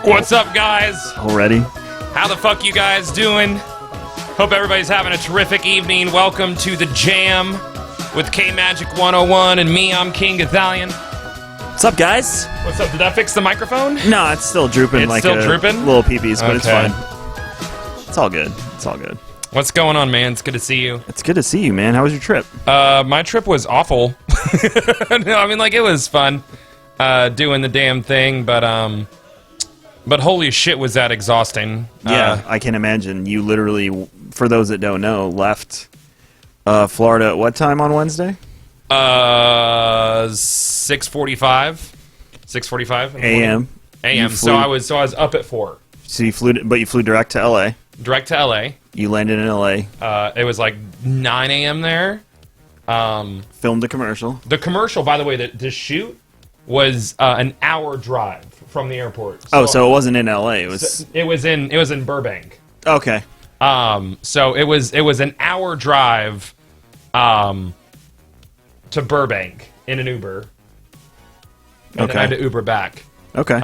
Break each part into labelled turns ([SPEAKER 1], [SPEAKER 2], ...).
[SPEAKER 1] What's up, guys?
[SPEAKER 2] Already?
[SPEAKER 1] How the fuck you guys doing? Hope everybody's having a terrific evening. Welcome to the Jam with KMagic101 and me. I'm KingGothalion.
[SPEAKER 2] What's up, guys?
[SPEAKER 1] What's up? Did I fix the microphone?
[SPEAKER 2] No, it's still drooping.
[SPEAKER 1] It's still drooping?
[SPEAKER 2] Little peepees, but it's
[SPEAKER 1] Okay.
[SPEAKER 2] fine. It's all good. It's all good.
[SPEAKER 1] What's going on, man? It's good to see you.
[SPEAKER 2] It's good to see you, man. How was your trip?
[SPEAKER 1] My trip was awful. No, I mean, like, it was fun doing the damn thing, but holy shit, was that exhausting.
[SPEAKER 2] Yeah, I can imagine. You literally, for those that don't know, left Florida at what time on Wednesday?
[SPEAKER 1] 6:45. 6:45
[SPEAKER 2] A.M.
[SPEAKER 1] A.m. So I was up at 4.
[SPEAKER 2] So you flew, but you flew direct to L.A.
[SPEAKER 1] Direct to L.A.
[SPEAKER 2] You landed in L.A.
[SPEAKER 1] It was like 9 a.m. there.
[SPEAKER 2] Filmed the commercial.
[SPEAKER 1] The commercial, by the way, the shoot was an hour drive from the airport.
[SPEAKER 2] So it wasn't in L.A. It was.
[SPEAKER 1] It was in Burbank.
[SPEAKER 2] Okay.
[SPEAKER 1] So it was an hour drive, to Burbank in an Uber. And then I had to Uber back.
[SPEAKER 2] Okay.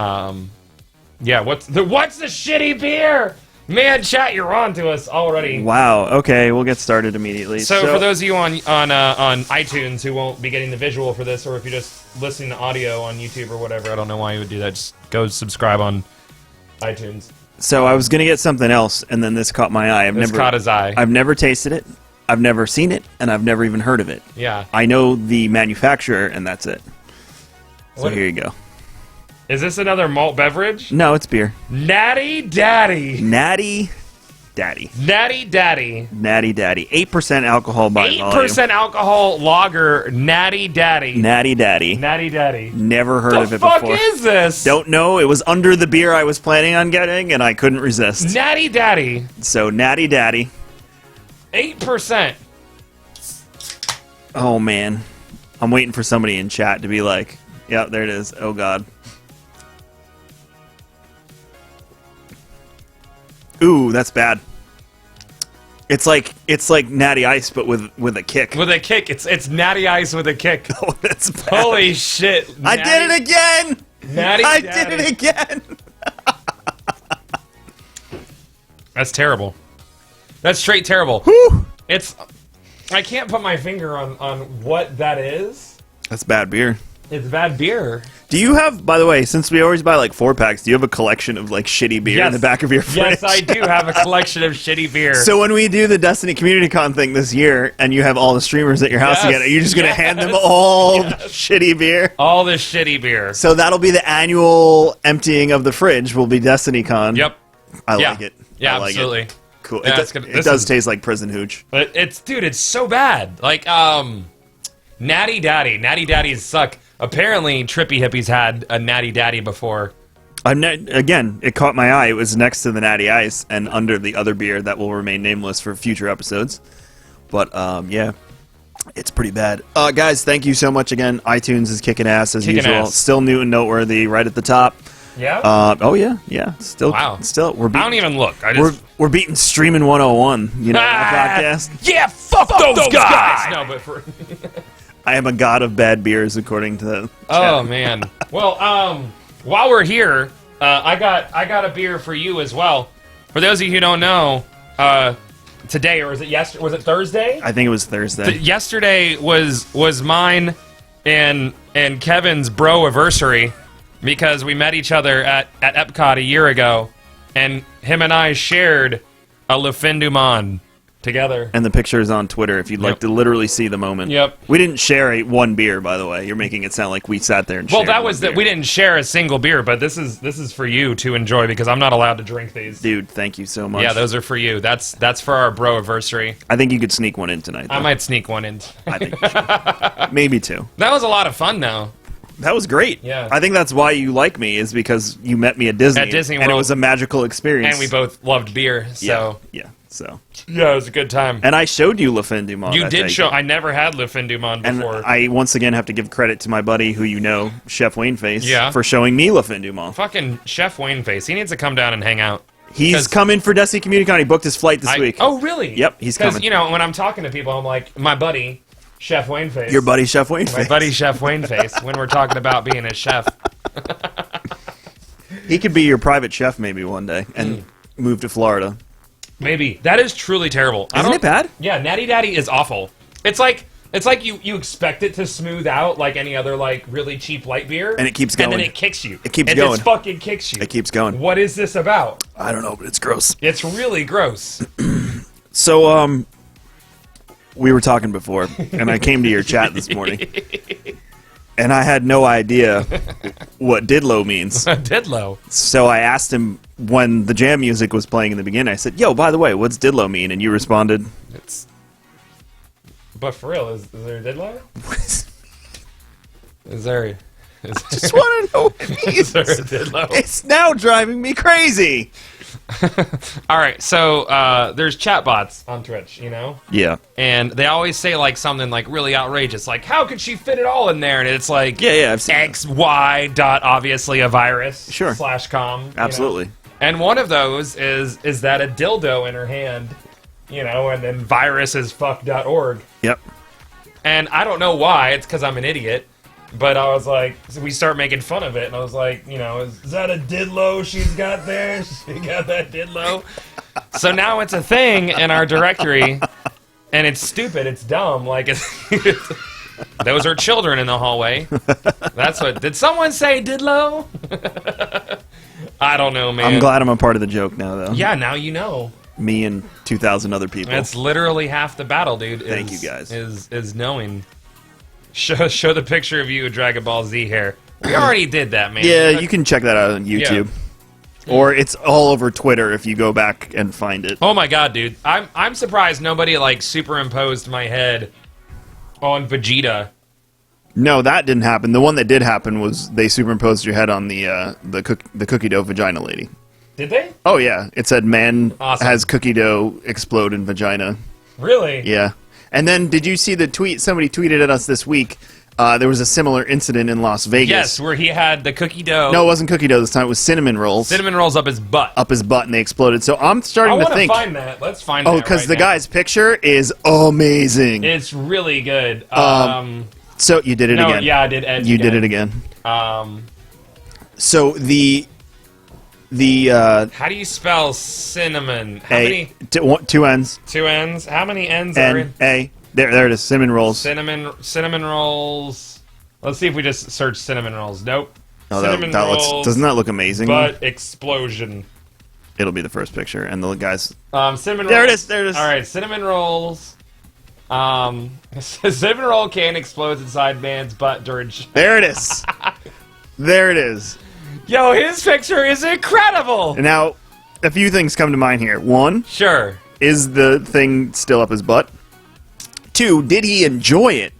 [SPEAKER 1] Yeah. What's the shitty beer? Man, chat, you're on to us already.
[SPEAKER 2] Wow. Okay, we'll get started immediately.
[SPEAKER 1] So for those of you on iTunes who won't be getting the visual for this, or if you're just listening to audio on YouTube or whatever, I don't know why you would do that. Just go subscribe on iTunes.
[SPEAKER 2] So I was gonna get something else, and then this caught my eye.
[SPEAKER 1] This caught his eye.
[SPEAKER 2] I've never tasted it. I've never seen it, and I've never even heard of it.
[SPEAKER 1] Yeah.
[SPEAKER 2] I know the manufacturer, and that's it. So here you go.
[SPEAKER 1] Is this another malt beverage?
[SPEAKER 2] No, it's beer.
[SPEAKER 1] Natty Daddy.
[SPEAKER 2] Natty Daddy.
[SPEAKER 1] Natty Daddy.
[SPEAKER 2] Natty Daddy. 8% alcohol by volume.
[SPEAKER 1] 8% alcohol lager. Natty Daddy.
[SPEAKER 2] Natty Daddy.
[SPEAKER 1] Natty Daddy.
[SPEAKER 2] Never heard of it
[SPEAKER 1] What
[SPEAKER 2] before.
[SPEAKER 1] the fuck is this?
[SPEAKER 2] Don't know. It was under the beer I was planning on getting, and I couldn't resist.
[SPEAKER 1] Natty Daddy.
[SPEAKER 2] So Natty Daddy.
[SPEAKER 1] 8%.
[SPEAKER 2] Oh man, I'm waiting for somebody in chat to be like, "Yeah, there it is." Oh god. Ooh, that's bad. It's like Natty Ice, but with a kick.
[SPEAKER 1] With a kick. It's Natty Ice with a kick.
[SPEAKER 2] Oh, that's bad.
[SPEAKER 1] Holy shit.
[SPEAKER 2] I did it again!
[SPEAKER 1] Natty
[SPEAKER 2] I
[SPEAKER 1] Daddy.
[SPEAKER 2] did it again!
[SPEAKER 1] That's terrible. That's straight terrible.
[SPEAKER 2] Whew.
[SPEAKER 1] I can't put my finger on what that is.
[SPEAKER 2] That's bad beer.
[SPEAKER 1] It's bad beer.
[SPEAKER 2] Do you have, by the way, since we always buy like 4-packs, do you have a collection of like shitty beer in the back of your fridge?
[SPEAKER 1] Yes, I do have a collection of shitty beer.
[SPEAKER 2] So when we do the Destiny Community Con thing this year, and you have all the streamers at your house together, you're just going to hand them all shitty beer?
[SPEAKER 1] All this shitty beer.
[SPEAKER 2] So that'll be the annual emptying of the fridge, will be Destiny Con.
[SPEAKER 1] Yep.
[SPEAKER 2] I like it.
[SPEAKER 1] Yeah,
[SPEAKER 2] I like
[SPEAKER 1] absolutely.
[SPEAKER 2] It. Cool.
[SPEAKER 1] Yeah,
[SPEAKER 2] it does taste like prison hooch.
[SPEAKER 1] But it's so bad. Like, Natty Daddy. Natty Daddies suck. Apparently, Trippy Hippies had a Natty Daddy before.
[SPEAKER 2] Again, it caught my eye. It was next to the Natty Ice and under the other beer that will remain nameless for future episodes. But, yeah, it's pretty bad. Guys, thank you so much again. iTunes is kicking ass as usual. Still new and noteworthy right at the top.
[SPEAKER 1] Yeah?
[SPEAKER 2] Oh, yeah. Still,
[SPEAKER 1] wow.
[SPEAKER 2] We're beating,
[SPEAKER 1] I don't even look.
[SPEAKER 2] We're beating Streamin' 101, you know, podcast.
[SPEAKER 1] Yeah, fuck those guys! No, but for...
[SPEAKER 2] I am a god of bad beers, according to the chat.
[SPEAKER 1] Oh man. Well, while we're here, I got a beer for you as well. For those of you who don't know, today, or was it yesterday? Was it Thursday?
[SPEAKER 2] I think it was Thursday.
[SPEAKER 1] Yesterday was mine and Kevin's bro-anniversary, because we met each other at Epcot a year ago, and him and I shared a Le Fin du Monde together.
[SPEAKER 2] And the picture is on Twitter if you'd like to literally see the moment.
[SPEAKER 1] Yep.
[SPEAKER 2] We didn't share one beer, by the way. You're making it sound like we sat there and shared
[SPEAKER 1] that was
[SPEAKER 2] beer.
[SPEAKER 1] we didn't share a single beer, but this is for you to enjoy, because I'm not allowed to drink these.
[SPEAKER 2] Dude, thank you so much.
[SPEAKER 1] Yeah, those are for you. That's for our bro-anniversary.
[SPEAKER 2] I think you could sneak one in tonight, though.
[SPEAKER 1] I might sneak one in.
[SPEAKER 2] I think you should. Maybe two.
[SPEAKER 1] That was a lot of fun, though.
[SPEAKER 2] That was great.
[SPEAKER 1] Yeah.
[SPEAKER 2] I think that's why you like me, is because you met me at Disney.
[SPEAKER 1] At Disney
[SPEAKER 2] and
[SPEAKER 1] World.
[SPEAKER 2] it was a magical experience.
[SPEAKER 1] And we both loved beer, so...
[SPEAKER 2] Yeah, so...
[SPEAKER 1] Yeah, it was a good time.
[SPEAKER 2] And I showed you Le Fin du Monde.
[SPEAKER 1] You did show... I never had Le Fin du Monde before.
[SPEAKER 2] And I once again have to give credit to my buddy, who you know, Chef Wayneface, for showing me Le Fin du Monde.
[SPEAKER 1] Fucking Chef Wayneface. He needs to come down and hang out.
[SPEAKER 2] He's coming for Destiny Community Con. He booked his flight this week.
[SPEAKER 1] Oh, really?
[SPEAKER 2] Yep, he's coming.
[SPEAKER 1] Because, you know, when I'm talking to people, I'm like, my buddy... Chef Wayneface.
[SPEAKER 2] Your buddy Chef Wayneface.
[SPEAKER 1] My buddy Chef Wayneface, when we're talking about being a chef.
[SPEAKER 2] He could be your private chef maybe one day and move to Florida.
[SPEAKER 1] Maybe. That is truly terrible.
[SPEAKER 2] Isn't it bad?
[SPEAKER 1] Yeah, Natty Daddy is awful. It's like you expect it to smooth out like any other like really cheap light beer,
[SPEAKER 2] And it keeps going.
[SPEAKER 1] and then it kicks you.
[SPEAKER 2] It keeps
[SPEAKER 1] It
[SPEAKER 2] going.
[SPEAKER 1] just fucking kicks you.
[SPEAKER 2] It keeps going.
[SPEAKER 1] What is this about?
[SPEAKER 2] I don't know, but it's gross.
[SPEAKER 1] It's really gross.
[SPEAKER 2] So, we were talking before, and I came to your chat this morning, and I had no idea what Didlow means.
[SPEAKER 1] Didlow.
[SPEAKER 2] So I asked him when the jam music was playing in the beginning. I said, "Yo, by the way, what's Didlow mean?" And you responded,
[SPEAKER 1] It's. But for real, is there a Didlow? Is there?
[SPEAKER 2] "Just want to know what it means."
[SPEAKER 1] Is there a Didlow?
[SPEAKER 2] It's now driving me crazy.
[SPEAKER 1] All right, so there's chatbots on Twitch, you know,
[SPEAKER 2] Yeah,
[SPEAKER 1] and they always say like something like really outrageous, like how could she fit it all in there? And it's like
[SPEAKER 2] yeah, I've seen
[SPEAKER 1] XY dot obviously a virus
[SPEAKER 2] Sure.
[SPEAKER 1] /com. You
[SPEAKER 2] absolutely.
[SPEAKER 1] know? And one of those is that a dildo in her hand, you know, and then virusisfuck.org.
[SPEAKER 2] Yep.
[SPEAKER 1] And I don't know why. It's because I'm an idiot. But I was like, so we start making fun of it, and I was like, you know, is that a Didlow she's got there? She got that Didlow. So now it's a thing in our directory, and it's stupid. It's dumb. Like, those are children in the hallway. That's what. Did someone say Didlow? I don't know, man.
[SPEAKER 2] I'm glad I'm a part of the joke now, though.
[SPEAKER 1] Yeah, now you know.
[SPEAKER 2] Me and 2,000 other people.
[SPEAKER 1] That's literally half the battle, dude.
[SPEAKER 2] Thank you, guys.
[SPEAKER 1] Is knowing. Show the picture of you with Dragon Ball Z hair. We already did that, man.
[SPEAKER 2] Yeah, you can check that out on YouTube. Yeah. Or it's all over Twitter if you go back and find it.
[SPEAKER 1] Oh my god, dude. I'm surprised nobody like superimposed my head on Vegeta.
[SPEAKER 2] No, that didn't happen. The one that did happen was they superimposed your head on the cookie dough vagina lady.
[SPEAKER 1] Did they?
[SPEAKER 2] Oh yeah, it said man
[SPEAKER 1] Awesome.
[SPEAKER 2] has cookie dough explode in vagina.
[SPEAKER 1] Really?
[SPEAKER 2] Yeah. And then did you see the tweet? Somebody tweeted at us this week. There was a similar incident in Las Vegas.
[SPEAKER 1] Yes, where he had the cookie dough.
[SPEAKER 2] No, it wasn't cookie dough this time. It was cinnamon rolls.
[SPEAKER 1] Cinnamon rolls up his butt.
[SPEAKER 2] Up his butt, and they exploded. So I'm starting to think.
[SPEAKER 1] I want to find that. Let's find that.
[SPEAKER 2] Oh, because
[SPEAKER 1] right
[SPEAKER 2] the
[SPEAKER 1] now.
[SPEAKER 2] guy's picture is amazing.
[SPEAKER 1] It's really good.
[SPEAKER 2] So you did it again.
[SPEAKER 1] Yeah, I did. Edge
[SPEAKER 2] You
[SPEAKER 1] again.
[SPEAKER 2] did it again. So
[SPEAKER 1] how do you spell cinnamon? How
[SPEAKER 2] A,
[SPEAKER 1] many?
[SPEAKER 2] two N's.
[SPEAKER 1] Two N's. How many N's are in?
[SPEAKER 2] A. There it is. Cinnamon rolls.
[SPEAKER 1] Cinnamon rolls. Let's see if we just search cinnamon rolls. Nope.
[SPEAKER 2] Oh,
[SPEAKER 1] Cinnamon
[SPEAKER 2] that
[SPEAKER 1] rolls.
[SPEAKER 2] looks. Doesn't that look amazing?
[SPEAKER 1] Butt explosion.
[SPEAKER 2] It'll be the first picture, and the guys.
[SPEAKER 1] Cinnamon.
[SPEAKER 2] There
[SPEAKER 1] rolls.
[SPEAKER 2] it is. There it is.
[SPEAKER 1] All right, cinnamon rolls. Cinnamon roll can explodes inside man's butt during.
[SPEAKER 2] There it is. There it is.
[SPEAKER 1] Yo, his picture is incredible.
[SPEAKER 2] And now, a few things come to mind here. One,
[SPEAKER 1] Sure.
[SPEAKER 2] is the thing still up his butt? Two, did he enjoy it?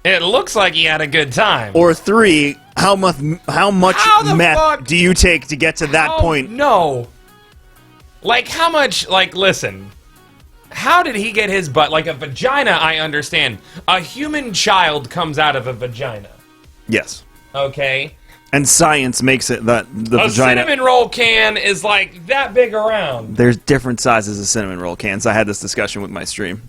[SPEAKER 1] It looks like he had a good time.
[SPEAKER 2] Or three, how much
[SPEAKER 1] the
[SPEAKER 2] meth
[SPEAKER 1] fuck?
[SPEAKER 2] do you take to get to that point?
[SPEAKER 1] No. Like, how much, like, listen. How did he get his butt? Like, a vagina, I understand. A human child comes out of a vagina.
[SPEAKER 2] Yes.
[SPEAKER 1] Okay?
[SPEAKER 2] And science makes it that the
[SPEAKER 1] A
[SPEAKER 2] vagina...
[SPEAKER 1] cinnamon roll can is, like, that big around.
[SPEAKER 2] There's different sizes of cinnamon roll cans. I had this discussion with my stream.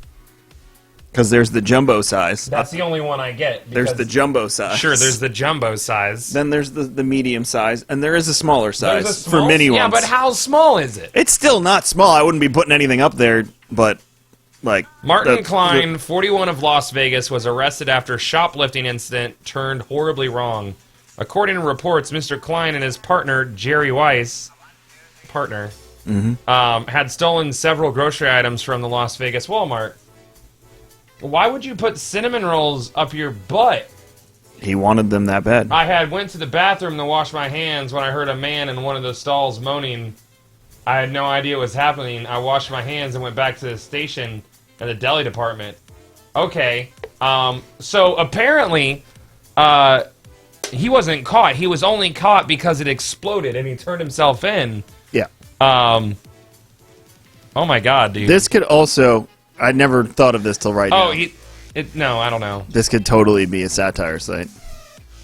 [SPEAKER 2] Because there's the jumbo size.
[SPEAKER 1] That's the only one I get.
[SPEAKER 2] There's the jumbo size.
[SPEAKER 1] Sure, there's the jumbo size.
[SPEAKER 2] Then there's the medium size, and there is a smaller size
[SPEAKER 1] There's a
[SPEAKER 2] for
[SPEAKER 1] small-
[SPEAKER 2] mini ones.
[SPEAKER 1] Yeah, but how small is it?
[SPEAKER 2] It's still not small. I wouldn't be putting anything up there, but like
[SPEAKER 1] Martin Klein, 41 of Las Vegas, was arrested after shoplifting incident turned horribly wrong. According to reports, Mr. Klein and his partner, Jerry Weiss, had stolen several grocery items from the Las Vegas Walmart. Why would you put cinnamon rolls up your butt?
[SPEAKER 2] He wanted them that bad.
[SPEAKER 1] I went to the bathroom to wash my hands when I heard a man in one of the stalls moaning. I had no idea what was happening. I washed my hands and went back to the station in the deli department. Okay. So apparently, he wasn't caught. He was only caught because it exploded and he turned himself in.
[SPEAKER 2] Yeah.
[SPEAKER 1] Oh my god, dude.
[SPEAKER 2] This could also... I never thought of this till right now.
[SPEAKER 1] No, I don't know.
[SPEAKER 2] This could totally be a satire site.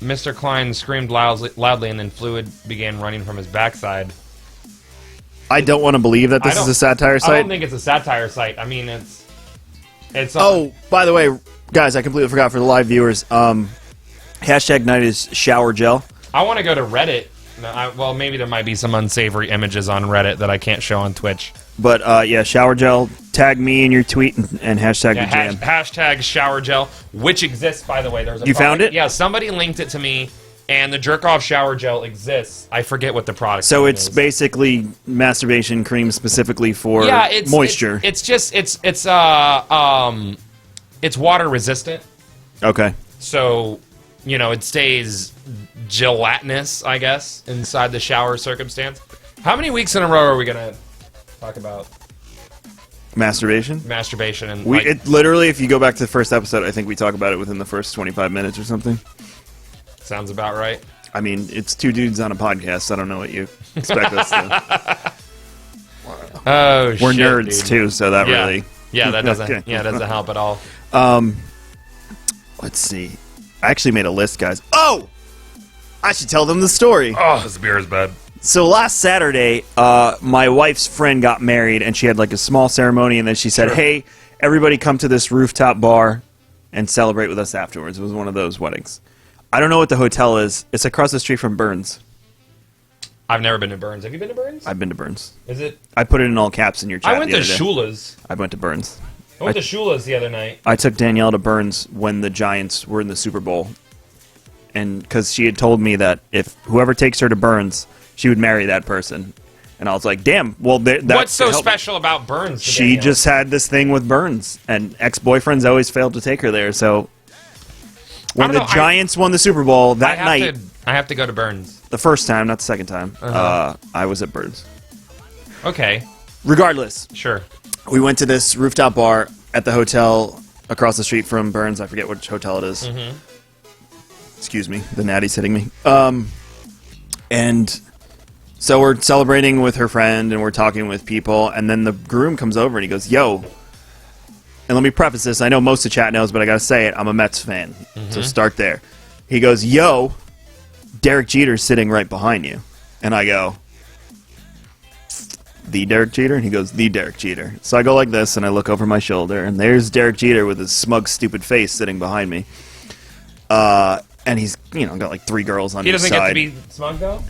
[SPEAKER 1] Mr. Klein screamed loudly and then fluid began running from his backside.
[SPEAKER 2] I don't want to believe that this is a satire
[SPEAKER 1] I
[SPEAKER 2] site.
[SPEAKER 1] don't think it's a satire site. I mean, it's.
[SPEAKER 2] Oh, by the way, guys, I completely forgot for the live viewers. Hashtag night is shower gel.
[SPEAKER 1] I want to go to Reddit No, well, maybe there might be some unsavory images on Reddit that I can't show on Twitch.
[SPEAKER 2] But yeah, shower gel. Tag me in your tweet and hashtag
[SPEAKER 1] Yeah,
[SPEAKER 2] the jam.
[SPEAKER 1] hashtag shower gel, which exists, by the way. There's a
[SPEAKER 2] You
[SPEAKER 1] product.
[SPEAKER 2] found it?
[SPEAKER 1] Yeah, somebody linked it to me, and the jerk off shower gel exists. I forget what the product.
[SPEAKER 2] So
[SPEAKER 1] name
[SPEAKER 2] it's
[SPEAKER 1] is.
[SPEAKER 2] basically masturbation cream specifically for
[SPEAKER 1] it's
[SPEAKER 2] moisture.
[SPEAKER 1] It's water resistant.
[SPEAKER 2] Okay.
[SPEAKER 1] So, it stays gelatinous, I guess, inside the shower circumstance. How many weeks in a row are we gonna talk about
[SPEAKER 2] Masturbation.
[SPEAKER 1] masturbation and
[SPEAKER 2] It literally, if you go back to the first episode, I think we talk about it within the first 25 minutes or something.
[SPEAKER 1] sounds about right.
[SPEAKER 2] I mean, it's two dudes on a podcast. I don't know what you expect us to.
[SPEAKER 1] Oh,
[SPEAKER 2] We're
[SPEAKER 1] shit,
[SPEAKER 2] nerds
[SPEAKER 1] dude.
[SPEAKER 2] too, so that really.
[SPEAKER 1] Yeah, that doesn't.
[SPEAKER 2] Okay.
[SPEAKER 1] Yeah, doesn't help at all.
[SPEAKER 2] Let's see. I actually made a list, guys. Oh, I should tell them the story.
[SPEAKER 1] Oh, this beer is bad.
[SPEAKER 2] So last Saturday, my wife's friend got married, and she had like a small ceremony, and then she said, "Hey, everybody, come to this rooftop bar and celebrate with us afterwards." It was one of those weddings. I don't know what the hotel is. It's across the street from Burns.
[SPEAKER 1] I've never been to Burns. Have you been to Burns?
[SPEAKER 2] I've been to Burns.
[SPEAKER 1] Is it?
[SPEAKER 2] I put it in all caps in your chat.
[SPEAKER 1] I went
[SPEAKER 2] the
[SPEAKER 1] to
[SPEAKER 2] other day.
[SPEAKER 1] Shula's.
[SPEAKER 2] I went to Burns.
[SPEAKER 1] I went to Shula's the other night.
[SPEAKER 2] I took Danielle to Burns when the Giants were in the Super Bowl, and because she had told me that if whoever takes her to Burns, she would marry that person, and I was like, "Damn, well,
[SPEAKER 1] What's so special about Burns? to
[SPEAKER 2] She
[SPEAKER 1] Danielle?
[SPEAKER 2] just had this thing with Burns, and ex-boyfriends always failed to take her there. So when the Giants won the Super Bowl that night,
[SPEAKER 1] I have to go to Burns.
[SPEAKER 2] the first time, not the second time, I was at Burns.
[SPEAKER 1] Okay,
[SPEAKER 2] Regardless,
[SPEAKER 1] sure.
[SPEAKER 2] we went to this rooftop bar at the hotel across the street from Burns. I forget which hotel it is.
[SPEAKER 1] Mm-hmm.
[SPEAKER 2] Excuse me, the natty's hitting me. And so we're celebrating with her friend, and we're talking with people, and then the groom comes over and he goes, "Yo." And let me preface this. I know most of the chat knows, but I gotta say it. I'm a Mets fan, so start there. He goes, "Yo, Derek Jeter's sitting right behind you." And I go, "The Derek Jeter?" And he goes, "The Derek Jeter." So I go like this, and I look over my shoulder, and there's Derek Jeter with his smug, stupid face sitting behind me. And he's, got like 3 girls on
[SPEAKER 1] He
[SPEAKER 2] his
[SPEAKER 1] doesn't
[SPEAKER 2] side.
[SPEAKER 1] get to be smug though.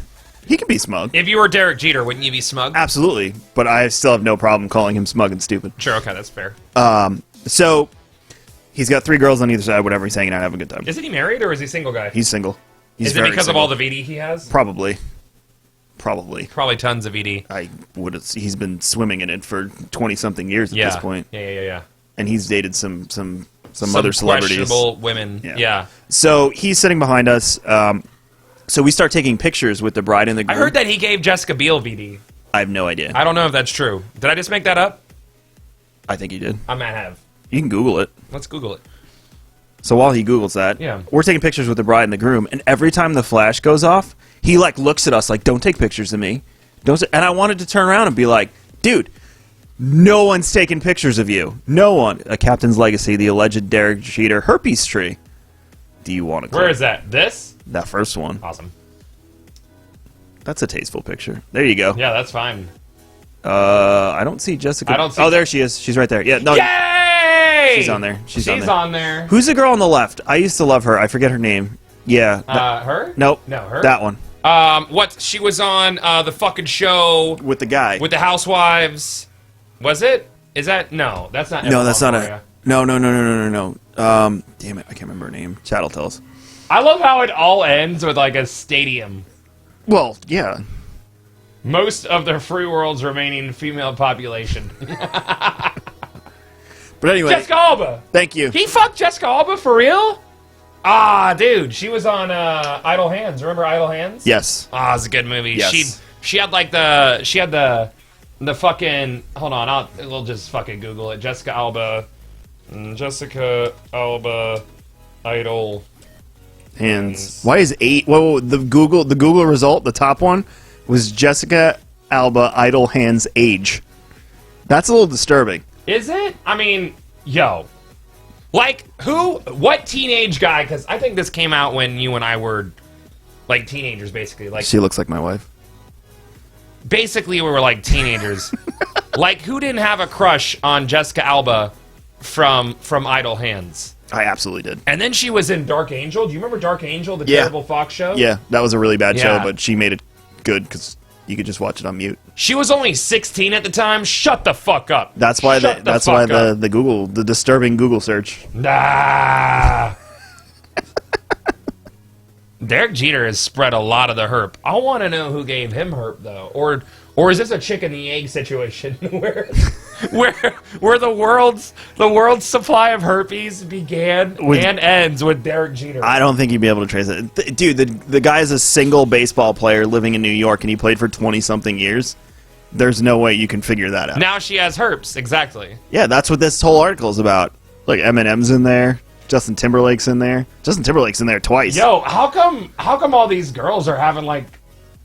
[SPEAKER 2] He can be smug.
[SPEAKER 1] If you were Derek Jeter, wouldn't you be smug?
[SPEAKER 2] Absolutely. But I still have no problem calling him smug and stupid.
[SPEAKER 1] Sure. Okay, that's fair.
[SPEAKER 2] So he's got 3 girls on either side, whatever, he's hanging out, having a good time.
[SPEAKER 1] Isn't he married or is he a single guy?
[SPEAKER 2] He's single. He's
[SPEAKER 1] Is it
[SPEAKER 2] very
[SPEAKER 1] because
[SPEAKER 2] single.
[SPEAKER 1] of all the VD he has?
[SPEAKER 2] Probably.
[SPEAKER 1] Probably tons of VD.
[SPEAKER 2] I would. He's been swimming in it for 20-something years at this point.
[SPEAKER 1] Yeah.
[SPEAKER 2] And he's dated some other celebrities.
[SPEAKER 1] Questionable women. Yeah.
[SPEAKER 2] So he's sitting behind us. So we start taking pictures with the bride and the
[SPEAKER 1] I
[SPEAKER 2] groom.
[SPEAKER 1] heard that he gave Jessica Biel VD.
[SPEAKER 2] I have no idea.
[SPEAKER 1] I don't know if that's true. Did I just make that up?
[SPEAKER 2] I think he did.
[SPEAKER 1] I might have.
[SPEAKER 2] You can Google it.
[SPEAKER 1] Let's Google it.
[SPEAKER 2] So while he Googles that,
[SPEAKER 1] Yeah.
[SPEAKER 2] we're taking pictures with the bride and the groom, and every time the flash goes off, he looks at us like, "Don't take pictures of me." And I wanted to turn around and be like, "Dude, no one's taking pictures of you. No one." A Captain's Legacy, the alleged Derek Jeter herpes tree. Do you want to click?
[SPEAKER 1] Where is that? This?
[SPEAKER 2] That first one.
[SPEAKER 1] Awesome.
[SPEAKER 2] That's a tasteful picture. There you go.
[SPEAKER 1] Yeah, that's fine.
[SPEAKER 2] I don't see Jessica.
[SPEAKER 1] I don't see-
[SPEAKER 2] Oh, there she is. She's right there. Yeah, no.
[SPEAKER 1] Yay!
[SPEAKER 2] She's on there. She's on there.
[SPEAKER 1] on there.
[SPEAKER 2] Who's the girl on the left? I used to love her. I forget her name. Yeah.
[SPEAKER 1] Her?
[SPEAKER 2] Nope.
[SPEAKER 1] No, her.
[SPEAKER 2] That one.
[SPEAKER 1] What? She was on the fucking show
[SPEAKER 2] With the guy.
[SPEAKER 1] with the housewives. Was it? Is that? No, that's not.
[SPEAKER 2] No,
[SPEAKER 1] Emma
[SPEAKER 2] that's not
[SPEAKER 1] Longoria.
[SPEAKER 2] a. No. Damn it, I can't remember her name. Chat will tell us.
[SPEAKER 1] I love how it all ends with like a stadium.
[SPEAKER 2] Well, yeah.
[SPEAKER 1] Most of the free world's remaining female population.
[SPEAKER 2] But anyway,
[SPEAKER 1] Jessica Alba.
[SPEAKER 2] thank you.
[SPEAKER 1] He fucked Jessica Alba for real? Ah, dude, she was on Idle Hands. Remember Idle Hands?
[SPEAKER 2] Yes.
[SPEAKER 1] Ah, it's a good movie.
[SPEAKER 2] Yes.
[SPEAKER 1] She had like the fucking, hold on, we'll just fucking Google it. Jessica Alba Idle
[SPEAKER 2] Hands. Why is 8? Whoa, the Google result, the top one was Jessica Alba idle hands age. That's a little disturbing.
[SPEAKER 1] Is it? I mean, yo. Like, what teenage guy, because I think this came out when you and I were, like, teenagers, basically. Like,
[SPEAKER 2] She looks like my wife.
[SPEAKER 1] basically, we were, like, teenagers. Like, who didn't have a crush on Jessica Alba from Idle Hands?
[SPEAKER 2] I absolutely did.
[SPEAKER 1] And then she was in Dark Angel. Do you remember Dark Angel, the
[SPEAKER 2] Yeah.
[SPEAKER 1] terrible Fox show?
[SPEAKER 2] Yeah, that was a really bad show,
[SPEAKER 1] Yeah.
[SPEAKER 2] but she made it good because you could just watch it on mute.
[SPEAKER 1] She was only 16 at the time. Shut the fuck up.
[SPEAKER 2] That's why the disturbing Google search.
[SPEAKER 1] Nah. Derek Jeter has spread a lot of the herp. I want to know who gave him herp though, or is this a chicken and the egg situation where the world's supply of herpes began and ends with Derek Jeter?
[SPEAKER 2] I don't think you'd be able to trace it, dude. The guy is a single baseball player living in New York, and he played for 20-something years. There's no way you can figure that out.
[SPEAKER 1] Now she has herpes, exactly.
[SPEAKER 2] Yeah, that's what this whole article is about. Like Eminem's in there. Justin Timberlake's in there. Justin Timberlake's in there twice.
[SPEAKER 1] Yo, how come all these girls are having like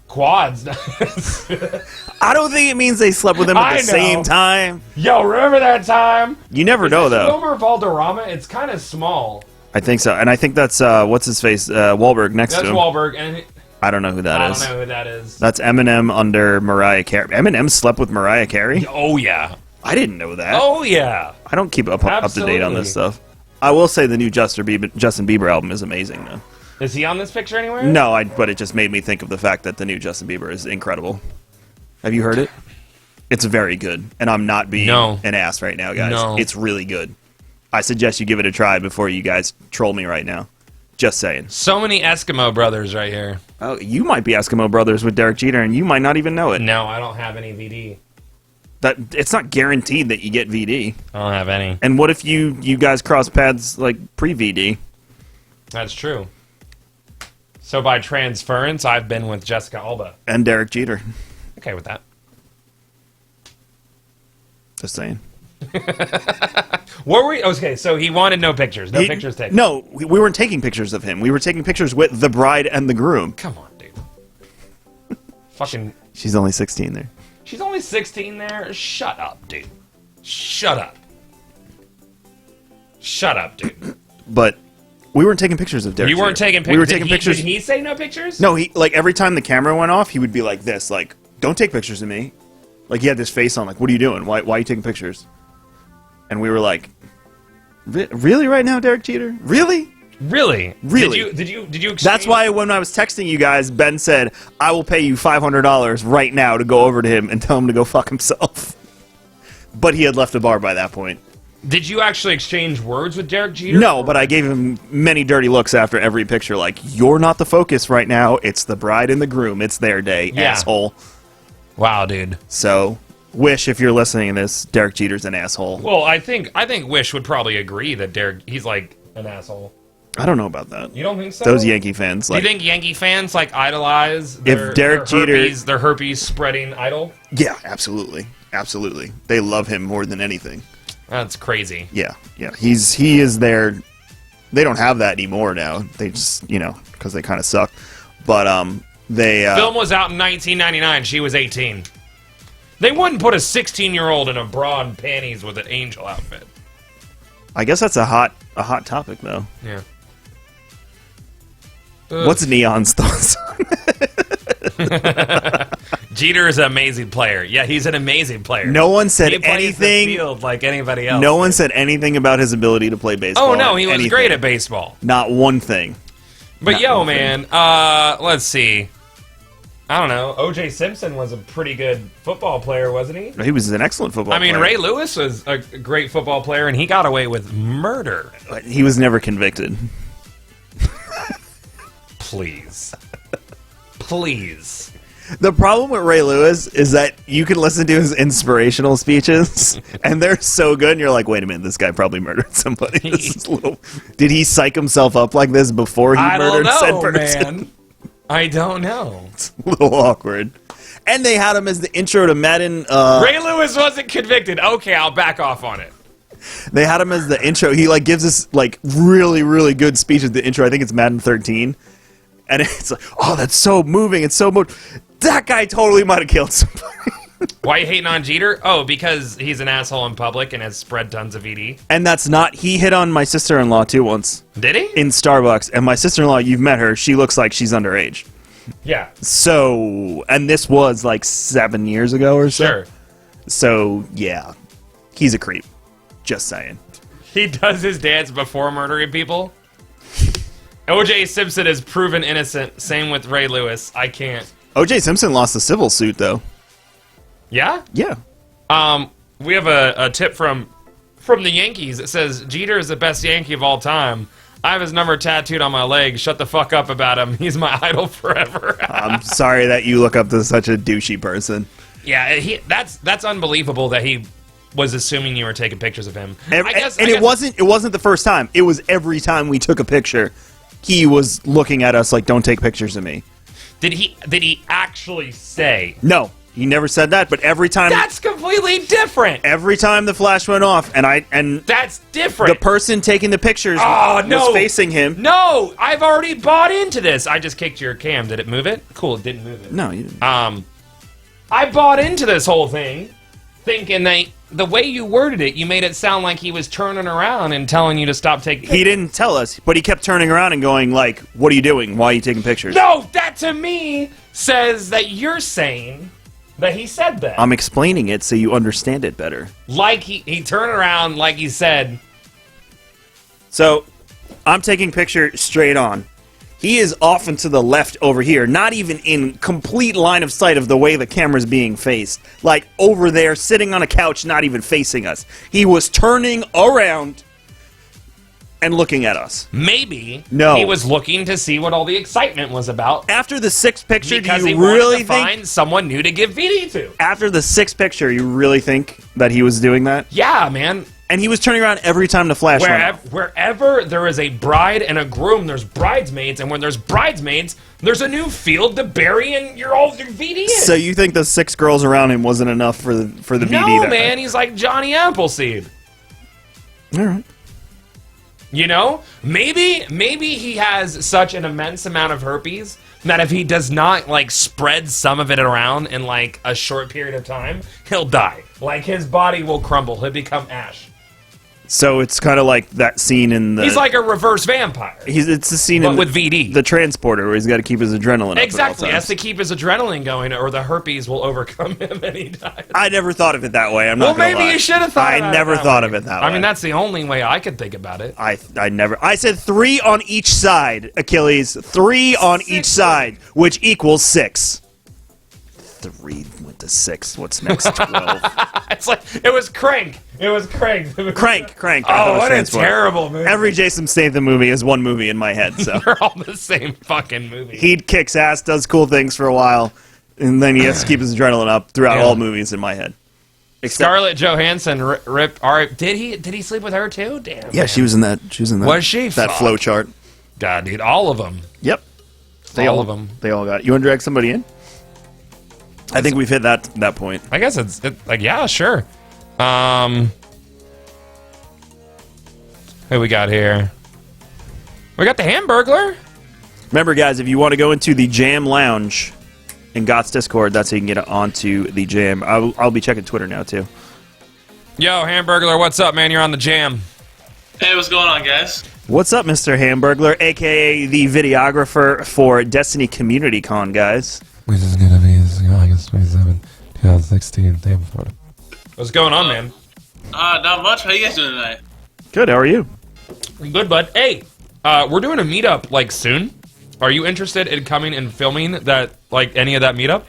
[SPEAKER 1] quads?
[SPEAKER 2] I don't think it means they slept with him at the same time.
[SPEAKER 1] Yo, remember that time?
[SPEAKER 2] You never know, though.
[SPEAKER 1] Wilmer Valderrama, it's kind of small.
[SPEAKER 2] I think so, and I think that's what's his face, Wahlberg next to him.
[SPEAKER 1] That's Wahlberg, and
[SPEAKER 2] I don't know who that is.
[SPEAKER 1] I don't know who that is.
[SPEAKER 2] That's Eminem under Mariah Carey. Eminem slept with Mariah Carey?
[SPEAKER 1] Oh yeah.
[SPEAKER 2] I didn't know that.
[SPEAKER 1] Oh yeah.
[SPEAKER 2] I don't keep up to date on this stuff. I will say the new Justin Bieber album is amazing, though.
[SPEAKER 1] Is he on this picture anywhere?
[SPEAKER 2] No, but it just made me think of the fact that the new Justin Bieber is incredible. Have you heard it? It's very good, and I'm not being an ass right now, guys.
[SPEAKER 1] No.
[SPEAKER 2] It's really good. I suggest you give it a try before you guys troll me right now. Just saying.
[SPEAKER 1] So many Eskimo brothers right here.
[SPEAKER 2] Oh, you might be Eskimo brothers with Derek Jeter, and you might not even know it.
[SPEAKER 1] No, I don't have any VD.
[SPEAKER 2] It's not guaranteed that you get VD.
[SPEAKER 1] I don't have any.
[SPEAKER 2] And what if you guys cross paths like pre-VD?
[SPEAKER 1] That's true. So by transference, I've been with Jessica Alba.
[SPEAKER 2] And Derek Jeter.
[SPEAKER 1] Okay with that.
[SPEAKER 2] Just saying.
[SPEAKER 1] What were we? Okay, so he wanted no pictures. No pictures taken.
[SPEAKER 2] No, we weren't taking pictures of him. We were taking pictures with the bride and the groom.
[SPEAKER 1] Come on, dude. Fucking.
[SPEAKER 2] She's only 16 there.
[SPEAKER 1] She's only 16 there? Shut up, dude. Shut up. Shut up, dude.
[SPEAKER 2] But we weren't taking pictures of Derek.
[SPEAKER 1] You weren't taking pictures?
[SPEAKER 2] We were taking pictures.
[SPEAKER 1] Did he say no pictures?
[SPEAKER 2] No, he like every time the camera went off, he would be like this, like, don't take pictures of me. Like he had this face on, like, what are you doing? Why are you taking pictures? And we were like, really right now, Derek Jeter? Really?
[SPEAKER 1] Really?
[SPEAKER 2] Really?
[SPEAKER 1] Did you exchange?
[SPEAKER 2] That's why when I was texting you guys, Ben said, I will pay you $500 right now to go over to him and tell him to go fuck himself. But he had left the bar by that point.
[SPEAKER 1] Did you actually exchange words with Derek Jeter?
[SPEAKER 2] No, but I gave him many dirty looks after every picture, like, you're not the focus right now, it's the bride and the groom, it's their day, asshole.
[SPEAKER 1] Wow, dude.
[SPEAKER 2] So, Wish, if you're listening to this, Derek Jeter's an asshole.
[SPEAKER 1] Well, I think Wish would probably agree that he's like an asshole.
[SPEAKER 2] I don't know about that.
[SPEAKER 1] You don't think so?
[SPEAKER 2] Those Yankee fans,
[SPEAKER 1] Do you think Yankee fans like idolize their herpes spreading idol?
[SPEAKER 2] Yeah, absolutely. Absolutely. They love him more than anything.
[SPEAKER 1] That's crazy.
[SPEAKER 2] Yeah. He is their. They don't have that anymore now. They just, because they kind of suck. But they
[SPEAKER 1] film was out in 1999. She was 18. They wouldn't put a 16-year-old in a bra and panties with an angel outfit.
[SPEAKER 2] I guess that's a hot topic though.
[SPEAKER 1] Yeah.
[SPEAKER 2] What's Neon's thoughts on
[SPEAKER 1] it? Jeter is an amazing player. Yeah, he's an amazing player.
[SPEAKER 2] No one said
[SPEAKER 1] he plays
[SPEAKER 2] anything.
[SPEAKER 1] the field like anybody else.
[SPEAKER 2] No one said anything about his ability to play baseball.
[SPEAKER 1] Oh no, he was great at baseball.
[SPEAKER 2] Not one thing.
[SPEAKER 1] But man, let's see. I don't know. O.J. Simpson was a pretty good football player, wasn't he?
[SPEAKER 2] He was an excellent football player.
[SPEAKER 1] Ray Lewis was a great football player, and he got away with murder.
[SPEAKER 2] He was never convicted.
[SPEAKER 1] Please. Please.
[SPEAKER 2] The problem with Ray Lewis is that you can listen to his inspirational speeches, and they're so good, and you're like, wait a minute, this guy probably murdered somebody. Did he psych himself up like this before he murdered said person?
[SPEAKER 1] Man. I don't know.
[SPEAKER 2] It's a little awkward. And they had him as the intro to Madden.
[SPEAKER 1] Ray Lewis wasn't convicted. Okay, I'll back off on it.
[SPEAKER 2] They had him as the intro. He gives this really, really good speech at the intro. I think it's Madden 13. And it's like, oh, that's so moving. It's so moving. That guy totally might have killed somebody.
[SPEAKER 1] Why are you hating on Jeter? Oh, because he's an asshole in public and has spread tons of ED.
[SPEAKER 2] And that's not... He hit on my sister-in-law, too, once.
[SPEAKER 1] Did he?
[SPEAKER 2] In Starbucks. And my sister-in-law, you've met her. She looks like she's underage.
[SPEAKER 1] Yeah.
[SPEAKER 2] So... And this was 7 years ago or so.
[SPEAKER 1] Sure.
[SPEAKER 2] So, yeah. He's a creep. Just saying.
[SPEAKER 1] He does his dance before murdering people? O.J. Simpson is proven innocent. Same with Ray Lewis. I can't.
[SPEAKER 2] O.J. Simpson lost the civil suit, though.
[SPEAKER 1] Yeah?
[SPEAKER 2] Yeah.
[SPEAKER 1] We have a tip from the Yankees. It says, Jeter is the best Yankee of all time. I have his number tattooed on my leg. Shut the fuck up about him. He's my idol forever.
[SPEAKER 2] I'm sorry that you look up to such a douchey person.
[SPEAKER 1] Yeah, that's unbelievable that he was assuming you were taking pictures of him.
[SPEAKER 2] It wasn't the first time. It was every time we took a picture, he was looking at us like, "Don't take pictures of me."
[SPEAKER 1] Did he actually say?
[SPEAKER 2] No, he never said that. But every time
[SPEAKER 1] That's completely different.
[SPEAKER 2] every time the flash went off, and
[SPEAKER 1] That's different.
[SPEAKER 2] the person taking the pictures
[SPEAKER 1] Oh, no.
[SPEAKER 2] was facing him.
[SPEAKER 1] No, I've already bought into this. I just kicked your cam. Did it move it? Cool, it didn't move it.
[SPEAKER 2] No, you didn't.
[SPEAKER 1] I bought into this whole thing, thinking that the way you worded it, you made it sound like he was turning around and telling you to stop taking pictures.
[SPEAKER 2] He didn't tell us, but he kept turning around and going like, "What are you doing? Why are you taking pictures?"
[SPEAKER 1] No, that to me says that you're saying that he said that.
[SPEAKER 2] I'm explaining it so you understand it better.
[SPEAKER 1] Like he turned around like he said.
[SPEAKER 2] So, I'm taking picture straight on. He is off and to the left over here, not even in complete line of sight of the way the camera's being faced. Like, over there, sitting on a couch, not even facing us. He was turning around and looking at us.
[SPEAKER 1] Maybe
[SPEAKER 2] No.
[SPEAKER 1] he was looking to see what all the excitement was about.
[SPEAKER 2] After the sixth picture,
[SPEAKER 1] Because
[SPEAKER 2] do
[SPEAKER 1] he
[SPEAKER 2] you
[SPEAKER 1] wanted
[SPEAKER 2] really
[SPEAKER 1] to
[SPEAKER 2] think...
[SPEAKER 1] find someone new to give VD to.
[SPEAKER 2] After the sixth picture, you really think that he was doing that?
[SPEAKER 1] Yeah, man.
[SPEAKER 2] And he was turning around every time the flash went off.
[SPEAKER 1] Wherever there is a bride and a groom, there's bridesmaids, and when there's bridesmaids, there's a new field to bury and your VD in.
[SPEAKER 2] So you think the 6 girls around him wasn't enough for the VD?
[SPEAKER 1] No,
[SPEAKER 2] that
[SPEAKER 1] man,
[SPEAKER 2] night?
[SPEAKER 1] he's like Johnny Appleseed.
[SPEAKER 2] All right.
[SPEAKER 1] You know, maybe he has such an immense amount of herpes that if he does not like spread some of it around in like a short period of time, he'll die. Like his body will crumble. He'll become ash.
[SPEAKER 2] So it's kind of like that scene in the...
[SPEAKER 1] He's like a reverse vampire.
[SPEAKER 2] It's the scene
[SPEAKER 1] But
[SPEAKER 2] in
[SPEAKER 1] with VD.
[SPEAKER 2] the transporter where he's got to keep his adrenaline up
[SPEAKER 1] Exactly.
[SPEAKER 2] at
[SPEAKER 1] He
[SPEAKER 2] all
[SPEAKER 1] has to
[SPEAKER 2] times.
[SPEAKER 1] keep his adrenaline going, or the herpes will overcome him and he dies.
[SPEAKER 2] I never thought of it that way. I'm
[SPEAKER 1] Well,
[SPEAKER 2] not gonna
[SPEAKER 1] maybe
[SPEAKER 2] lie.
[SPEAKER 1] you should have thought about
[SPEAKER 2] I
[SPEAKER 1] it
[SPEAKER 2] never
[SPEAKER 1] that
[SPEAKER 2] thought
[SPEAKER 1] way.
[SPEAKER 2] of it that way.
[SPEAKER 1] I mean, that's the only way I could think about it.
[SPEAKER 2] I said 3 on each side, Achilles. 3 on each side, which equals 6. 3 went to 6. What's next? 12.
[SPEAKER 1] It's like, it was Crank. It was Crank.
[SPEAKER 2] Crank. I thought it
[SPEAKER 1] Oh,
[SPEAKER 2] was
[SPEAKER 1] what a
[SPEAKER 2] Transport.
[SPEAKER 1] terrible movie.
[SPEAKER 2] Every Jason Statham movie is one movie in my head, so.
[SPEAKER 1] They're all the same fucking movie.
[SPEAKER 2] He kicks ass, does cool things for a while, and then he has to keep his adrenaline up throughout
[SPEAKER 1] Yeah.
[SPEAKER 2] all movies in my head. Except,
[SPEAKER 1] Scarlett Johansson ripped. Did he sleep with her too? Damn.
[SPEAKER 2] yeah,
[SPEAKER 1] man.
[SPEAKER 2] she was in that.
[SPEAKER 1] Was she?
[SPEAKER 2] That
[SPEAKER 1] Fuck.
[SPEAKER 2] flow chart.
[SPEAKER 1] God, dude, all of them.
[SPEAKER 2] Yep.
[SPEAKER 1] All of them.
[SPEAKER 2] They all got it. You want to drag somebody in? I think we've hit that point.
[SPEAKER 1] I guess it's like, yeah, sure. Who we got here? We got the Hamburglar.
[SPEAKER 2] Remember, guys, if you want to go into the Jam Lounge in Goth's Discord, that's how you can get onto the Jam. I'll be checking Twitter now, too.
[SPEAKER 1] Yo, Hamburglar, what's up, man? You're on the Jam.
[SPEAKER 3] Hey, what's going on, guys?
[SPEAKER 2] What's up, Mr. Hamburglar, a.k.a. the videographer for Destiny Community Con, guys?
[SPEAKER 4] Which is gonna be August 27, 2016, day before.
[SPEAKER 1] What's going on, man?
[SPEAKER 3] Not much. How you guys doing tonight?
[SPEAKER 2] Good, how are you?
[SPEAKER 1] Good, bud. Hey, we're doing a meetup like soon. Are you interested in coming and filming that, like any of that meetup?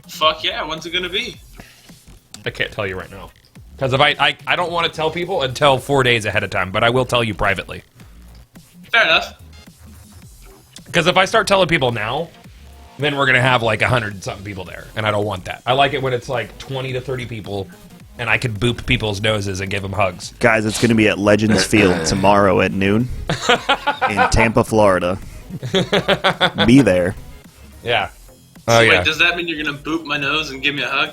[SPEAKER 3] Fuck yeah, when's it gonna be?
[SPEAKER 1] I can't tell you right now. Because if I don't want to tell people until 4 days ahead of time, but I will tell you privately.
[SPEAKER 3] Fair enough.
[SPEAKER 1] Because if I start telling people now, then we're going to have like 100-something people there, and I don't want that. I like it when it's like 20 to 30 people, and I can boop people's noses and give them hugs.
[SPEAKER 2] Guys, it's going to be at Legends Field tomorrow at noon in Tampa, Florida. Be there.
[SPEAKER 1] Yeah.
[SPEAKER 3] So
[SPEAKER 1] Oh,
[SPEAKER 3] wait,
[SPEAKER 1] yeah.
[SPEAKER 3] does that mean you're gonna boop my nose and give me a hug?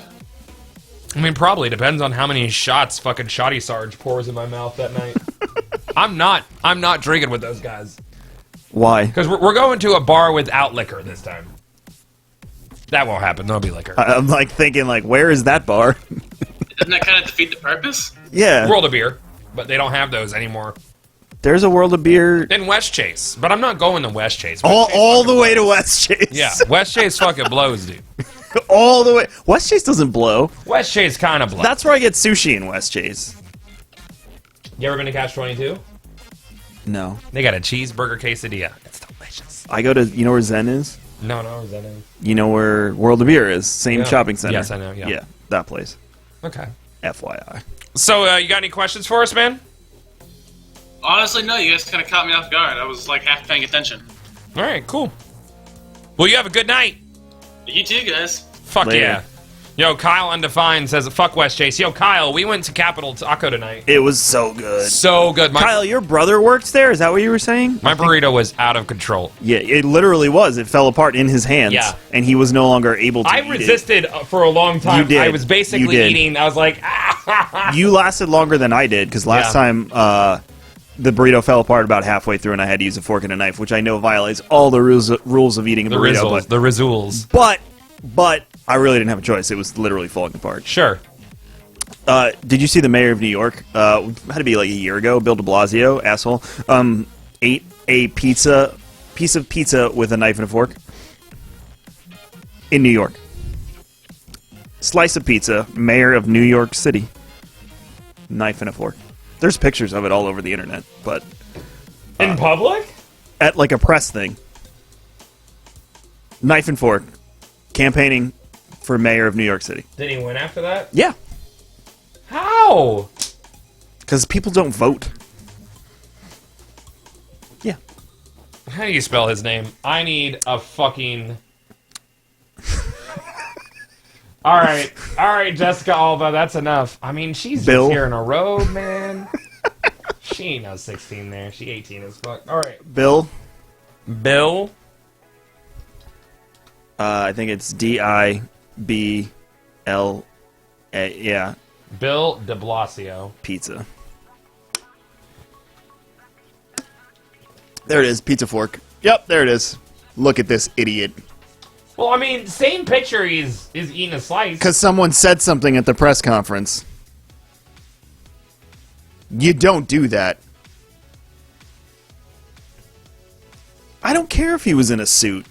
[SPEAKER 1] I mean, probably. Depends on how many shots fucking Shoddy Sarge pours in my mouth that night. I'm not drinking with those guys.
[SPEAKER 2] Why?
[SPEAKER 1] Because we're going to a bar without liquor this time. That won't happen. There'll be liquor.
[SPEAKER 2] I'm like thinking, like, where is that bar?
[SPEAKER 3] Doesn't that kind of defeat the purpose?
[SPEAKER 2] Yeah.
[SPEAKER 1] World of Beer, but they don't have those anymore.
[SPEAKER 2] There's a World of Beer
[SPEAKER 1] In West Chase, but I'm not going to West Chase.
[SPEAKER 2] all the way to West Chase.
[SPEAKER 1] Yeah, West Chase fucking blows, dude.
[SPEAKER 2] All the way. West Chase doesn't blow.
[SPEAKER 1] West Chase kind of blows.
[SPEAKER 2] That's where I get sushi in West Chase.
[SPEAKER 1] You ever been to Catch 22?
[SPEAKER 2] No.
[SPEAKER 1] They got a cheeseburger quesadilla. It's delicious.
[SPEAKER 2] I go to, you know where Zen is?
[SPEAKER 1] No, is that it?
[SPEAKER 2] You know where World of Beer is? Same
[SPEAKER 1] Yeah.
[SPEAKER 2] shopping center.
[SPEAKER 1] Yes, I know, yeah.
[SPEAKER 2] Yeah, that place.
[SPEAKER 1] Okay.
[SPEAKER 2] FYI.
[SPEAKER 1] So, you got any questions for us, man?
[SPEAKER 3] Honestly, no. You guys kind of caught me off guard. I was like half paying attention.
[SPEAKER 1] All right, cool. Well, you have a good night.
[SPEAKER 3] You too, guys.
[SPEAKER 1] Fuck
[SPEAKER 2] Later.
[SPEAKER 1] yeah. Yo, Kyle Undefined says, fuck West Chase. Yo, Kyle, we went to Capital Taco tonight.
[SPEAKER 2] It was so good.
[SPEAKER 1] So good.
[SPEAKER 2] Kyle, your brother works there? Is that what you were saying?
[SPEAKER 1] My burrito was out of control.
[SPEAKER 2] Yeah, it literally was. It fell apart in his hands.
[SPEAKER 1] Yeah.
[SPEAKER 2] And he was no longer able to
[SPEAKER 1] I
[SPEAKER 2] eat
[SPEAKER 1] resisted for a long time.
[SPEAKER 2] You did.
[SPEAKER 1] I was
[SPEAKER 2] You
[SPEAKER 1] basically
[SPEAKER 2] did.
[SPEAKER 1] eating. I was like, ah.
[SPEAKER 2] You lasted longer than I did, because last
[SPEAKER 1] Yeah.
[SPEAKER 2] time the burrito fell apart about halfway through and I had to use a fork and a knife, which I know violates all the rules of eating a
[SPEAKER 1] The
[SPEAKER 2] burrito.
[SPEAKER 1] the Rizzles.
[SPEAKER 2] But I really didn't have a choice. It was literally falling apart.
[SPEAKER 1] Sure.
[SPEAKER 2] Did you see the mayor of New York? Had to be like a year ago. Bill de Blasio, asshole, ate a piece of pizza with a knife and a fork in New York. Slice of pizza, mayor of New York City, knife and a fork. There's pictures of it all over the internet, but
[SPEAKER 1] In public?
[SPEAKER 2] at like a press thing, knife and fork, campaigning for mayor of New York City.
[SPEAKER 1] Did he win after that?
[SPEAKER 2] Yeah,
[SPEAKER 1] How?
[SPEAKER 2] because people don't vote. Yeah.
[SPEAKER 1] How do you spell his name? I need a fucking... All right, Jessica Alba, that's enough. I mean, she's
[SPEAKER 2] Bill.
[SPEAKER 1] just here in a robe, man. She ain't no 16 there. She 18 as fuck. All right.
[SPEAKER 2] Bill,
[SPEAKER 1] Bill?
[SPEAKER 2] I think it's DIBL. Yeah,
[SPEAKER 1] Bill de Blasio.
[SPEAKER 2] pizza. There it is, pizza fork. Yep, there it is. Look at this idiot.
[SPEAKER 1] Well, I mean, same picture he's eating a slice.
[SPEAKER 2] Because someone said something at the press conference. You don't do that. I don't care if he was in a suit.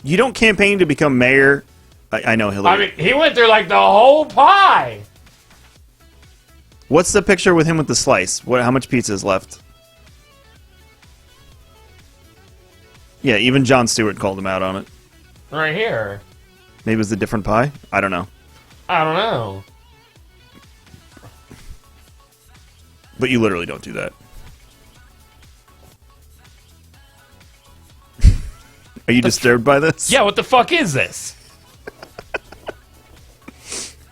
[SPEAKER 2] You don't campaign to become mayor. I know Hillary.
[SPEAKER 1] I mean, he went through like the whole pie.
[SPEAKER 2] What's the picture with him with the slice? How much pizza is left? Yeah, even Jon Stewart called him out on it.
[SPEAKER 1] Right here.
[SPEAKER 2] Maybe it was a different pie? I don't know.
[SPEAKER 1] I don't know.
[SPEAKER 2] But you literally don't do that. Are you disturbed by this?
[SPEAKER 1] Yeah, what the fuck is this?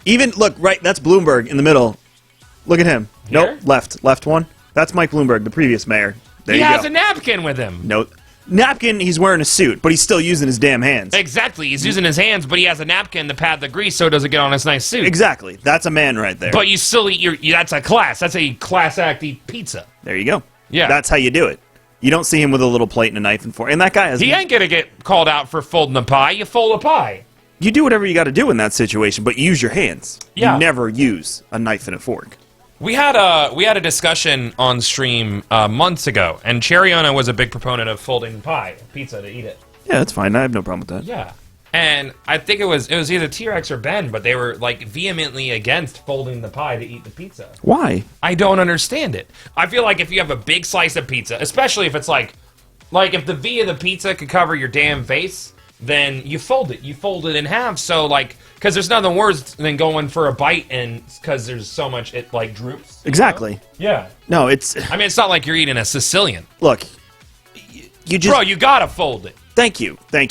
[SPEAKER 2] Even, look, right, that's Bloomberg in the middle. Look at him.
[SPEAKER 1] Here?
[SPEAKER 2] Nope, left one. That's Mike Bloomberg, the previous mayor. There
[SPEAKER 1] He
[SPEAKER 2] you
[SPEAKER 1] has
[SPEAKER 2] go.
[SPEAKER 1] a napkin with him.
[SPEAKER 2] No, napkin, he's wearing a suit, but he's still using his damn hands.
[SPEAKER 1] Exactly. He's using his hands, but he has a napkin to pad the grease so it doesn't get on his nice suit.
[SPEAKER 2] Exactly. That's a man right there.
[SPEAKER 1] But you still eat that's a class. That's a class act eat pizza.
[SPEAKER 2] There you go.
[SPEAKER 1] Yeah.
[SPEAKER 2] That's how you do it. You don't see him with a little plate and a knife and fork. And that guy has...
[SPEAKER 1] He ain't gonna get called out for folding a pie. You fold a pie.
[SPEAKER 2] You do whatever you got to do in that situation, but use your hands.
[SPEAKER 1] Yeah.
[SPEAKER 2] You never use a knife and a fork.
[SPEAKER 1] We had a discussion on stream months ago, and Cheriona was a big proponent of folding pizza to eat it.
[SPEAKER 2] Yeah, that's fine. I have no problem with that.
[SPEAKER 1] Yeah. And I think it was either T-Rex or Ben, but they were like vehemently against folding the pie to eat the pizza.
[SPEAKER 2] Why?
[SPEAKER 1] I don't understand it. I feel like if you have a big slice of pizza, especially if it's like if the V of the pizza could cover your damn face, then you fold it. You fold it in half. So like, because there's nothing worse than going for a bite and because there's so much it like droops.
[SPEAKER 2] Exactly.
[SPEAKER 1] Yeah.
[SPEAKER 2] No, it's...
[SPEAKER 1] I mean, it's not like you're eating a Sicilian.
[SPEAKER 2] Look, you just...
[SPEAKER 1] Bro, you gotta fold it.
[SPEAKER 2] Thank you. There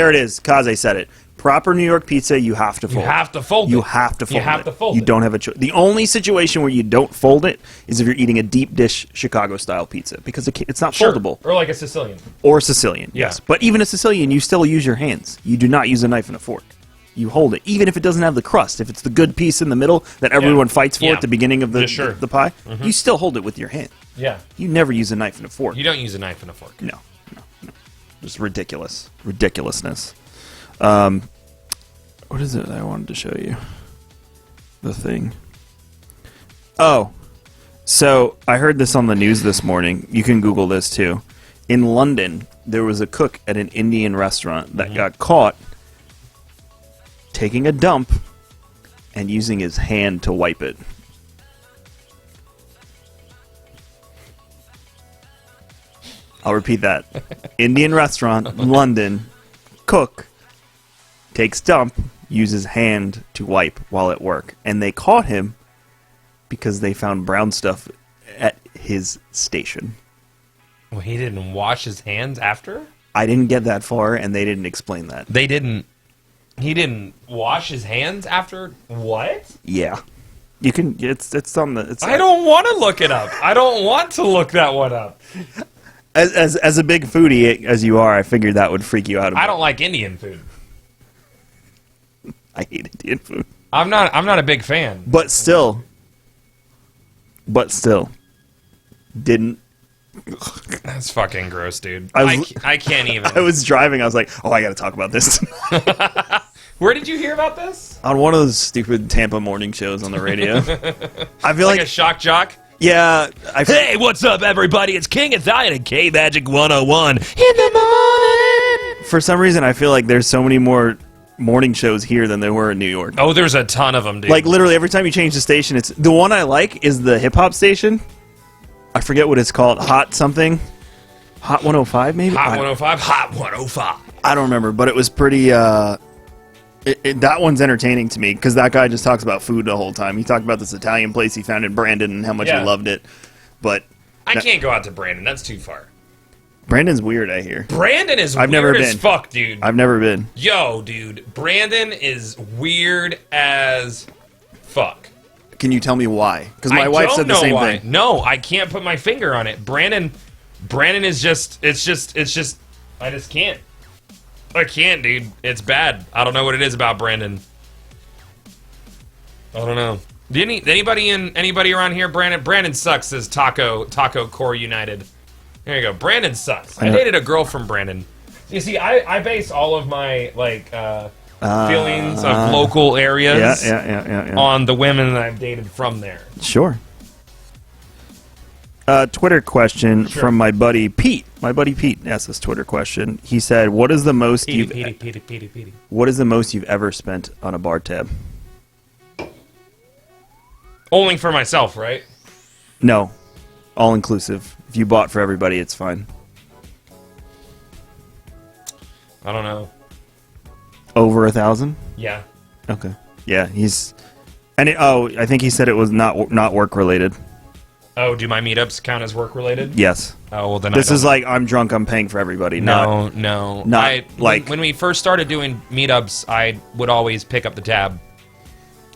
[SPEAKER 2] it is. Kaze said it. Proper New York pizza, you have to fold.
[SPEAKER 1] You have to fold it.
[SPEAKER 2] You have to fold
[SPEAKER 1] You have
[SPEAKER 2] it.
[SPEAKER 1] to fold
[SPEAKER 2] You
[SPEAKER 1] it.
[SPEAKER 2] don't have a choice. The only situation where you don't fold it is if you're eating a deep dish Chicago-style pizza, because it's not
[SPEAKER 1] Sure.
[SPEAKER 2] foldable.
[SPEAKER 1] Or like a Sicilian.
[SPEAKER 2] Or Sicilian,
[SPEAKER 1] Yeah.
[SPEAKER 2] yes. But even a Sicilian, you still use your hands. You do not use a knife and a fork. You hold it, even if it doesn't have the crust. If it's the good piece in the middle that everyone fights for
[SPEAKER 1] Yeah.
[SPEAKER 2] at the beginning of the,
[SPEAKER 1] Yeah, sure.
[SPEAKER 2] the pie, you still hold it with your hand.
[SPEAKER 1] Yeah.
[SPEAKER 2] You never use a knife and a fork.
[SPEAKER 1] You don't use a knife and a fork.
[SPEAKER 2] No. Just ridiculous. Ridiculousness. What is it I wanted to show you? The thing. Oh. So, I heard this on the news this morning. You can Google this too. In London, there was a cook at an Indian restaurant that got caught taking a dump and using his hand to wipe it. I'll repeat that. Indian restaurant, London. Cook takes dump, uses hand to wipe while at work. And they caught him because they found brown stuff at his station.
[SPEAKER 1] Well, he didn't wash his hands after?
[SPEAKER 2] I didn't get that far, and they didn't explain that.
[SPEAKER 1] They didn't. He didn't wash his hands after what?
[SPEAKER 2] Yeah. You can. It's on the. It's.
[SPEAKER 1] I don't want to look it up. I don't want to look that one up.
[SPEAKER 2] As a big foodie as you are, I figured that would freak you out.
[SPEAKER 1] I don't like Indian food.
[SPEAKER 2] I hate Indian food.
[SPEAKER 1] I'm not a big fan.
[SPEAKER 2] But still, didn't.
[SPEAKER 1] That's fucking gross, dude.
[SPEAKER 2] I
[SPEAKER 1] I can't even.
[SPEAKER 2] I was driving. I was like, oh, I got to talk about this.
[SPEAKER 1] Where did you hear about this?
[SPEAKER 2] On one of those stupid Tampa morning shows on the radio. I feel
[SPEAKER 1] Like
[SPEAKER 2] like
[SPEAKER 1] a shock jock?
[SPEAKER 2] yeah.
[SPEAKER 1] Hey, what's up, everybody? It's KingGothalion and KMagic101 in the morning.
[SPEAKER 2] For some reason, I feel like there's so many more morning shows here than there were in New York.
[SPEAKER 1] Oh, there's a ton of them, dude.
[SPEAKER 2] Like literally every time you change the station, it's the one I like is the hip hop station. I forget what it's called. Hot something. Hot 105 maybe.
[SPEAKER 1] Hot 105. Hot 105.
[SPEAKER 2] I don't remember, but it was pretty. That one's entertaining to me because that guy just talks about food the whole time. He talked about this Italian place he found in Brandon and how much he loved it. But
[SPEAKER 1] I can't go out to Brandon. That's too far.
[SPEAKER 2] Brandon's weird, I hear.
[SPEAKER 1] Brandon is
[SPEAKER 2] I've
[SPEAKER 1] weird
[SPEAKER 2] never
[SPEAKER 1] as
[SPEAKER 2] been.
[SPEAKER 1] fuck, dude.
[SPEAKER 2] I've never been.
[SPEAKER 1] Yo, dude. Brandon is weird as fuck.
[SPEAKER 2] Can you tell me why? Because my wife said the same thing.
[SPEAKER 1] No, I can't put my finger on it. Brandon is just, I just can't. I can't, dude. It's bad. I don't know what it is about Brandon. I don't know. Anybody around here? Brandon sucks. Says Taco Core United. There you go. Brandon sucks. I dated a girl from Brandon. You see, I base all of my feelings of local areas on the women that I've dated from there.
[SPEAKER 2] Sure. Twitter question from my buddy Pete. My buddy Pete asked this Twitter question. He said, "What is the most
[SPEAKER 1] Petey.
[SPEAKER 2] What is the most you've ever spent on a bar tab?"
[SPEAKER 1] Only for myself, right?
[SPEAKER 2] No, all inclusive. If you bought for everybody, it's fine.
[SPEAKER 1] I don't know.
[SPEAKER 2] Over 1,000?
[SPEAKER 1] Yeah.
[SPEAKER 2] Okay. Yeah, I think he said it was not work related.
[SPEAKER 1] Oh, do my meetups count as work related?
[SPEAKER 2] Yes.
[SPEAKER 1] Oh, well then
[SPEAKER 2] this
[SPEAKER 1] I don't
[SPEAKER 2] is like I'm drunk, I'm paying for everybody.
[SPEAKER 1] No.
[SPEAKER 2] Like
[SPEAKER 1] when we first started doing meetups, I would always pick up the tab.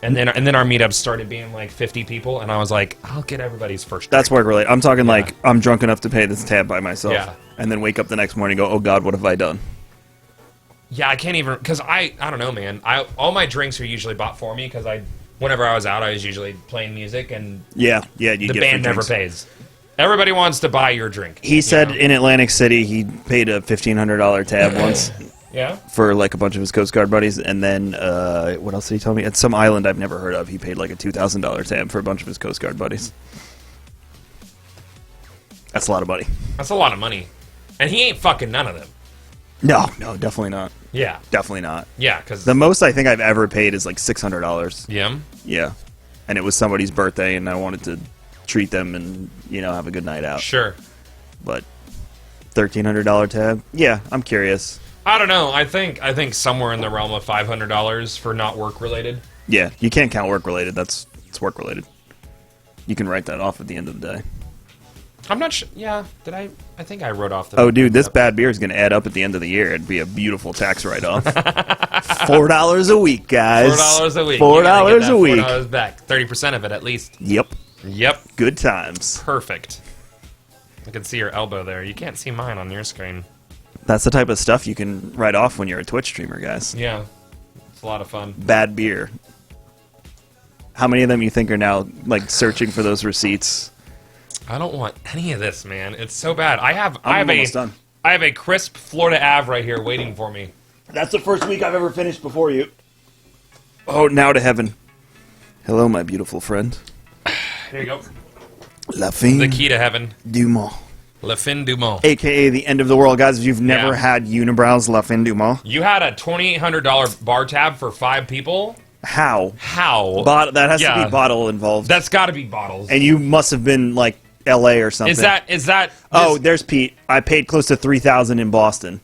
[SPEAKER 1] And then our meetups started being like 50 people, and I was like, I'll get everybody's first drink.
[SPEAKER 2] That's work related. I'm talking like I'm drunk enough to pay this tab by myself.
[SPEAKER 1] Yeah.
[SPEAKER 2] And then wake up the next morning and go, oh God, what have I done?
[SPEAKER 1] Yeah, I can't even, because I don't know, man. All my drinks are usually bought for me, because whenever I was out, I was usually playing music, and
[SPEAKER 2] the
[SPEAKER 1] band never pays. Everybody wants to buy your drink.
[SPEAKER 2] He said in Atlantic City he paid a $1,500 tab once.
[SPEAKER 1] Yeah?
[SPEAKER 2] For like a bunch of his Coast Guard buddies, and then what else did he tell me? At some island I've never heard of, he paid like a $2,000 tab for a bunch of his Coast Guard buddies. That's a lot of money.
[SPEAKER 1] That's a lot of money. And he ain't fucking none of them.
[SPEAKER 2] No, definitely not.
[SPEAKER 1] Yeah.
[SPEAKER 2] Definitely not.
[SPEAKER 1] Yeah, because...
[SPEAKER 2] The most I think I've ever paid is like $600.
[SPEAKER 1] Yeah?
[SPEAKER 2] Yeah. And it was somebody's birthday, and I wanted to treat them and, have a good night out.
[SPEAKER 1] Sure.
[SPEAKER 2] But $1,300 tab? Yeah, I'm curious.
[SPEAKER 1] I don't know. I think somewhere in the realm of $500 for not work related.
[SPEAKER 2] Yeah, you can't count work related. It's work related. You can write that off at the end of the day.
[SPEAKER 1] I'm not sure. Yeah, did I? I think I wrote off the...
[SPEAKER 2] Oh, dude, this bad beer is going to add up at the end of the year. It'd be a beautiful tax write-off. $4 a week, guys.
[SPEAKER 1] $4 a week.
[SPEAKER 2] $4 a week.
[SPEAKER 1] $4 back. 30% of it, at least.
[SPEAKER 2] Yep.
[SPEAKER 1] Yep.
[SPEAKER 2] Good times.
[SPEAKER 1] Perfect. I can see your elbow there. You can't see mine on your screen.
[SPEAKER 2] That's the type of stuff you can write off when you're a Twitch streamer, guys.
[SPEAKER 1] Yeah. It's a lot of fun.
[SPEAKER 2] Bad beer. How many of them you think are now, like, searching for those receipts?
[SPEAKER 1] I don't want any of this, man. It's so bad.
[SPEAKER 2] I'm almost done.
[SPEAKER 1] I have a crisp Florida Ave right here waiting for me.
[SPEAKER 2] That's the first week I've ever finished before you. Oh, now to heaven. Hello, my beautiful friend.
[SPEAKER 1] Here you go.
[SPEAKER 2] La fin
[SPEAKER 1] The key to heaven.
[SPEAKER 2] du monde.
[SPEAKER 1] La fin du monde.
[SPEAKER 2] AKA the end of the world, guys. If you've never had Unibrows La fin du monde.
[SPEAKER 1] You had a $2,800 bar tab for 5 people?
[SPEAKER 2] How?
[SPEAKER 1] How?
[SPEAKER 2] That has to be bottle involved.
[SPEAKER 1] That's got to be bottles.
[SPEAKER 2] And you must have been, like, L.A. or something.
[SPEAKER 1] Is that?
[SPEAKER 2] Oh, there's Pete. I paid close to $3,000 in Boston.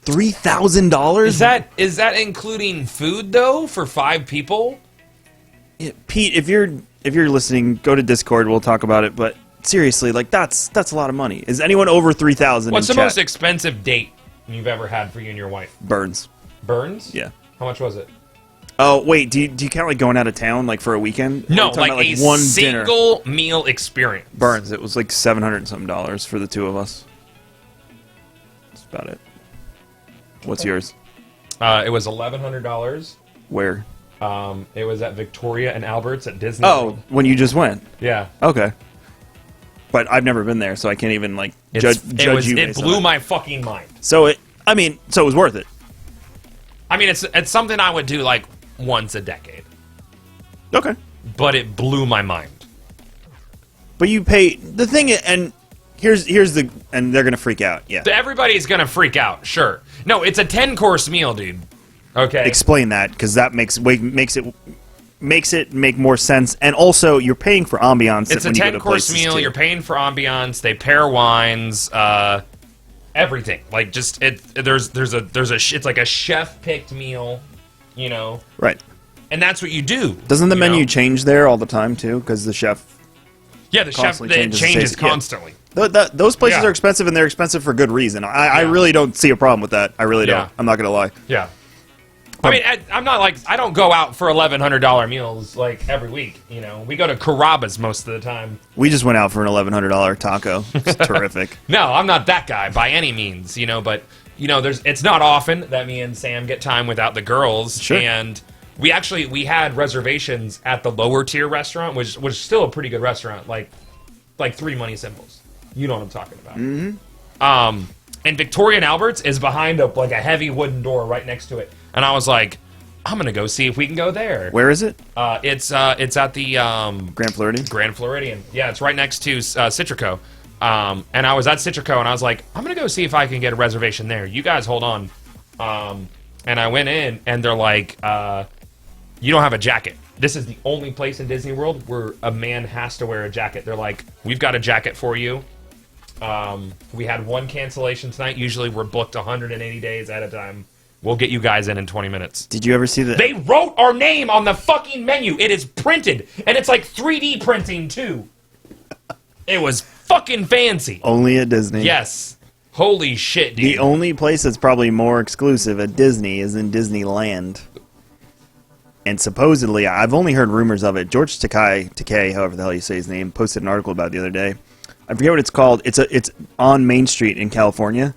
[SPEAKER 2] $3,000?
[SPEAKER 1] Is that including food though for 5 people?
[SPEAKER 2] Yeah, Pete, if you're listening, go to Discord. We'll talk about it. But seriously, like that's a lot of money. Is anyone over 3,000?
[SPEAKER 1] What's
[SPEAKER 2] in
[SPEAKER 1] the
[SPEAKER 2] chat?
[SPEAKER 1] most expensive date you've ever had for you and your wife?
[SPEAKER 2] Burns.
[SPEAKER 1] Burns?
[SPEAKER 2] Yeah.
[SPEAKER 1] How much was it?
[SPEAKER 2] Oh wait, do you count like going out of town like for a weekend?
[SPEAKER 1] No,
[SPEAKER 2] Or are you talking
[SPEAKER 1] like
[SPEAKER 2] about,
[SPEAKER 1] a
[SPEAKER 2] one
[SPEAKER 1] single
[SPEAKER 2] dinner?
[SPEAKER 1] meal experience.
[SPEAKER 2] Burns. It was like $700 and something for the two of us. That's about it. What's yours?
[SPEAKER 1] It was $1,100.
[SPEAKER 2] Where?
[SPEAKER 1] It was at Victoria and Albert's at Disney
[SPEAKER 2] Oh,
[SPEAKER 1] World.
[SPEAKER 2] when you just went.
[SPEAKER 1] Yeah.
[SPEAKER 2] Okay. But I've never been there, so I can't even like judge you.
[SPEAKER 1] It
[SPEAKER 2] based on
[SPEAKER 1] blew
[SPEAKER 2] that.
[SPEAKER 1] my fucking mind.
[SPEAKER 2] So it was worth it.
[SPEAKER 1] I mean, it's something I would do like once a decade,
[SPEAKER 2] Okay.
[SPEAKER 1] but it blew my mind.
[SPEAKER 2] But you pay the thing, and here's the, and they're gonna freak out. Yeah.
[SPEAKER 1] Everybody's gonna freak out, sure. No, it's a 10-course meal, dude. Okay.
[SPEAKER 2] Explain that, because that makes it make more sense, and also you're paying for ambiance.
[SPEAKER 1] It's a
[SPEAKER 2] when you go to
[SPEAKER 1] 10-course
[SPEAKER 2] places,
[SPEAKER 1] meal.
[SPEAKER 2] too.
[SPEAKER 1] You're paying for ambiance. They pair wines, everything. Like just it's like a chef-picked meal, you know.
[SPEAKER 2] Right.
[SPEAKER 1] And that's what you do.
[SPEAKER 2] Doesn't the
[SPEAKER 1] you
[SPEAKER 2] menu
[SPEAKER 1] know?
[SPEAKER 2] change there all the time too? Because the chef.
[SPEAKER 1] Yeah, the chef
[SPEAKER 2] constantly
[SPEAKER 1] it
[SPEAKER 2] changes the
[SPEAKER 1] changes
[SPEAKER 2] taste. Yeah.
[SPEAKER 1] constantly.
[SPEAKER 2] Those places
[SPEAKER 1] Yeah.
[SPEAKER 2] are expensive, and they're expensive for good reason. I
[SPEAKER 1] Yeah.
[SPEAKER 2] really don't see a problem with that. I really don't.
[SPEAKER 1] Yeah.
[SPEAKER 2] I'm not gonna lie.
[SPEAKER 1] Yeah. I mean, I'm not like I don't go out for $1,100 meals like every week. You know, we go to Carrabba's most of the time.
[SPEAKER 2] We just went out for an $1,100 taco. It's terrific.
[SPEAKER 1] No, I'm not that guy by any means. You know, but you know, it's not often that me and Sam get time without the girls.
[SPEAKER 2] Sure.
[SPEAKER 1] And we had reservations at the lower tier restaurant, which was still a pretty good restaurant, like 3 money symbols. You know what I'm talking about. Mm-hmm. And Victoria and Albert's is behind a heavy wooden door right next to it. And I was like, I'm gonna go see if we can go there.
[SPEAKER 2] Where is it?
[SPEAKER 1] It's at the
[SPEAKER 2] Grand Floridian.
[SPEAKER 1] Grand Floridian. Yeah, it's right next to Citrico. And I was at Citrico, and I was like, I'm gonna go see if I can get a reservation there. You guys hold on. And I went in, and they're like, you don't have a jacket. This is the only place in Disney World where a man has to wear a jacket. They're like, we've got a jacket for you. We had one cancellation tonight. Usually we're booked 180 days at a time. We'll get you guys in 20 minutes.
[SPEAKER 2] Did you ever see the?
[SPEAKER 1] They wrote our name on the fucking menu. It is printed, and it's like 3D printing too. It was fucking fancy.
[SPEAKER 2] Only at Disney.
[SPEAKER 1] Yes. Holy shit, dude.
[SPEAKER 2] The only place that's probably more exclusive at Disney is in Disneyland. And supposedly, I've only heard rumors of it. George Takei, however the hell you say his name, posted an article about it the other day. I forget what it's called. It's on Main Street in California,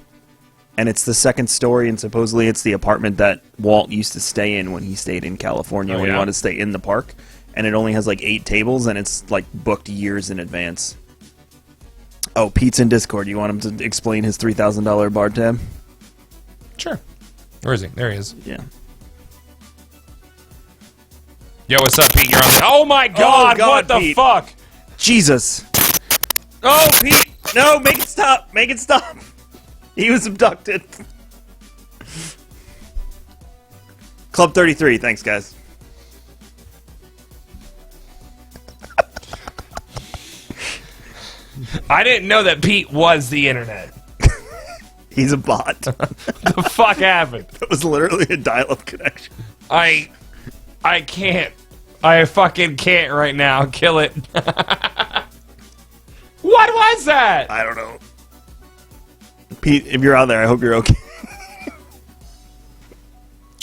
[SPEAKER 2] and it's the second story. And supposedly, it's the apartment that Walt used to stay in when he stayed in California when he wanted to stay in the park. And it only has like 8 tables, and it's like booked years in advance. Oh, Pete's in Discord. You want him to explain his $3,000 bar tab?
[SPEAKER 1] Sure. Where is he? There he is.
[SPEAKER 2] Yeah.
[SPEAKER 1] Yo, what's up, Pete? You're on the... Oh, my God! What the
[SPEAKER 2] Pete.
[SPEAKER 1] fuck?
[SPEAKER 2] Jesus. Oh, Pete! No, make it stop! Make it stop! He was abducted. Club 33, thanks, guys.
[SPEAKER 1] I didn't know that Pete was the internet.
[SPEAKER 2] He's a bot.
[SPEAKER 1] The fuck happened?
[SPEAKER 2] It was literally a dial-up connection.
[SPEAKER 1] I can't. I fucking can't right now. Kill it. What was that?
[SPEAKER 2] I don't know. Pete, if you're out there, I hope you're okay.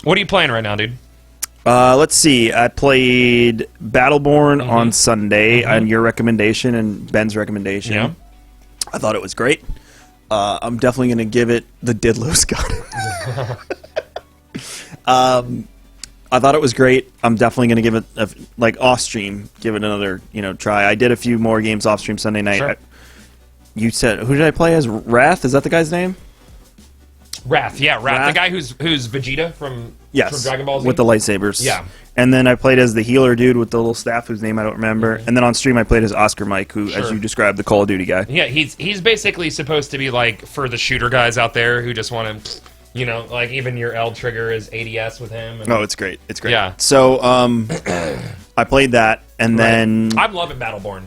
[SPEAKER 1] What are you playing right now, dude?
[SPEAKER 2] Let's see. I played Battleborn on Sunday on your recommendation and Ben's recommendation.
[SPEAKER 1] Yeah.
[SPEAKER 2] I thought it was great. I'm definitely going to give it the Didlos got it. I thought it was great. I'm definitely going to give it off stream, give it another try. I did a few more games off stream Sunday night.
[SPEAKER 1] Sure.
[SPEAKER 2] You said who did I play as? Wrath? Is that the guy's name?
[SPEAKER 1] Wrath, yeah, Wrath.
[SPEAKER 2] Wrath?
[SPEAKER 1] The guy who's Vegeta from Dragon Ball Z?
[SPEAKER 2] with the lightsabers.
[SPEAKER 1] Yeah.
[SPEAKER 2] And then I played as the healer dude with the little staff whose name I don't remember. And then on stream I played as Oscar Mike, who, as you described, the Call of Duty guy.
[SPEAKER 1] Yeah, he's basically supposed to be like for the shooter guys out there who just want to, like even your L trigger is ADS with him. And,
[SPEAKER 2] Oh, it's great. It's great.
[SPEAKER 1] Yeah.
[SPEAKER 2] So I played that, and then
[SPEAKER 1] I'm loving Battleborn.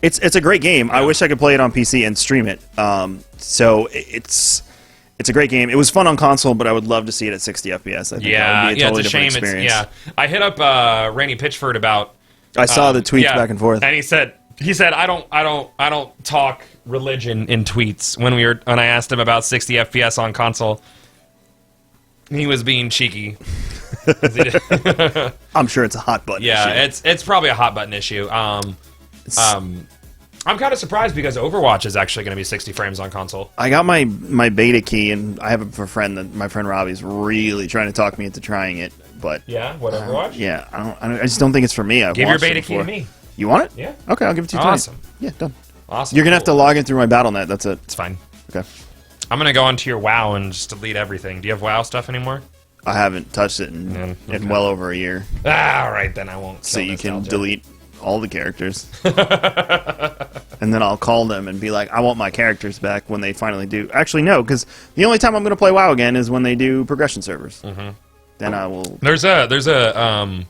[SPEAKER 2] It's a great game. I wish I could play it on PC and stream it. So it's a great game. It was fun on console, but I would love to see it at 60 FPS. I think that would be a totally
[SPEAKER 1] it's a shame.
[SPEAKER 2] different experience.
[SPEAKER 1] I hit up Randy Pitchford about.
[SPEAKER 2] I saw the tweets back and forth,
[SPEAKER 1] and he said I don't talk religion in tweets when I asked him about 60 FPS on console. He was being cheeky.
[SPEAKER 2] I'm sure it's a hot button issue.
[SPEAKER 1] It's probably a hot button issue. I'm kind of surprised because Overwatch is actually going to be 60 frames on console.
[SPEAKER 2] I got my beta key, and I have it for a friend. That my friend Robbie's really trying to talk me into trying it. But
[SPEAKER 1] what Overwatch?
[SPEAKER 2] Yeah, I just don't think it's for me.
[SPEAKER 1] Give your beta key to me.
[SPEAKER 2] You want it?
[SPEAKER 1] Yeah.
[SPEAKER 2] Okay, I'll give it to you.
[SPEAKER 1] Awesome.
[SPEAKER 2] Tonight. Yeah, done.
[SPEAKER 1] Awesome.
[SPEAKER 2] You're gonna have to log in through my BattleNet. That's it.
[SPEAKER 1] It's fine.
[SPEAKER 2] Okay.
[SPEAKER 1] I'm gonna go onto your WoW and just delete everything. Do you have WoW stuff anymore?
[SPEAKER 2] I haven't touched it in well over a year.
[SPEAKER 1] All right, then I won't.
[SPEAKER 2] So you can delete all the characters, and then I'll call them and be like, "I want my characters back" when they finally do. Actually, no, because the only time I'm going to play WoW again is when they do progression servers. Mm-hmm. Then I will.
[SPEAKER 1] There's a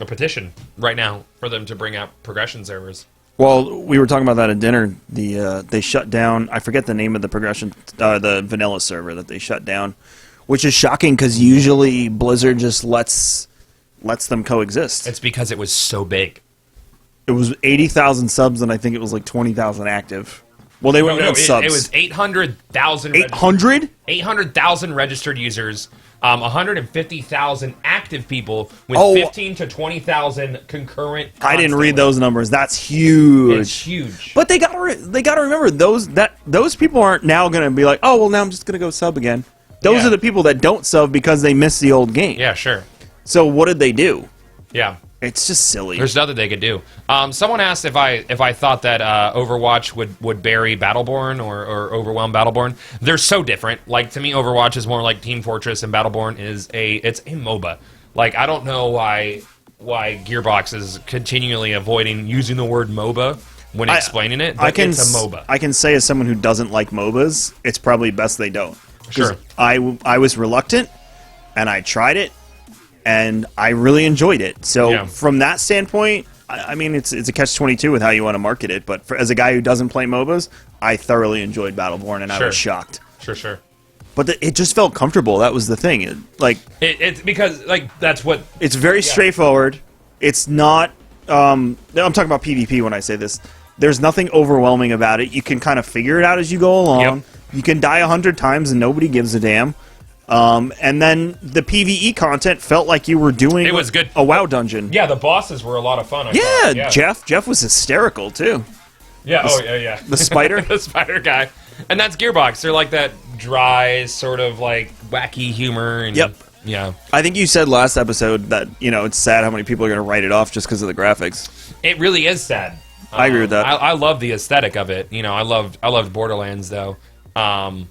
[SPEAKER 1] petition right now for them to bring out progression servers.
[SPEAKER 2] Well, we were talking about that at dinner. They shut down. I forget the name of the progression, the vanilla server that they shut down, which is shocking because usually Blizzard just lets them coexist.
[SPEAKER 1] It's because it was so big.
[SPEAKER 2] It was 80,000 subs, and I think it was like 20,000 active. Well, they weren't subs.
[SPEAKER 1] It was 800,000.
[SPEAKER 2] 800?
[SPEAKER 1] 800,000 registered users. 150,000 active people with 15 to 20,000 concurrent.
[SPEAKER 2] I didn't read those numbers. That's huge.
[SPEAKER 1] It's huge.
[SPEAKER 2] But they got to remember those people aren't now going to be like, oh well, now I'm just going to go sub again. Those are the people that don't sub because they miss the old game.
[SPEAKER 1] Yeah, sure.
[SPEAKER 2] So what did they do?
[SPEAKER 1] Yeah.
[SPEAKER 2] It's just silly.
[SPEAKER 1] There's nothing they could do. Someone asked if I thought that Overwatch would bury Battleborn or overwhelm Battleborn. They're so different. Like, to me, Overwatch is more like Team Fortress, and Battleborn is it's a MOBA. Like, I don't know why Gearbox is continually avoiding using the word MOBA when explaining it, but it's a MOBA.
[SPEAKER 2] I can say as someone who doesn't like MOBAs, it's probably best they don't.
[SPEAKER 1] Sure.
[SPEAKER 2] I was reluctant, and I tried it, and I really enjoyed it. So from that standpoint, I mean, it's a catch-22 with how you want to market it. But as a guy who doesn't play MOBAs, I thoroughly enjoyed Battleborn, and I was shocked.
[SPEAKER 1] Sure.
[SPEAKER 2] But it just felt comfortable. That was the thing.
[SPEAKER 1] It's because that's what
[SPEAKER 2] it's very straightforward. It's not. I'm talking about PvP when I say this. There's nothing overwhelming about it. You can kind of figure it out as you go along.
[SPEAKER 1] Yep.
[SPEAKER 2] You can die 100 times and nobody gives a damn. And then the PvE content felt like you were doing
[SPEAKER 1] it was good.
[SPEAKER 2] A WoW dungeon.
[SPEAKER 1] Yeah, the bosses were a lot of fun. I thought.
[SPEAKER 2] Jeff was hysterical too.
[SPEAKER 1] Yeah, yeah.
[SPEAKER 2] The spider?
[SPEAKER 1] The spider guy. And that's Gearbox. They're like that dry, sort of like wacky humor. And, yeah.
[SPEAKER 2] I think you said last episode that, it's sad how many people are going to write it off just because of the graphics.
[SPEAKER 1] It really is sad.
[SPEAKER 2] I agree with that.
[SPEAKER 1] I love the aesthetic of it. I loved Borderlands though. I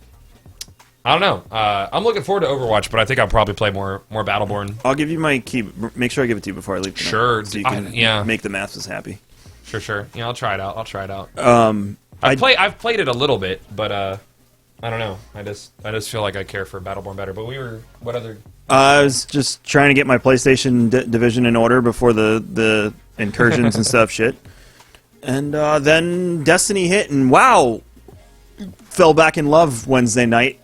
[SPEAKER 1] don't know. I'm looking forward to Overwatch, but I think I'll probably play more Battleborn.
[SPEAKER 2] I'll give you my key. Make sure I give it to you before I leave.
[SPEAKER 1] Sure.
[SPEAKER 2] So you can make the masses happy.
[SPEAKER 1] Sure. Yeah, I'll try it out. I've played it a little bit, but I don't know. I just feel like I care for Battleborn better. But what other?
[SPEAKER 2] I was just trying to get my PlayStation division in order before the incursions and stuff. Shit. And then Destiny hit, and wow, fell back in love Wednesday night.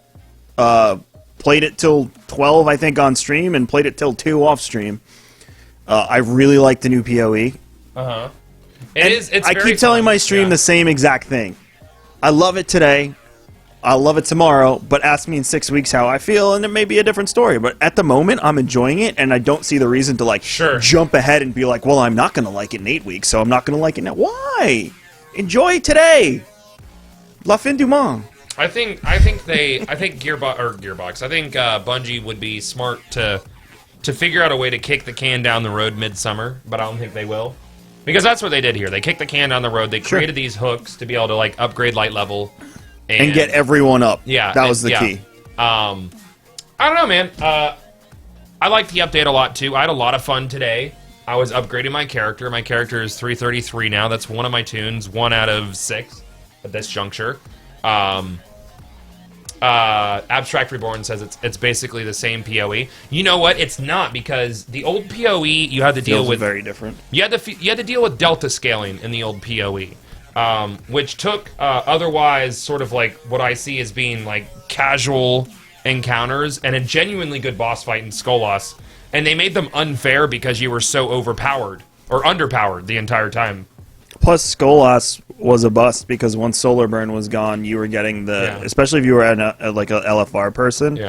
[SPEAKER 2] Played it till 12, I think, on stream, and played it till 2 off stream. I really like the new PoE.
[SPEAKER 1] Uh-huh.
[SPEAKER 2] I keep telling my stream the same exact thing. I love it today. I'll love it tomorrow, but ask me in 6 weeks how I feel, and it may be a different story. But at the moment, I'm enjoying it, and I don't see the reason to jump ahead and be like, well, I'm not going to like it in 8 weeks, so I'm not going to like it now. Why? Enjoy today. La fin du monde.
[SPEAKER 1] I think Gearbox. I think Bungie would be smart to figure out a way to kick the can down the road midsummer, but I don't think they will, because that's what they did here. They kicked the can down the road. They created these hooks to be able to upgrade light level
[SPEAKER 2] and get everyone up.
[SPEAKER 1] Yeah,
[SPEAKER 2] that was the key.
[SPEAKER 1] I don't know, man. I liked the update a lot too. I had a lot of fun today. I was upgrading my character. My character is 333 now. That's one of my tunes, 1 out of 6 at this juncture. Abstract Reborn says it's basically the same PoE. You know what? It's not, because the old PoE you had to deal
[SPEAKER 2] Feels
[SPEAKER 1] with
[SPEAKER 2] very different.
[SPEAKER 1] You had to deal with delta scaling in the old PoE, which took otherwise sort of like what I see as being like casual encounters and a genuinely good boss fight in Skolas, and they made them unfair because you were so overpowered or underpowered the entire time.
[SPEAKER 2] Plus, Skolas was a bust because once Solar Burn was gone, you were getting the, especially if you were like a LFR person,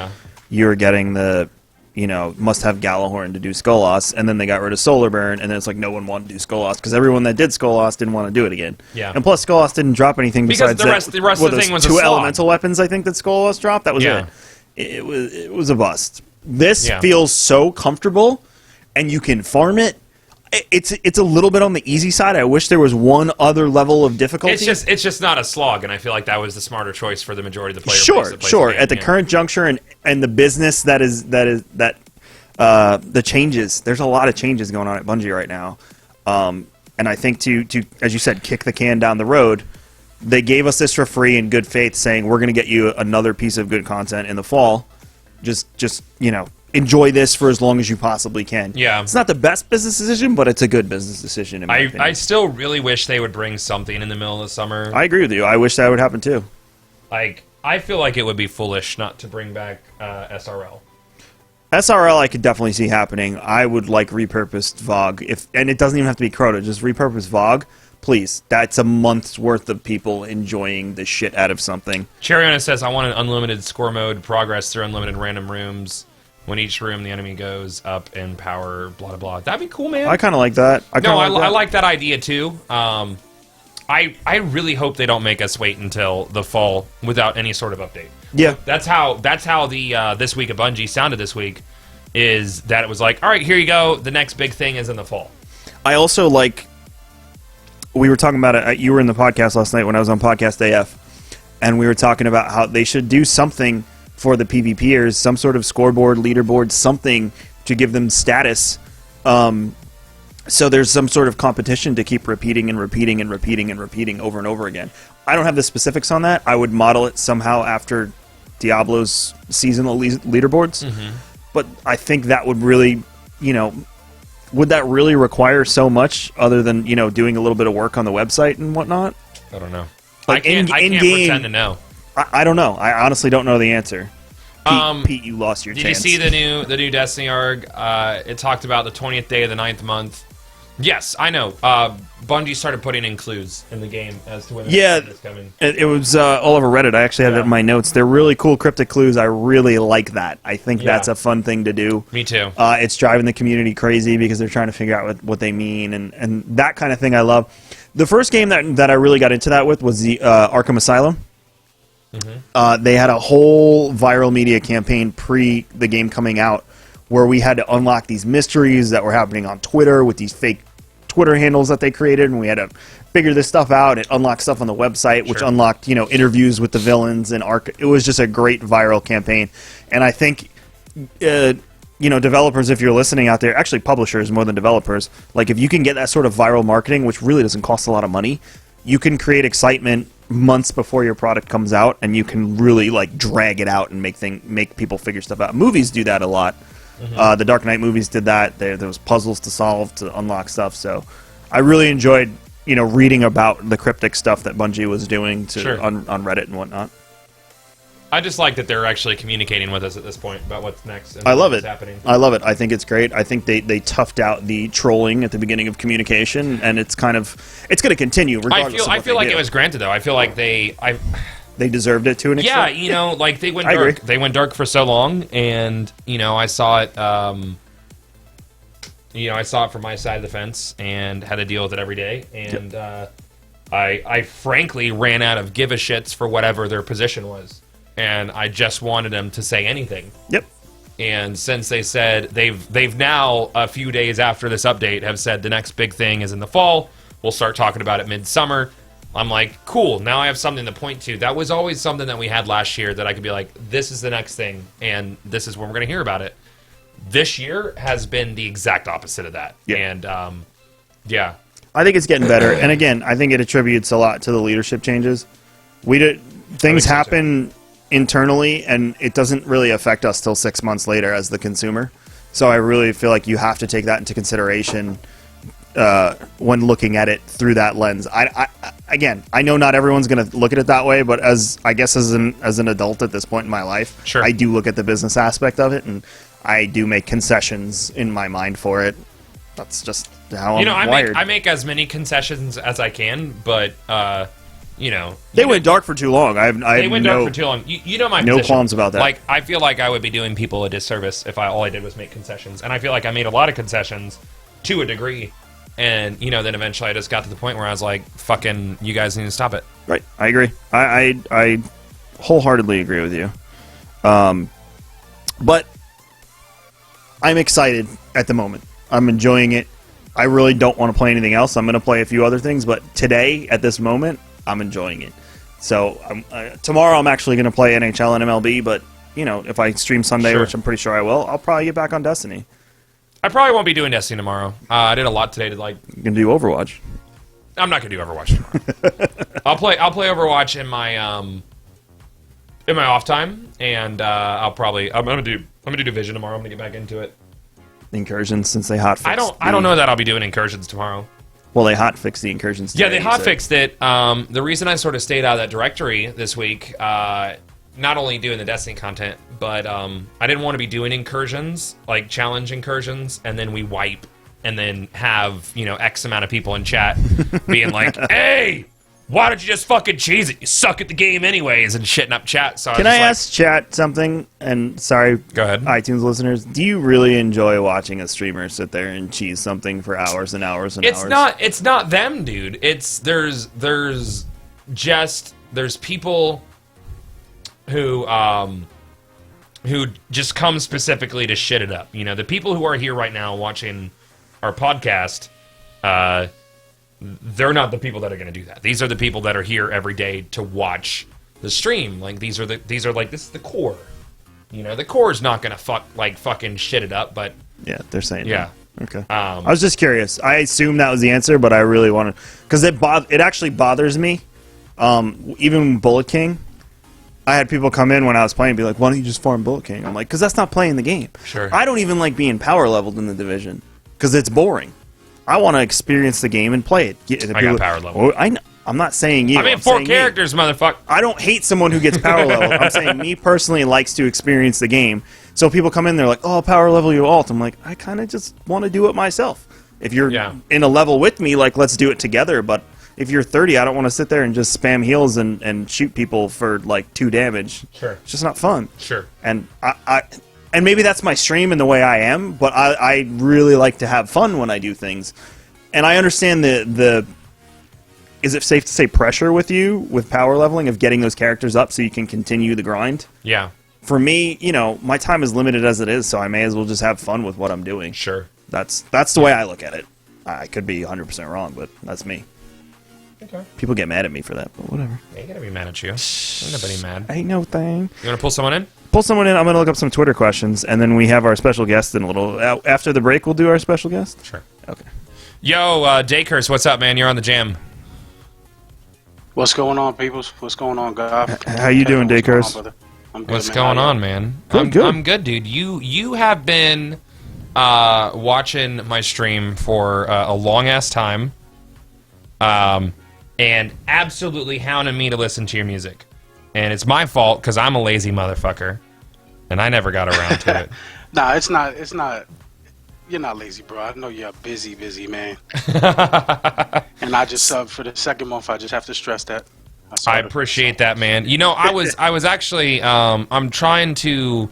[SPEAKER 2] you were getting the, must have Galahorn to do Skolas, and then they got rid of Solar Burn, and then it's like no one wanted to do Skolas because everyone that did Skolas didn't want to do it again.
[SPEAKER 1] Yeah.
[SPEAKER 2] And plus, Skolas didn't drop anything
[SPEAKER 1] because
[SPEAKER 2] besides
[SPEAKER 1] the rest of the thing was a
[SPEAKER 2] two
[SPEAKER 1] slog.
[SPEAKER 2] elemental weapons. I think that Skolas dropped. That was it. It was a bust. This feels so comfortable, and you can farm it. It's a little bit on the easy side. I wish there was one other level of difficulty.
[SPEAKER 1] It's just not a slog, and I feel like that was the smarter choice for the majority of the players.
[SPEAKER 2] Sure. At the current juncture and the business the changes. There's a lot of changes going on at Bungie right now, and I think to as you said, kick the can down the road. They gave us this for free in good faith, saying we're going to get you another piece of good content in the fall. Just enjoy this for as long as you possibly can.
[SPEAKER 1] Yeah.
[SPEAKER 2] It's not the best business decision, but it's a good business decision in my opinion.
[SPEAKER 1] I still really wish they would bring something in the middle of the summer.
[SPEAKER 2] I agree with you. I wish that would happen too.
[SPEAKER 1] Like, I feel like it would be foolish not to bring back SRL.
[SPEAKER 2] SRL I could definitely see happening. I would like repurposed VOG. And it doesn't even have to be Crota, just repurpose VOG. Please. That's a month's worth of people enjoying the shit out of something.
[SPEAKER 1] Cheriona says, I want an unlimited score mode, progress through unlimited random rooms. When each room the enemy goes up in power, blah, blah, blah. That'd be cool, man.
[SPEAKER 2] I kind of like that.
[SPEAKER 1] I like that idea, too. I really hope they don't make us wait until the fall without any sort of update.
[SPEAKER 2] Yeah.
[SPEAKER 1] That's how the This Week of Bungie sounded this week, is that it was like, all right, here you go. The next big thing is in the fall.
[SPEAKER 2] I also like... We were talking about it. You were in the podcast last night when I was on Podcast AF, and we were talking about how they should do something for the PvPers, some sort of scoreboard, leaderboard, something to give them status. So there's some sort of competition to keep repeating and repeating and repeating and repeating over and over again. I don't have the specifics on that. I would model it somehow after Diablo's seasonal leaderboards. Mm-hmm. But I think that would really, would that really require so much other than, doing a little bit of work on the website and whatnot?
[SPEAKER 1] I don't know.
[SPEAKER 2] Like
[SPEAKER 1] I can't pretend to know.
[SPEAKER 2] I don't know. I honestly don't know the answer. Pete, you lost your chance.
[SPEAKER 1] Did you see the new Destiny ARG? It talked about the 20th day of the 9th month. Yes, I know. Bungie started putting in clues in the game as to when it's coming.
[SPEAKER 2] It was all over Reddit. I actually had it in my notes. They're really cool cryptic clues. I really like that. I think that's a fun thing to do.
[SPEAKER 1] Me too.
[SPEAKER 2] It's driving the community crazy because they're trying to figure out what they mean, and that kind of thing I love. The first game that I really got into that with was the Arkham Asylum. Mm-hmm. They had a whole viral media campaign pre the game coming out where we had to unlock these mysteries that were happening on Twitter with these fake Twitter handles that they created, and we had to figure this stuff out. It unlocked stuff on the website, which unlocked interviews with the villains and It was just a great viral campaign, and I think developers, if you're listening out there, actually publishers more than developers, like if you can get that sort of viral marketing, which really doesn't cost a lot of money, you can create excitement months before your product comes out, and you can really like drag it out and make people figure stuff out. Movies do that a lot. Mm-hmm. The Dark Knight movies did that. There was puzzles to solve to unlock stuff. So I really enjoyed reading about the cryptic stuff that Bungie was doing on Reddit and whatnot.
[SPEAKER 1] I just like that they're actually communicating with us at this point about what's next. And
[SPEAKER 2] I love it.
[SPEAKER 1] Happening.
[SPEAKER 2] I love it. I think it's great. I think they toughed out the trolling at the beginning of communication, and it's going to continue regardless.
[SPEAKER 1] I feel like it was granted though. I feel like they
[SPEAKER 2] deserved it to an extent.
[SPEAKER 1] Yeah, like they went dark.
[SPEAKER 2] Agree.
[SPEAKER 1] They went dark for so long, and I saw it. I saw it from my side of the fence and had to deal with it every day. And I frankly ran out of give a shits for whatever their position was, and I just wanted them to say anything.
[SPEAKER 2] Yep.
[SPEAKER 1] And since they said they've now a few days after this update have said the next big thing is in the fall. We'll start talking about it midsummer. I'm like, cool, now I have something to point to. That was always something that we had last year that I could be like, this is the next thing, and this is when we're going to hear about it. This year has been the exact opposite of that.
[SPEAKER 2] Yeah.
[SPEAKER 1] And,
[SPEAKER 2] I think it's getting better. And again, I think it attributes a lot to the leadership changes. Things happen internally, and it doesn't really affect us till 6 months later as the consumer. So I really feel like you have to take that into consideration when looking at it through that lens. Again, I know not everyone's going to look at it that way, but as an adult at this point in my life,
[SPEAKER 1] Sure.
[SPEAKER 2] I do look at the business aspect of it, and I do make concessions in my mind for it. That's just how I'm wired.
[SPEAKER 1] I make as many concessions as I can, but
[SPEAKER 2] They went dark for too long.
[SPEAKER 1] they went dark for too long. You know my
[SPEAKER 2] no
[SPEAKER 1] position.
[SPEAKER 2] qualms about that.
[SPEAKER 1] Like, I feel like I would be doing people a disservice if all I did was make concessions, and I feel like I made a lot of concessions to a degree, and then eventually I just got to the point where I was like, "Fucking, you guys need to stop it."
[SPEAKER 2] Right, I agree. I wholeheartedly agree with you. But I'm excited at the moment. I'm enjoying it. I really don't want to play anything else. I'm going to play a few other things, but today, at this moment, I'm enjoying it. So tomorrow I'm actually going to play NHL and MLB, but if I stream Sunday,
[SPEAKER 1] Sure.
[SPEAKER 2] which I'm pretty sure I will, I'll probably get back on Destiny.
[SPEAKER 1] I probably won't be doing Destiny tomorrow. I did a lot today to
[SPEAKER 2] You can do Overwatch.
[SPEAKER 1] I'm not gonna do Overwatch tomorrow. I'll play Overwatch in my off time, and I'm gonna do Division tomorrow. I'm gonna get back into it.
[SPEAKER 2] Incursions, since they hotfixed.
[SPEAKER 1] I don't know that I'll be doing incursions tomorrow.
[SPEAKER 2] Well, they hotfixed the incursions.
[SPEAKER 1] Yeah,
[SPEAKER 2] Today,
[SPEAKER 1] they hotfixed it. The reason I sort of stayed out of that directory this week, not only doing the Destiny content, but I didn't want to be doing incursions, like challenge incursions, and then we wipe, and then have X amount of people in chat being like, "Hey, why don't you just fucking cheese it? You suck at the game anyways," and shitting up chat. So
[SPEAKER 2] Can I ask chat something? And sorry,
[SPEAKER 1] Go ahead.
[SPEAKER 2] iTunes listeners. Do you really enjoy watching a streamer sit there and cheese something for hours and hours and hours?
[SPEAKER 1] It's not them, dude. There's people who just come specifically to shit it up. The people who are here right now watching our podcast, they're not the people that are going to do that. These are the people that are here every day to watch the stream. Like this is the core. The core is not going to fucking shit it up, but
[SPEAKER 2] Yeah, they're saying.
[SPEAKER 1] Yeah.
[SPEAKER 2] that. Okay. I was just curious. I assumed that was the answer, but I really wanted because it actually bothers me. Even Bullet King, I had people come in when I was playing and be like, "Why don't you just farm Bullet King?" I'm like, "Because that's not playing the game."
[SPEAKER 1] Sure.
[SPEAKER 2] I don't even like being power leveled in the division because it's boring. I want to experience the game and play it.
[SPEAKER 1] I got power leveled.
[SPEAKER 2] I'm not saying you.
[SPEAKER 1] I mean,
[SPEAKER 2] I'm
[SPEAKER 1] 4
[SPEAKER 2] saying me.
[SPEAKER 1] characters, motherfucker.
[SPEAKER 2] I don't hate someone who gets power level. I'm saying me personally likes to experience the game. So people come in, they're like, "Oh, power level you alt." I'm like, I kind of just want to do it myself. If you're in a level with me, like, let's do it together. But if you're 30, I don't want to sit there and just spam heals and shoot people for like 2 damage.
[SPEAKER 1] Sure.
[SPEAKER 2] It's just not fun.
[SPEAKER 1] Sure.
[SPEAKER 2] And and maybe that's my stream and the way I am, but I really like to have fun when I do things. And I understand the is it safe to say pressure with you with power leveling of getting those characters up so you can continue the grind?
[SPEAKER 1] Yeah.
[SPEAKER 2] For me, my time is limited as it is, so I may as well just have fun with what I'm doing.
[SPEAKER 1] Sure.
[SPEAKER 2] That's the way I look at it. I could be 100% wrong, but that's me.
[SPEAKER 1] Okay.
[SPEAKER 2] People get mad at me for that, but whatever.
[SPEAKER 1] I ain't gonna be mad at you. Ain't nobody mad.
[SPEAKER 2] Ain't no thing.
[SPEAKER 1] You wanna pull someone in?
[SPEAKER 2] Pull someone in. I'm going to look up some Twitter questions, and then we have our special guest in a little. After the break, we'll do our special guest?
[SPEAKER 1] Sure.
[SPEAKER 2] Okay.
[SPEAKER 1] Yo, Daycurse, what's up, man? You're on the jam.
[SPEAKER 5] What's going on, peoples? What's going on, guys?
[SPEAKER 2] How you doing, Daycurse?
[SPEAKER 5] I'm good,
[SPEAKER 1] What's
[SPEAKER 5] man.
[SPEAKER 1] going
[SPEAKER 5] How
[SPEAKER 1] on,
[SPEAKER 5] y'all?
[SPEAKER 1] man?
[SPEAKER 2] Good, good.
[SPEAKER 1] I'm good, dude. You have been watching my stream for a long-ass time, and absolutely hounding me to listen to your music. And it's my fault, because I'm a lazy motherfucker, and I never got around to it.
[SPEAKER 5] Nah, it's not. You're not lazy, bro. I know you're a busy man. And I just subbed for the second month. I just have to stress that.
[SPEAKER 1] I appreciate that, man. I was actually I'm trying to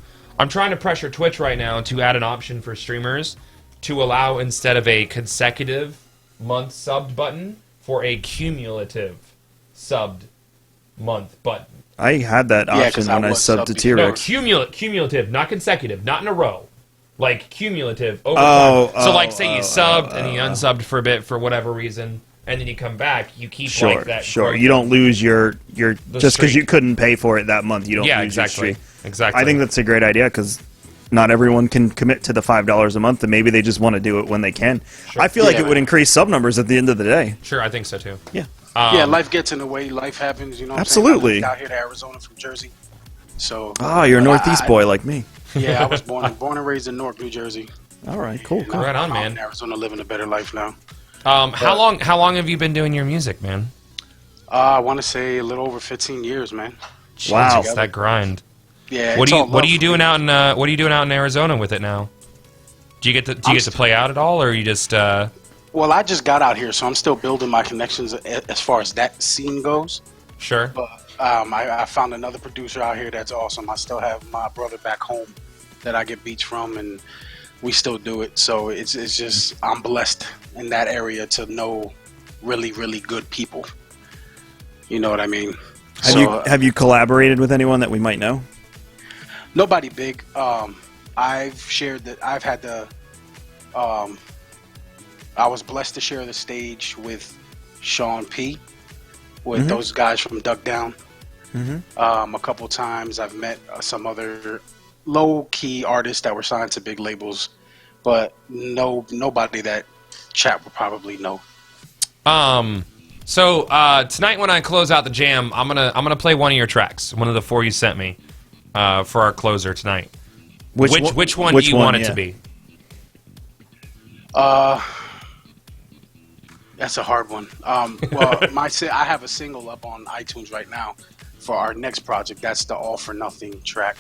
[SPEAKER 1] pressure Twitch right now to add an option for streamers to allow, instead of a consecutive month subbed button, for a cumulative subbed month button.
[SPEAKER 2] I had that
[SPEAKER 5] Yeah,
[SPEAKER 2] option
[SPEAKER 5] 'cause I
[SPEAKER 2] when I
[SPEAKER 5] was
[SPEAKER 2] subbed to
[SPEAKER 5] subbed
[SPEAKER 1] No,
[SPEAKER 2] T-Rex.
[SPEAKER 1] cumulative, not consecutive, not in a row. Like cumulative over
[SPEAKER 2] Oh,
[SPEAKER 1] time. So like say you subbed and you unsubbed for a bit for whatever reason, and then you come back, you keep
[SPEAKER 2] Sure,
[SPEAKER 1] like that.
[SPEAKER 2] sure.
[SPEAKER 1] growth.
[SPEAKER 2] You don't lose your just because
[SPEAKER 1] streak.
[SPEAKER 2] you couldn't pay for it that month. You don't
[SPEAKER 1] Yeah,
[SPEAKER 2] lose
[SPEAKER 1] exactly.
[SPEAKER 2] your streak.
[SPEAKER 1] Exactly.
[SPEAKER 2] I think that's a great idea because not everyone can commit to the $5 a month, and maybe they just want to do it when they can.
[SPEAKER 1] Sure.
[SPEAKER 2] I feel like
[SPEAKER 5] Yeah,
[SPEAKER 2] it would
[SPEAKER 5] man.
[SPEAKER 2] increase sub numbers at the end of the day.
[SPEAKER 1] Sure, I think so too.
[SPEAKER 2] Yeah.
[SPEAKER 5] Yeah, life gets in the way. Life happens. You know. What
[SPEAKER 2] Absolutely.
[SPEAKER 5] I'm saying? I moved out here to Arizona from Jersey. So.
[SPEAKER 2] Oh, you're a
[SPEAKER 5] but
[SPEAKER 2] Northeast boy like me.
[SPEAKER 5] Yeah, I was born and raised in Newark, New Jersey.
[SPEAKER 2] All right, cool.
[SPEAKER 5] And
[SPEAKER 1] Right on,
[SPEAKER 5] I'm
[SPEAKER 1] man.
[SPEAKER 5] in Arizona, living a better life now.
[SPEAKER 1] How long have you been doing your music, man?
[SPEAKER 5] I want to say a little over 15 years, man.
[SPEAKER 2] Wow.
[SPEAKER 1] It's that grind.
[SPEAKER 5] Yeah.
[SPEAKER 1] What
[SPEAKER 5] it's
[SPEAKER 1] are you doing out in Arizona with it now? Do you get to play out at all, or you just?
[SPEAKER 5] Well, I just got out here, so I'm still building my connections as far as that scene goes.
[SPEAKER 1] Sure.
[SPEAKER 5] But I found another producer out here that's awesome. I still have my brother back home that I get beats from, and we still do it. So it's just I'm blessed in that area to know really, really good people. You know what I mean?
[SPEAKER 2] Have you collaborated with anyone that we might know?
[SPEAKER 5] Nobody big. I've shared that. I've had the. I was blessed to share the stage with Sean P. With those guys from Duck Down. A couple times I've met some other low-key artists that were signed to big labels, but nobody that chat would probably know.
[SPEAKER 1] So tonight when I close out the jam, I'm gonna play one of your tracks, one of the 4 you sent me, for our closer tonight. Which one do you want it to be?
[SPEAKER 5] That's a hard one. Well, I have a single up on iTunes right now for our next project. That's the All for Nothing track.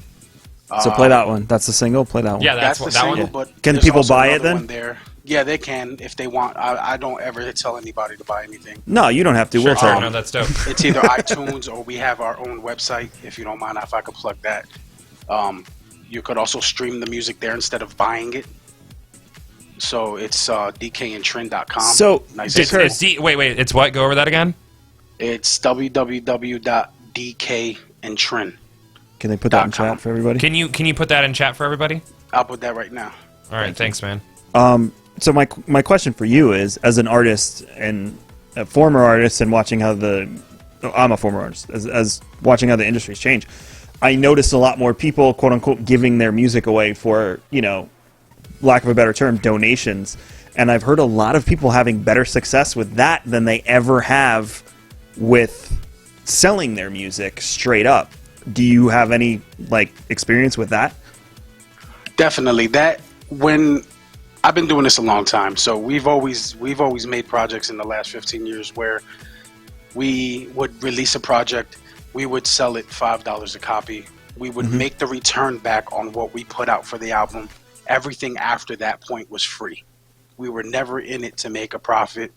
[SPEAKER 2] So play that one. That's the single. Play that one.
[SPEAKER 1] Yeah,
[SPEAKER 5] That's the
[SPEAKER 1] that
[SPEAKER 5] single.
[SPEAKER 1] one.
[SPEAKER 5] But
[SPEAKER 2] Can
[SPEAKER 5] there's
[SPEAKER 2] people
[SPEAKER 5] also
[SPEAKER 2] buy it
[SPEAKER 5] another
[SPEAKER 2] then?
[SPEAKER 5] one there. Yeah, they can if they want. I don't ever tell anybody to buy anything.
[SPEAKER 2] No, you don't have to. We'll
[SPEAKER 1] Sure,
[SPEAKER 2] tell
[SPEAKER 1] no,
[SPEAKER 2] them.
[SPEAKER 1] that's dope.
[SPEAKER 5] It's either iTunes or we have our own website. If you don't mind, if I could plug that. You could also stream the music there instead of buying it. So it's dkandtrend.com.
[SPEAKER 2] So,
[SPEAKER 5] nice.
[SPEAKER 1] Wait, it's what? Go over that again.
[SPEAKER 5] It's www.dkandtrend.
[SPEAKER 2] Can they put that in chat for everybody?
[SPEAKER 1] Can you put that in chat for everybody?
[SPEAKER 5] I'll put that right now.
[SPEAKER 1] All right, thanks, man.
[SPEAKER 2] So my question for you is, as an artist and a former artist, and watching how I'm a former artist, as watching how the industry's changed, I noticed a lot more people, quote unquote, giving their music away for, lack of a better term, donations. And I've heard a lot of people having better success with that than they ever have with selling their music straight up. Do you have any experience with that?
[SPEAKER 5] Definitely. That when I've been doing this a long time, so we've always made projects in the last 15 years where we would release a project, we would sell it $5 a copy, we would make the return back on what we put out for the album. Everything after that point was free. We were never in it to make a profit.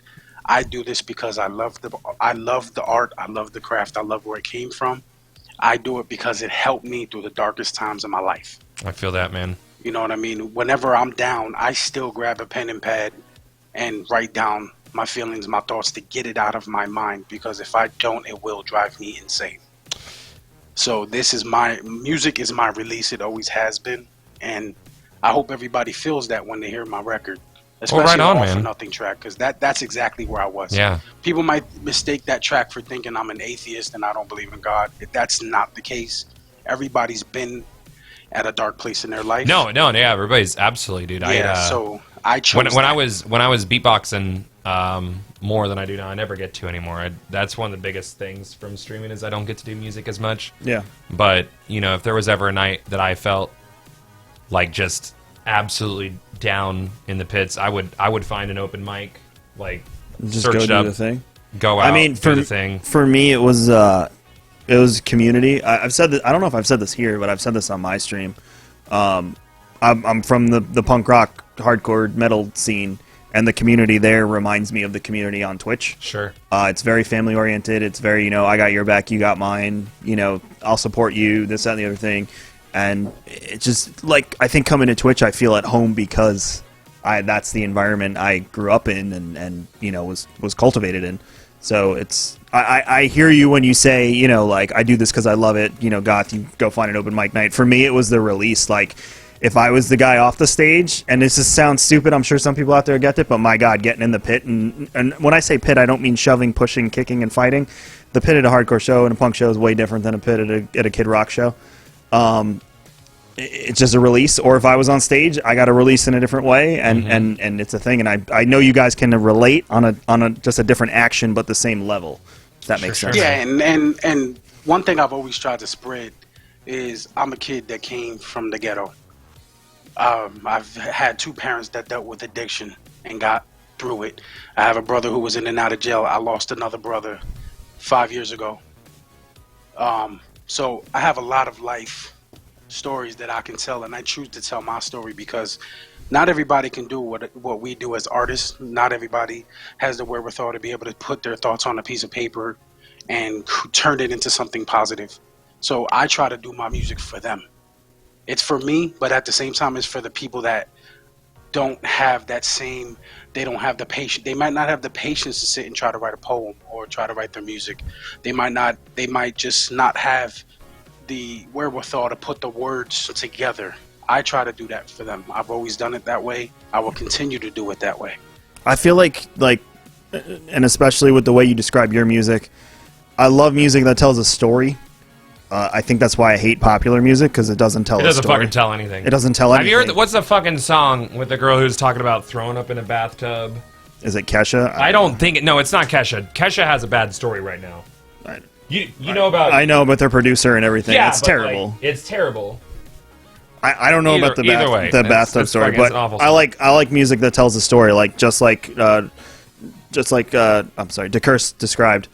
[SPEAKER 5] I do this because I love the art, I love the craft, I love where it came from. I do it because it helped me through the darkest times of my life.
[SPEAKER 1] I feel that, man.
[SPEAKER 5] You know what I mean? Whenever I'm down, I still grab a pen and pad and write down my feelings, my thoughts to get it out of my mind, because if I don't, it will drive me insane. So music is my release. It always has been. And I hope everybody feels that when they hear my record. Especially
[SPEAKER 1] right on,
[SPEAKER 5] the All
[SPEAKER 1] man.
[SPEAKER 5] for Nothing track, because that's exactly where I was.
[SPEAKER 1] Yeah.
[SPEAKER 5] People might mistake that track for thinking I'm an atheist and I don't believe in God. That's not the case. Everybody's been at a dark place in their life.
[SPEAKER 1] No, yeah, everybody's absolutely, dude.
[SPEAKER 5] So I chose
[SPEAKER 1] when I was beatboxing more than I do now. I never get to anymore. That's one of the biggest things from streaming is I don't get to do music as much.
[SPEAKER 2] Yeah.
[SPEAKER 1] But if there was ever a night that I felt like just absolutely down in the pits, I would find an open mic,
[SPEAKER 2] Just
[SPEAKER 1] search
[SPEAKER 2] go
[SPEAKER 1] it
[SPEAKER 2] do
[SPEAKER 1] up,
[SPEAKER 2] the thing.
[SPEAKER 1] go out,
[SPEAKER 2] I mean,
[SPEAKER 1] do the thing.
[SPEAKER 2] For me, it was community. I've said that. I don't know if I've said this here, but I've said this on my stream. I'm from the punk rock, hardcore metal scene, and the community there reminds me of the community on Twitch.
[SPEAKER 1] Sure.
[SPEAKER 2] It's very family oriented. It's very, I got your back, you got mine. I'll support you. This, that, and the other thing. And it's just I think coming to Twitch, I feel at home because that's the environment I grew up in and was cultivated in. So I hear you when you say, I do this because I love it. Goth, you go find an open mic night. For me, it was the release. If I was the guy off the stage, and this just sounds stupid, I'm sure some people out there get it, but my God, getting in the pit, and when I say pit, I don't mean shoving, pushing, kicking, and fighting. The pit at a hardcore show and a punk show is way different than a pit at a Kid Rock show. It's just a release, or if I was on stage, I got a release in a different way, and it's a thing. And I know you guys can relate on a just a different action, but the same level. If that makes sense.
[SPEAKER 5] Yeah, and one thing I've always tried to spread is I'm a kid that came from the ghetto. I've had two parents that dealt with addiction and got through it. I have a brother who was in and out of jail. I lost another brother 5 years ago. So I have a lot of life stories that I can tell, and I choose to tell my story because not everybody can do what we do as artists. Not everybody has the wherewithal to be able to put their thoughts on a piece of paper and turn it into something positive. So I try to do my music for them. It's for me, but at the same time, it's for the people that don't have that same, they don't have the patience. They might not have the patience to sit and try to write a poem or try to write their music. They might just not have the wherewithal to put the words together. I try to do that for them. I've always done it that way. I will continue to do it that way.
[SPEAKER 2] I feel like, and especially with the way you describe your music, I love music that tells a story. I think that's why I hate popular music, because it doesn't tell a story.
[SPEAKER 1] It doesn't fucking tell anything.
[SPEAKER 2] It doesn't tell anything.
[SPEAKER 1] Have you heard, what's the fucking song with the girl who's talking about throwing up in a bathtub?
[SPEAKER 2] Is it Kesha?
[SPEAKER 1] I don't think it, no, it's not Kesha. Kesha has a bad story right now. You know about...
[SPEAKER 2] I know about their producer and everything.
[SPEAKER 1] Yeah,
[SPEAKER 2] it's terrible.
[SPEAKER 1] Like, it's terrible.
[SPEAKER 2] I don't know about the bathtub story, but I like music that tells a story, like just like I'm sorry, DeCurse described.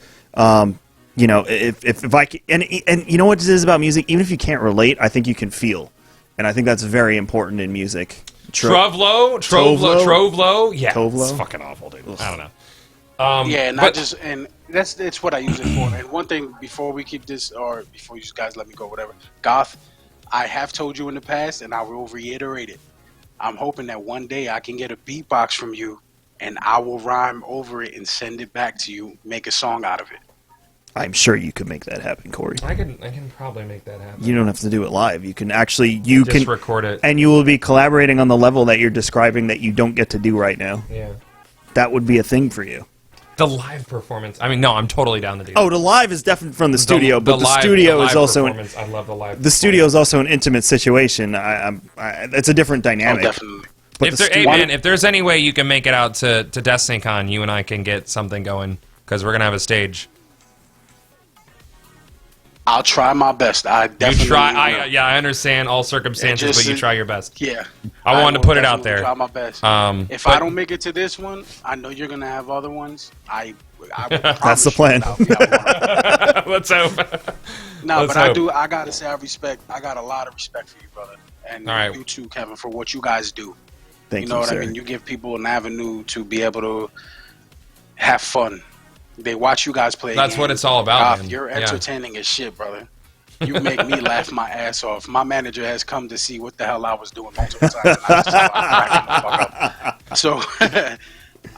[SPEAKER 2] You know, if I can, and you know what it is about music, even if you can't relate, I think you can feel, and I think that's very important in music.
[SPEAKER 1] Trovlo, yeah,
[SPEAKER 2] Tovlo?
[SPEAKER 1] it's fucking awful, dude. I don't know.
[SPEAKER 5] Yeah, and it's what I use it for. And one thing before we keep this, or before you guys let me go, whatever, Goth, I have told you in the past, and I will reiterate it. I'm hoping that one day I can get a beatbox from you, and I will rhyme over it and send it back to you, make a song out of it.
[SPEAKER 2] I'm sure you could make that happen, Corey.
[SPEAKER 1] I can probably make that happen.
[SPEAKER 2] You don't have to do it live. You can actually
[SPEAKER 1] just record it,
[SPEAKER 2] and you will be collaborating on the level that you're describing that you don't get to do right now.
[SPEAKER 1] Yeah,
[SPEAKER 2] that would be a thing for you.
[SPEAKER 1] The live performance. I mean, no, I'm totally down to do.
[SPEAKER 2] Oh, the live is definitely from the studio, but the studio is also.
[SPEAKER 1] I love the live.
[SPEAKER 2] The studio is also an intimate situation. It's a different dynamic.
[SPEAKER 5] Oh, definitely.
[SPEAKER 2] But
[SPEAKER 1] if there's any way you can make it out to DestinyCon, you and I can get something going because we're gonna have a stage.
[SPEAKER 5] I'll try my best. I definitely
[SPEAKER 1] you try. I understand all circumstances, but you try your best.
[SPEAKER 5] Yeah.
[SPEAKER 1] I wanted to put it out there.
[SPEAKER 5] Try my best. If I don't make it to this one, I know you're gonna have other ones. I
[SPEAKER 2] That's the plan.
[SPEAKER 1] Let's hope.
[SPEAKER 5] No, but I do. I gotta say, I got a lot of respect for you, brother, and you too, Kevin, for what you guys do.
[SPEAKER 2] Thank you.
[SPEAKER 5] You know what
[SPEAKER 2] sir.
[SPEAKER 5] I mean? You give people an avenue to be able to have fun. They watch you guys play.
[SPEAKER 1] That's what it's all about. Man.
[SPEAKER 5] You're entertaining as shit, brother. You make me laugh my ass off. My manager has come to see what the hell I was doing multiple times. And I'm cracking the fuck up. So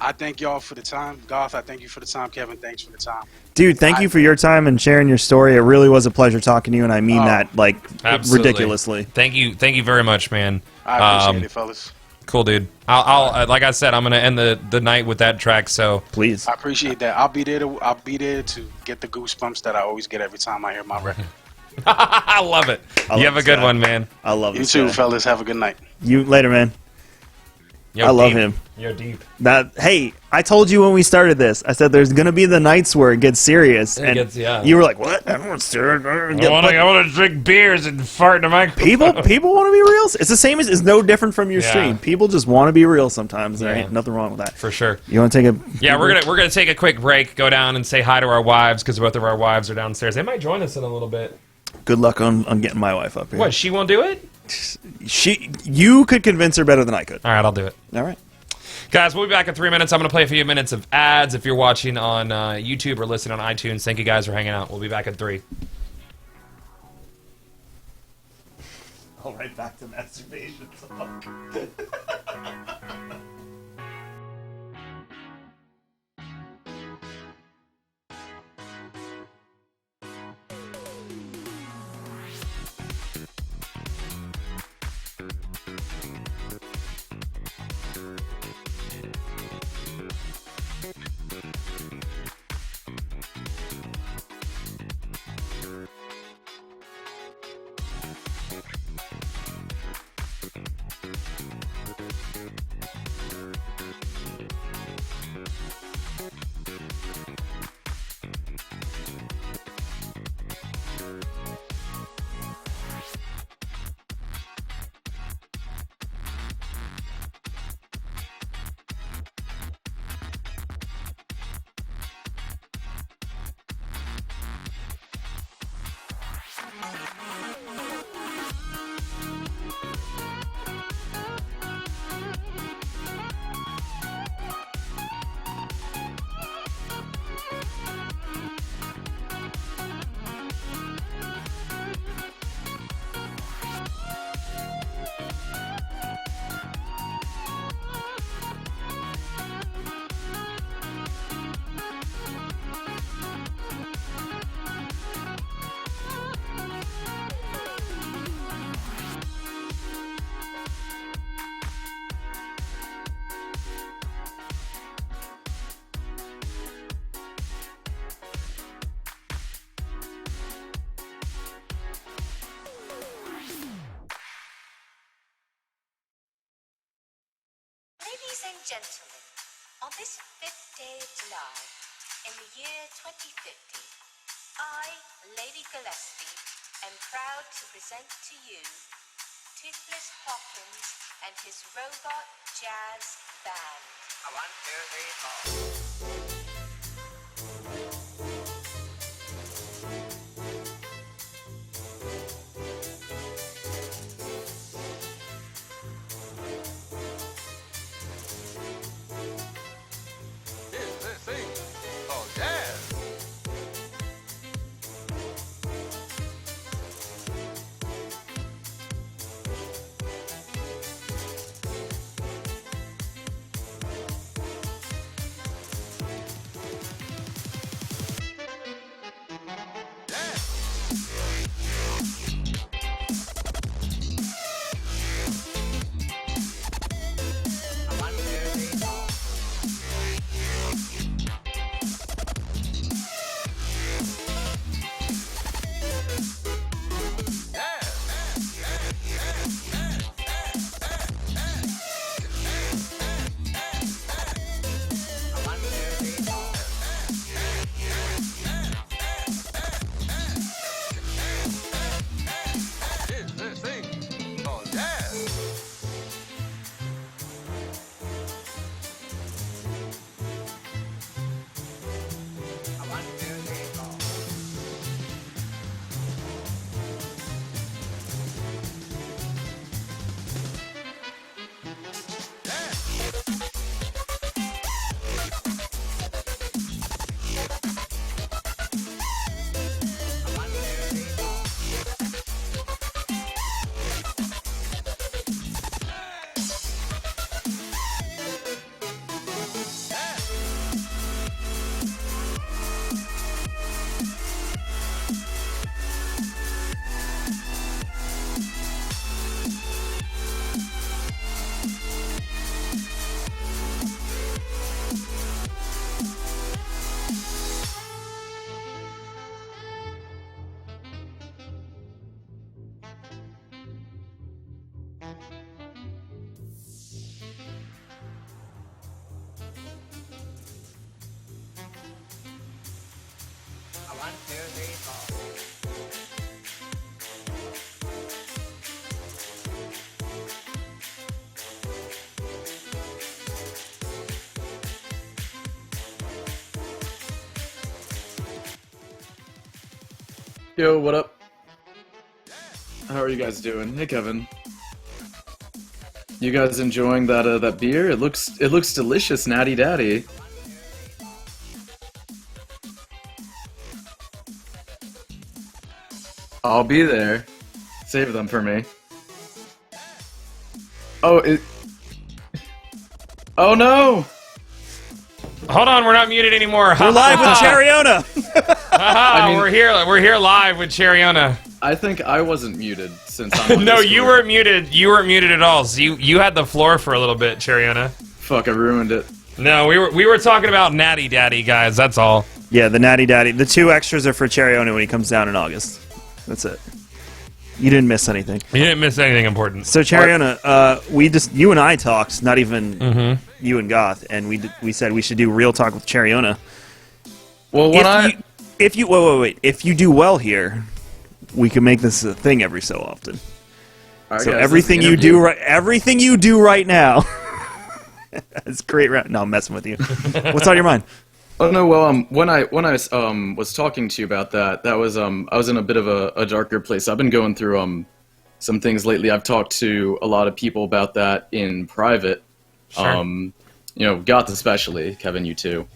[SPEAKER 5] I thank y'all for the time. Goth, I thank you for the time. Kevin, thanks for the time.
[SPEAKER 2] Dude, thank you for your time and sharing your story. It really was a pleasure talking to you, and I mean that
[SPEAKER 1] absolutely.
[SPEAKER 2] Ridiculously.
[SPEAKER 1] Thank you very much, man.
[SPEAKER 5] I appreciate it, fellas.
[SPEAKER 1] Cool, dude. I'll like I said, I'm gonna end the night with that track. So
[SPEAKER 2] please,
[SPEAKER 5] I appreciate that. I'll be there to get the goosebumps that I always get every time I hear my record.
[SPEAKER 1] I love it. You have a good one, man.
[SPEAKER 2] I love it.
[SPEAKER 5] You too, fellas. Have a good night.
[SPEAKER 2] You later, man. I love him.
[SPEAKER 1] You're deep.
[SPEAKER 2] Hey, I told you when we started this. I said there's gonna be the nights where it gets serious, you were like, "What? I don't want to
[SPEAKER 1] I want to drink beers and fart in the microphone."
[SPEAKER 2] People want to be real. It's the same as. It's no different from your stream. People just want to be real sometimes. There ain't nothing wrong with that.
[SPEAKER 1] For sure.
[SPEAKER 2] You want to take a?
[SPEAKER 1] Yeah, we're gonna take a quick break. Go down and say hi to our wives because both of our wives are downstairs. They might join us in a little bit.
[SPEAKER 2] Good luck on getting my wife up here.
[SPEAKER 1] What? She won't do it?
[SPEAKER 2] You could convince her better than I could.
[SPEAKER 1] All right, I'll do it.
[SPEAKER 2] All right.
[SPEAKER 1] Guys, we'll be back in 3 minutes. I'm going to play a few minutes of ads. If you're watching on YouTube or listening on iTunes, thank you guys for hanging out. We'll be back in 3.
[SPEAKER 2] All right, back to masturbation.
[SPEAKER 6] and gentlemen, on this 5th day of July, in the year 2050, I, Lady Gillespie, am proud to present to you Toothless Hawkins and his robot jazz band. 1, 2, 3, 4.
[SPEAKER 7] Yo, what up? How are you guys doing? Hey, Kevin. You guys enjoying that beer? It looks delicious, Natty Daddy. I'll be there. Save them for me. Oh, oh no!
[SPEAKER 1] Hold on, we're not muted anymore.
[SPEAKER 2] We're live with Cheriona.
[SPEAKER 1] I mean, we're here live with Cheriona.
[SPEAKER 7] I think I wasn't muted since I'm on
[SPEAKER 1] No,
[SPEAKER 7] Discord.
[SPEAKER 1] you weren't muted. You weren't muted at all. So you had the floor for a little bit, Cheriona.
[SPEAKER 7] Fuck, I ruined it.
[SPEAKER 1] No, we were talking about Natty Daddy, guys. That's all.
[SPEAKER 2] Yeah, the Natty Daddy. The 2 extras are for Cheriona when he comes down in August. That's it. You didn't miss anything.
[SPEAKER 1] You didn't miss anything important.
[SPEAKER 2] So Cheriona, you and I talked, not even you and Goth, and we said we should do real talk with Cheriona.
[SPEAKER 7] Well,
[SPEAKER 2] if you do well here, we can make this a thing every so often.
[SPEAKER 7] Alright,
[SPEAKER 2] So
[SPEAKER 7] guys,
[SPEAKER 2] everything
[SPEAKER 7] this
[SPEAKER 2] you
[SPEAKER 7] interview-
[SPEAKER 2] everything you do right now, it's great. No, I'm messing with you. What's on your mind?
[SPEAKER 7] Oh no, well, when I was talking to you about that was I was in a bit of a darker place. I've been going through some things lately. I've talked to a lot of people about that in private.
[SPEAKER 1] Sure.
[SPEAKER 7] You know, Goth especially, Kevin, you too.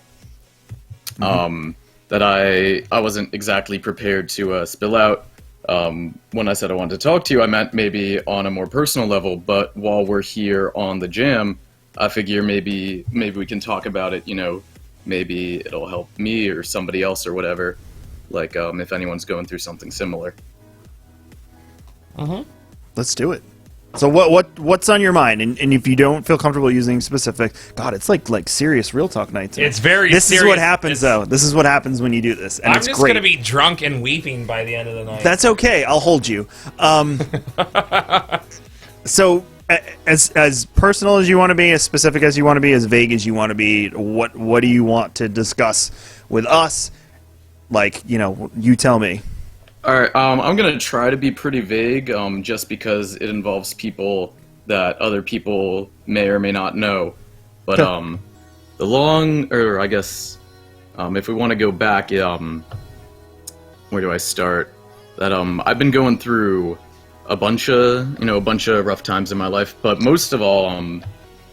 [SPEAKER 7] That I wasn't exactly prepared to spill out. When I said I wanted to talk to you, I meant maybe on a more personal level. But while we're here on the jam, I figure maybe we can talk about it. You know. Maybe it'll help me or somebody else or whatever, like if anyone's going through something similar.
[SPEAKER 2] Let's do it. So what's on your mind? And if you don't feel comfortable using specific, God, it's like serious real talk night tonight.
[SPEAKER 1] It's very
[SPEAKER 2] This
[SPEAKER 1] serious.
[SPEAKER 2] is what happens, though. This is what happens when you do this, and
[SPEAKER 1] I'm
[SPEAKER 2] it's
[SPEAKER 1] just
[SPEAKER 2] great.
[SPEAKER 1] gonna be drunk and weeping by the end of the night.
[SPEAKER 2] That's okay. I'll hold you. So as personal as you want to be, as specific as you want to be, as vague as you want to be. What do you want to discuss with us? Like, you tell me.
[SPEAKER 7] All right, I'm gonna try to be pretty vague, just because it involves people that other people may or may not know. But I guess, if we want to go back, where do I start? That I've been going through a bunch of rough times in my life, but most of all,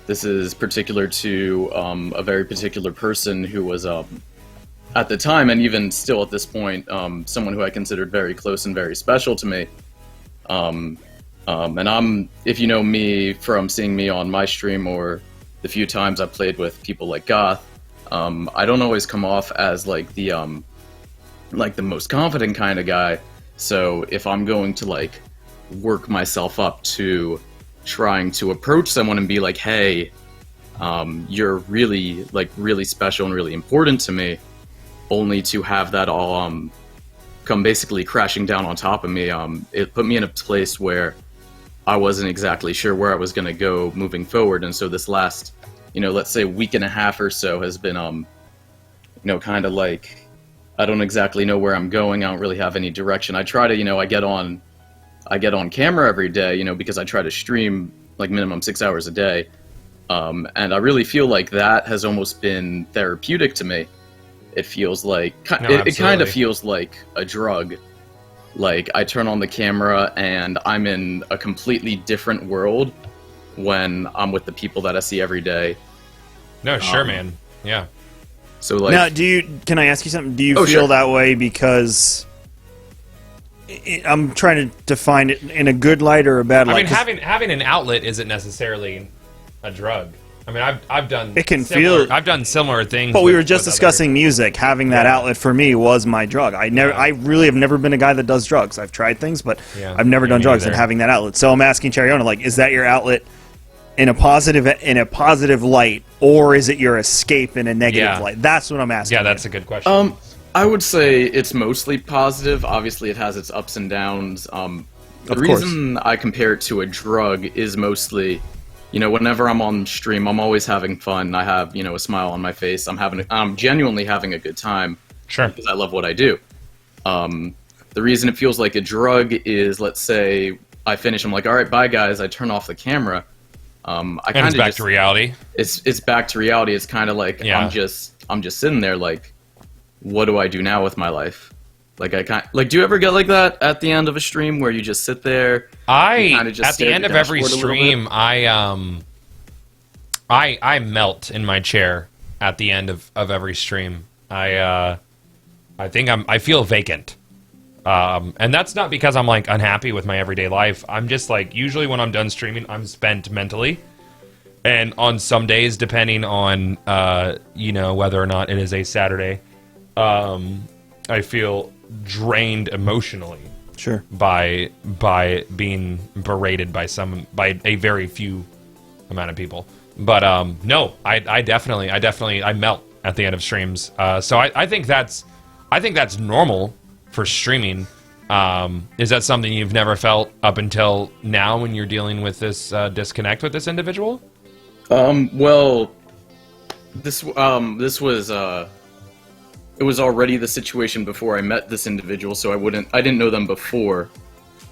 [SPEAKER 7] this is particular to a very particular person who was at the time, and even still at this point, someone who I considered very close and very special to me. And if you know me from seeing me on my stream or the few times I've played with people like Goth, I don't always come off as like the most confident kind of guy. So if I'm going to work myself up to trying to approach someone and be like, hey, you're really really special and really important to me, only to have that all come basically crashing down on top of me, it put me in a place where I wasn't exactly sure where I was going to go moving forward. And so this last, let's say week and a half or so has been, kind of like, I don't exactly know where I'm going. I don't really have any direction. I try to, I get on camera every day, because I try to stream like minimum 6 hours a day. And I really feel like that has almost been therapeutic to me. It feels like, it kind of feels like a drug. Like, I turn on the camera and I'm in a completely different world when I'm with the people that I see every day.
[SPEAKER 1] No, sure, man. Yeah.
[SPEAKER 2] So, now, can I ask you something? Do you feel
[SPEAKER 7] sure.
[SPEAKER 2] that way because I'm trying to define it in a good light or a bad light?
[SPEAKER 1] I mean, having an outlet isn't necessarily a drug. I mean, I've done similar things.
[SPEAKER 2] But we were just discussing music. Having that outlet for me was my drug. I really have never been a guy that does drugs. I've tried things, but I've never done drugs. And having that outlet, so I'm asking Chariona, is that your outlet in a positive light, or is it your escape in a negative light? That's what I'm asking.
[SPEAKER 1] Yeah, that's a good question.
[SPEAKER 7] I would say it's mostly positive. Obviously, it has its ups and downs. The reason I compare it to a drug is mostly, whenever I'm on stream, I'm always having fun. I have, a smile on my face. I'm genuinely having a good time.
[SPEAKER 1] Sure.
[SPEAKER 7] Because I love what I do. The reason it feels like a drug is, let's say I finish, I'm like, all right, bye guys. I turn off the camera.
[SPEAKER 1] It's back to reality.
[SPEAKER 7] It's back to reality. It's kind of like I'm just sitting there like, what do I do now with my life? Like, do you ever get like that at the end of a stream where you just sit there?
[SPEAKER 1] At the end of every stream, I melt in my chair at the end of every stream. I feel vacant. And that's not because I'm like unhappy with my everyday life. I'm just like, usually when I'm done streaming, I'm spent mentally. And on some days, depending on whether or not it is a Saturday, I feel drained emotionally.
[SPEAKER 2] Sure.
[SPEAKER 1] By being berated by a very few amount of people. But no, I definitely melt at the end of streams. So I think that's normal for streaming. Is that something you've never felt up until now when you're dealing with this disconnect with this individual?
[SPEAKER 7] Well, this was it was already the situation before I met this individual, so I didn't know them before.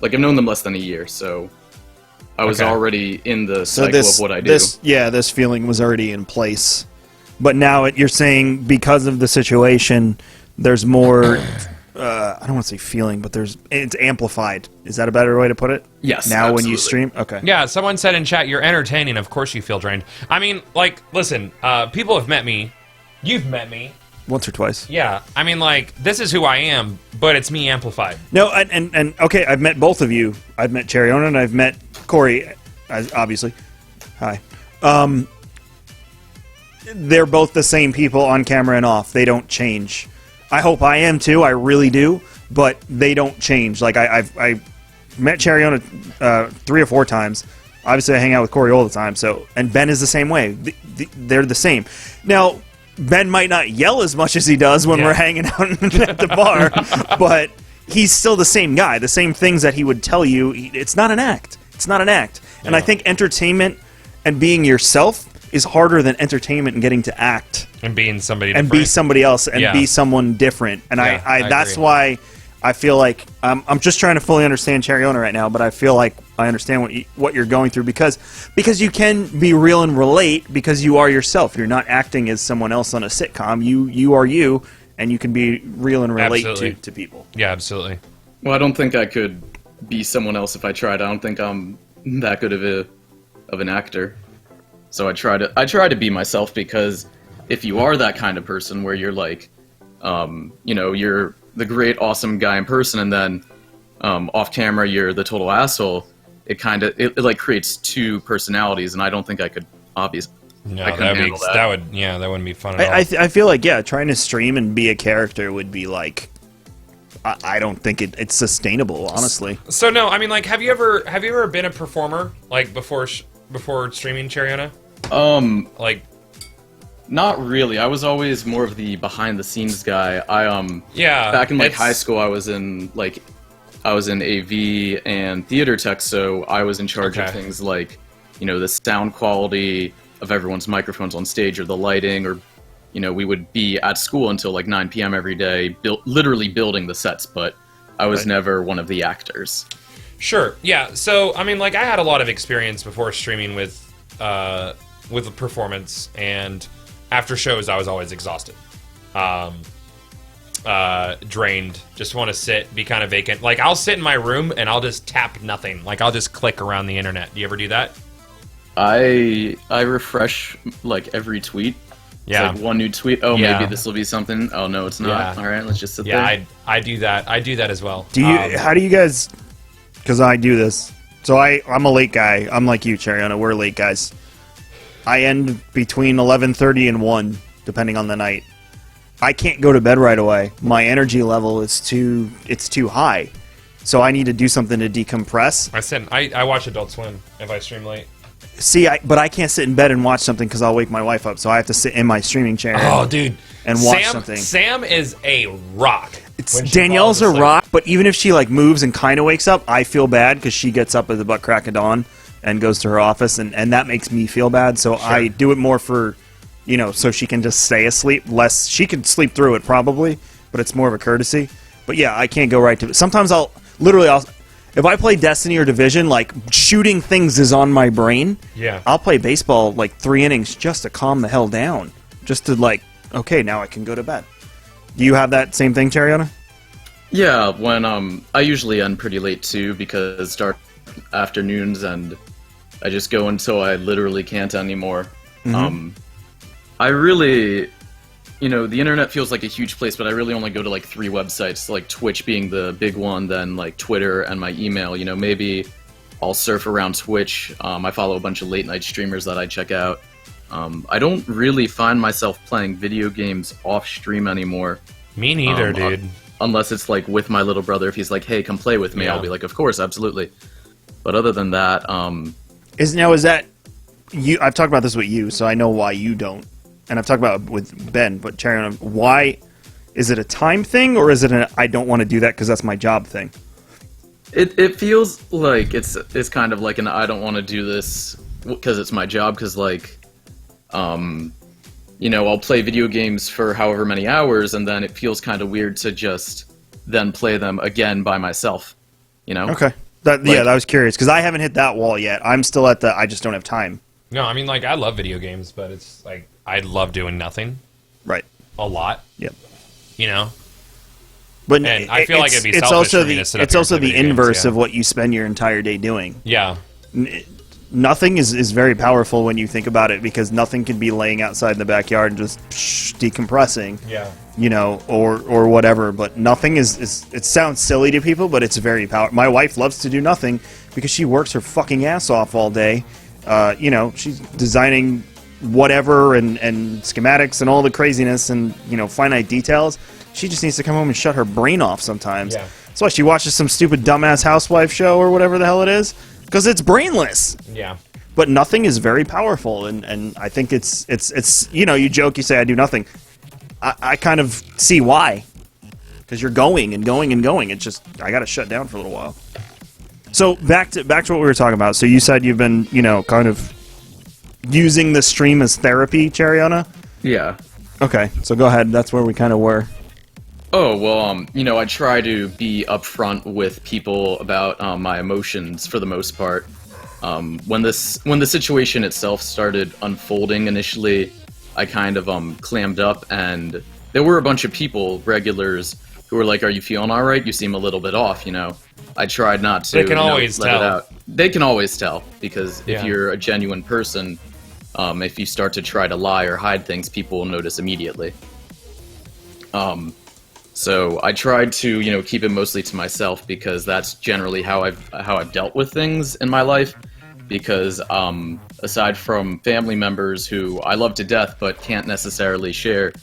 [SPEAKER 7] Like, I've known them less than a year, so I was already in the cycle of what I do.
[SPEAKER 2] This feeling was already in place. But now you're saying because of the situation, there's more, I don't want to say feeling, but it's amplified. Is that a better way to put it?
[SPEAKER 7] Yes,
[SPEAKER 2] now
[SPEAKER 7] absolutely.
[SPEAKER 2] When you stream? Okay.
[SPEAKER 1] Yeah, someone said in chat, you're entertaining, of course you feel drained. I mean, like, listen, people have met me. You've met me.
[SPEAKER 2] Once or twice.
[SPEAKER 1] Yeah, I mean, like, this is who I am, but it's me amplified.
[SPEAKER 2] No, and okay, I've met both of you. I've met Chariona and I've met Corey, obviously. Hi. They're both the same people on camera and off. They don't change. I hope I am too. I really do, but they don't change. Like, I met Chariona 3 or 4 times. Obviously, I hang out with Corey all the time. And Ben is the same way. They're the same. Now, Ben might not yell as much as he does when we're hanging out at the bar, but he's still the same guy. The same things that he would tell you. It's not an act. It's not an act. And I
[SPEAKER 1] Yeah.
[SPEAKER 2] think entertainment and being yourself is harder than entertainment and getting to act
[SPEAKER 1] And being somebody
[SPEAKER 2] and
[SPEAKER 1] different.
[SPEAKER 2] be somebody else and
[SPEAKER 1] Yeah.
[SPEAKER 2] be someone different. And
[SPEAKER 1] Yeah, I
[SPEAKER 2] that's
[SPEAKER 1] agree.
[SPEAKER 2] why I feel like I'm just trying to fully understand Chariona right now, but I feel like I understand what you're going through because you can be real and relate because you are yourself. You're not acting as someone else on a sitcom. You are you, and you can be real and relate
[SPEAKER 1] Absolutely.
[SPEAKER 2] to people.
[SPEAKER 1] Yeah, absolutely.
[SPEAKER 7] Well, I don't think I could be someone else if I tried. I don't think I'm that good of an actor. So I try to be myself because if you are that kind of person where you're like, you're the great, awesome guy in person, and then off camera you're the total asshole, it like creates two personalities, and I don't think I could obviously.
[SPEAKER 1] No,
[SPEAKER 7] I couldn't handle that.
[SPEAKER 1] that wouldn't be fun at all.
[SPEAKER 2] I feel like trying to stream and be a character would be like. I don't think it's sustainable, honestly.
[SPEAKER 1] So no, I mean, like, have you ever been a performer like before streaming Chariona? Like,
[SPEAKER 7] Not really. I was always more of the behind the scenes guy.
[SPEAKER 1] yeah,
[SPEAKER 7] Back in like
[SPEAKER 1] it's-
[SPEAKER 7] high school, I was in AV and theater tech, so I was in charge of
[SPEAKER 1] Okay.
[SPEAKER 7] things like, the sound quality of everyone's microphones on stage or the lighting, or, we would be at school until like 9 p.m. every day, literally building the sets, but I was never one of the actors.
[SPEAKER 1] Sure, yeah. So I mean, like, I had a lot of experience before streaming with a performance, and after shows, I was always exhausted. Drained, just want to sit, be kind of vacant. Like, I'll sit in my room and I'll just tap nothing. Like, I'll just click around the internet. Do you ever do that?
[SPEAKER 7] I refresh like every tweet.
[SPEAKER 1] Yeah.
[SPEAKER 7] It's like one new tweet. Oh,
[SPEAKER 1] Yeah.
[SPEAKER 7] maybe this will be something. Oh no, it's not.
[SPEAKER 1] Yeah.
[SPEAKER 7] All right, let's just sit
[SPEAKER 1] Yeah,
[SPEAKER 7] there.
[SPEAKER 1] I do that. I do that as well.
[SPEAKER 2] Do you? How do you guys? Because I do this. So I'm a late guy. I'm like you, Chariona. We're late guys. I end between 11:30 and 1, depending on the night. I can't go to bed right away. My energy level is too high. So I need to do something to decompress.
[SPEAKER 1] I watch Adult Swim if I stream late.
[SPEAKER 2] See, but I can't sit in bed and watch something because I'll wake my wife up. So I have to sit in my streaming chair.
[SPEAKER 1] Oh, dude.
[SPEAKER 2] And watch something.
[SPEAKER 1] Sam is a rock. when she
[SPEAKER 2] Danielle's
[SPEAKER 1] falls
[SPEAKER 2] a
[SPEAKER 1] asleep.
[SPEAKER 2] rock, but even if she like moves and kind of wakes up, I feel bad because she gets up at the butt crack of dawn and goes to her office, and that makes me feel bad. So I do it more for, so she can just stay asleep. Less, she can sleep through it probably, but it's more of a courtesy. But yeah, I can't go right to it. Sometimes I'll if I play Destiny or Division, like shooting things is on my brain.
[SPEAKER 1] Yeah.
[SPEAKER 2] I'll play baseball like 3 innings just to calm the hell down, just to like, okay, now I can go to bed. Do you have that same thing, Chariona?
[SPEAKER 7] Yeah, when I usually end pretty late too because dark afternoons, and I just go until I literally can't anymore. I really, the internet feels like a huge place, but I really only go to like 3 websites, like Twitch being the big one, then like Twitter and my email. Maybe I'll surf around Twitch. I follow a bunch of late night streamers that I check out. I don't really find myself playing video games off stream anymore.
[SPEAKER 1] Me neither, dude.
[SPEAKER 7] Unless it's like with my little brother. If he's like, hey, come play with me,
[SPEAKER 1] Yeah.
[SPEAKER 7] I'll be like, of course, absolutely. But other than that,
[SPEAKER 2] Is that you? I've talked about this with you, so I know why you don't, and I've talked about it with Ben. But Chariona, why is it a time thing, or is it I don't want to do that because that's my job thing?
[SPEAKER 7] it feels like it's kind of like an I don't want to do this because it's my job. Because like, I'll play video games for however many hours, and then it feels kind of weird to just then play them again by myself.
[SPEAKER 2] Okay, that was curious because I haven't hit that wall yet. I'm still at I just don't have time.
[SPEAKER 1] No, I mean, like, I love video games, but it's like I love doing nothing
[SPEAKER 2] Right.
[SPEAKER 1] a lot.
[SPEAKER 2] Yep.
[SPEAKER 1] And
[SPEAKER 2] But
[SPEAKER 1] I feel like it'd be
[SPEAKER 2] it's
[SPEAKER 1] selfish
[SPEAKER 2] also
[SPEAKER 1] for me
[SPEAKER 2] the
[SPEAKER 1] to sit up
[SPEAKER 2] it's
[SPEAKER 1] here and
[SPEAKER 2] also
[SPEAKER 1] play
[SPEAKER 2] the
[SPEAKER 1] video games,
[SPEAKER 2] inverse
[SPEAKER 1] yeah.
[SPEAKER 2] of what you spend your entire day doing.
[SPEAKER 1] Yeah.
[SPEAKER 2] Nothing is very powerful when you think about it because nothing can be laying outside in the backyard and just decompressing.
[SPEAKER 1] Yeah.
[SPEAKER 2] Or whatever. But nothing is. It sounds silly to people, but it's very powerful. My wife loves to do nothing because she works her fucking ass off all day. She's designing whatever and schematics and all the craziness and finite details. She just needs to come home and shut her brain off sometimes.
[SPEAKER 1] Yeah.
[SPEAKER 2] That's why she watches some stupid dumbass housewife show or whatever the hell it is because it's brainless.
[SPEAKER 1] Yeah.
[SPEAKER 2] But nothing is very powerful, and I think it's you joke, you say I do nothing. I kind of see why, because you're going and going and going. It's just I got to shut down for a little while. So back to what we were talking about. So you said you've been, kind of using the stream as therapy, Chariana?
[SPEAKER 7] Yeah.
[SPEAKER 2] Okay, so go ahead. That's where we kind of were.
[SPEAKER 7] Oh, well, I try to be upfront with people about my emotions for the most part. When the situation itself started unfolding initially, I kind of clammed up, and there were a bunch of people, regulars, who were like, "Are you feeling all right? You seem a little bit off." I tried not to.
[SPEAKER 1] They can always
[SPEAKER 7] let
[SPEAKER 1] tell.
[SPEAKER 7] it out. They can always tell, because
[SPEAKER 1] Yeah.
[SPEAKER 7] if you're a genuine person, if you start to try to lie or hide things, people will notice immediately. So I tried to, keep it mostly to myself, because that's generally how I've dealt with things in my life. Because aside from family members who I love to death but can't necessarily share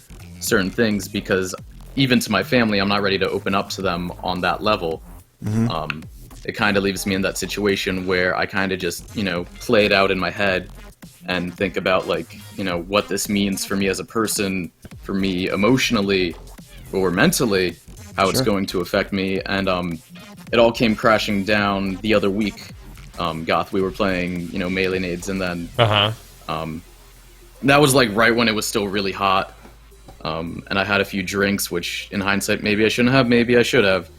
[SPEAKER 7] certain things, because even to my family, I'm not ready to open up to them on that level. It kind of leaves me in that situation where I kind of just, play it out in my head and think about, like, what this means for me as a person, for me emotionally or mentally, how it's going to affect me. And it all came crashing down the other week. Goth, we were playing, Melee Nades, and then that was like right when it was still really hot. And I had a few drinks, which in hindsight, maybe I shouldn't have, maybe I should have.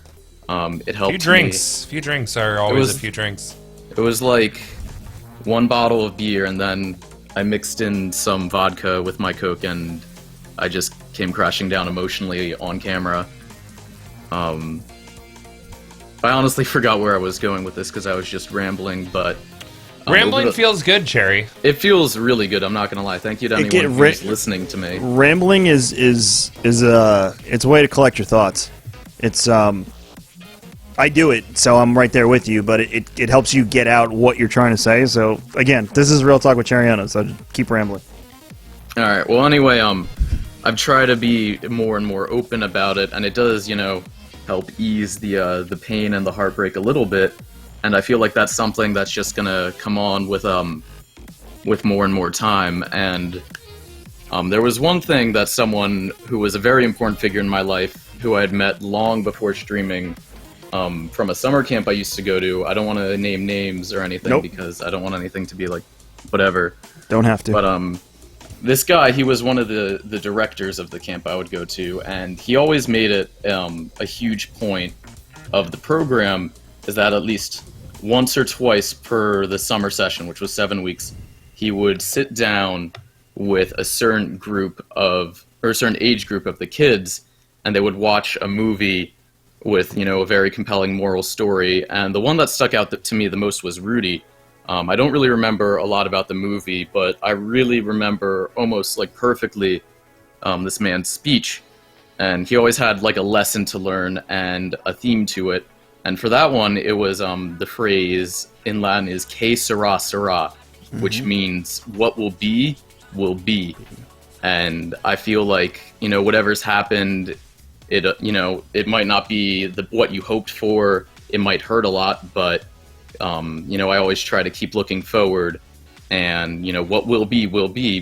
[SPEAKER 7] It helped
[SPEAKER 1] Few drinks are always a few drinks.
[SPEAKER 7] It was like one bottle of beer, and then I mixed in some vodka with my Coke, and I just came crashing down emotionally on camera. I honestly forgot where I was going with this, because I was just rambling, but...
[SPEAKER 1] Rambling feels good, Cherry.
[SPEAKER 7] It feels really good, I'm not gonna lie. Thank you to anyone who's listening to me.
[SPEAKER 2] Rambling is it's a way to collect your thoughts. It's I do it, so I'm right there with you, but it helps you get out what you're trying to say. So again, this is Real Talk with Chariana, so just keep rambling.
[SPEAKER 7] Alright, well anyway, I've tried to be more and more open about it, and it does, help ease the pain and the heartbreak a little bit. And I feel like that's something that's just gonna come on with more and more time. And there was one thing that someone who was a very important figure in my life, who I had met long before streaming, from a summer camp I used to go to. I don't want to name names or anything, because I don't want anything to be like whatever.
[SPEAKER 2] Don't have to.
[SPEAKER 7] But this guy, he was one of the directors of the camp I would go to, and he always made it a huge point of the program is that at least once or twice per the summer session, which was 7 weeks, he would sit down with a certain certain age group of the kids, and they would watch a movie with, a very compelling moral story. And the one that stuck out to me the most was Rudy. I don't really remember a lot about the movie, but I really remember almost like perfectly this man's speech. And he always had like a lesson to learn and a theme to it. And for that one, it was the phrase in Latin is "que sera, sera," which means what will be, will be. And I feel like, whatever's happened, it might not be what you hoped for. It might hurt a lot, but I always try to keep looking forward, and what will be will be.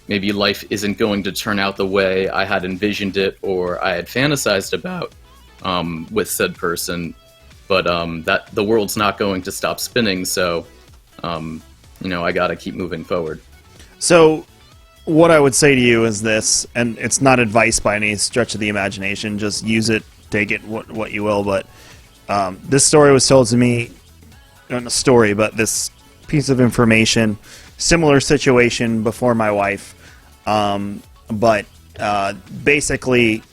[SPEAKER 7] Maybe life isn't going to turn out the way I had envisioned it or I had fantasized about with said person, but that the world's not going to stop spinning. So I gotta keep moving forward.
[SPEAKER 2] So what I would say to you is this, and it's not advice by any stretch of the imagination, just use it, take it what you will, but this story was told to me, not a story, but this piece of information, similar situation before my wife, but basically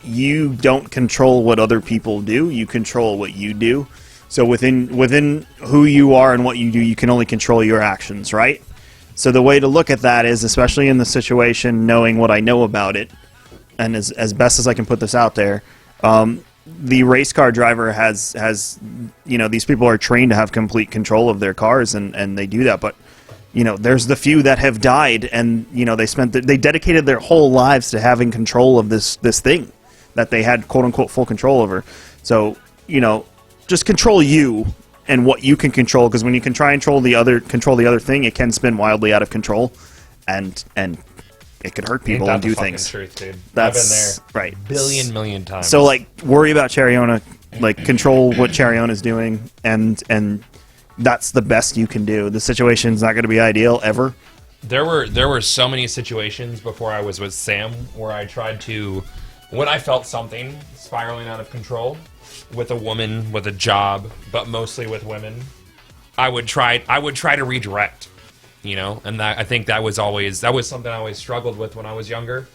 [SPEAKER 2] you don't control what other people do, you control what you do. So within who you are and what you do, you can only control your actions, right? So the way to look at that is, especially in the situation, knowing what I know about it, and as best as I can put this out there, the race car driver has these people are trained to have complete control of their cars, and they do that. But there's the few that have died, and they dedicated their whole lives to having control of this thing that they had quote unquote full control over. So just control you and what you can control, because when you can try and control the other thing, it can spin wildly out of control, and it could hurt people and do things.
[SPEAKER 1] Truth, dude.
[SPEAKER 2] That's
[SPEAKER 1] I've been there
[SPEAKER 2] right.
[SPEAKER 1] Million times.
[SPEAKER 2] So worry about Chariana, like control what Charion is doing, and that's the best you can do. The situation's not going to be ideal ever.
[SPEAKER 1] There were so many situations before I was with Sam where I tried to, when I felt something spiraling out of control with a woman, with a job, but mostly with women, I would try to redirect, you know, and I think that was something I always struggled with when I was younger,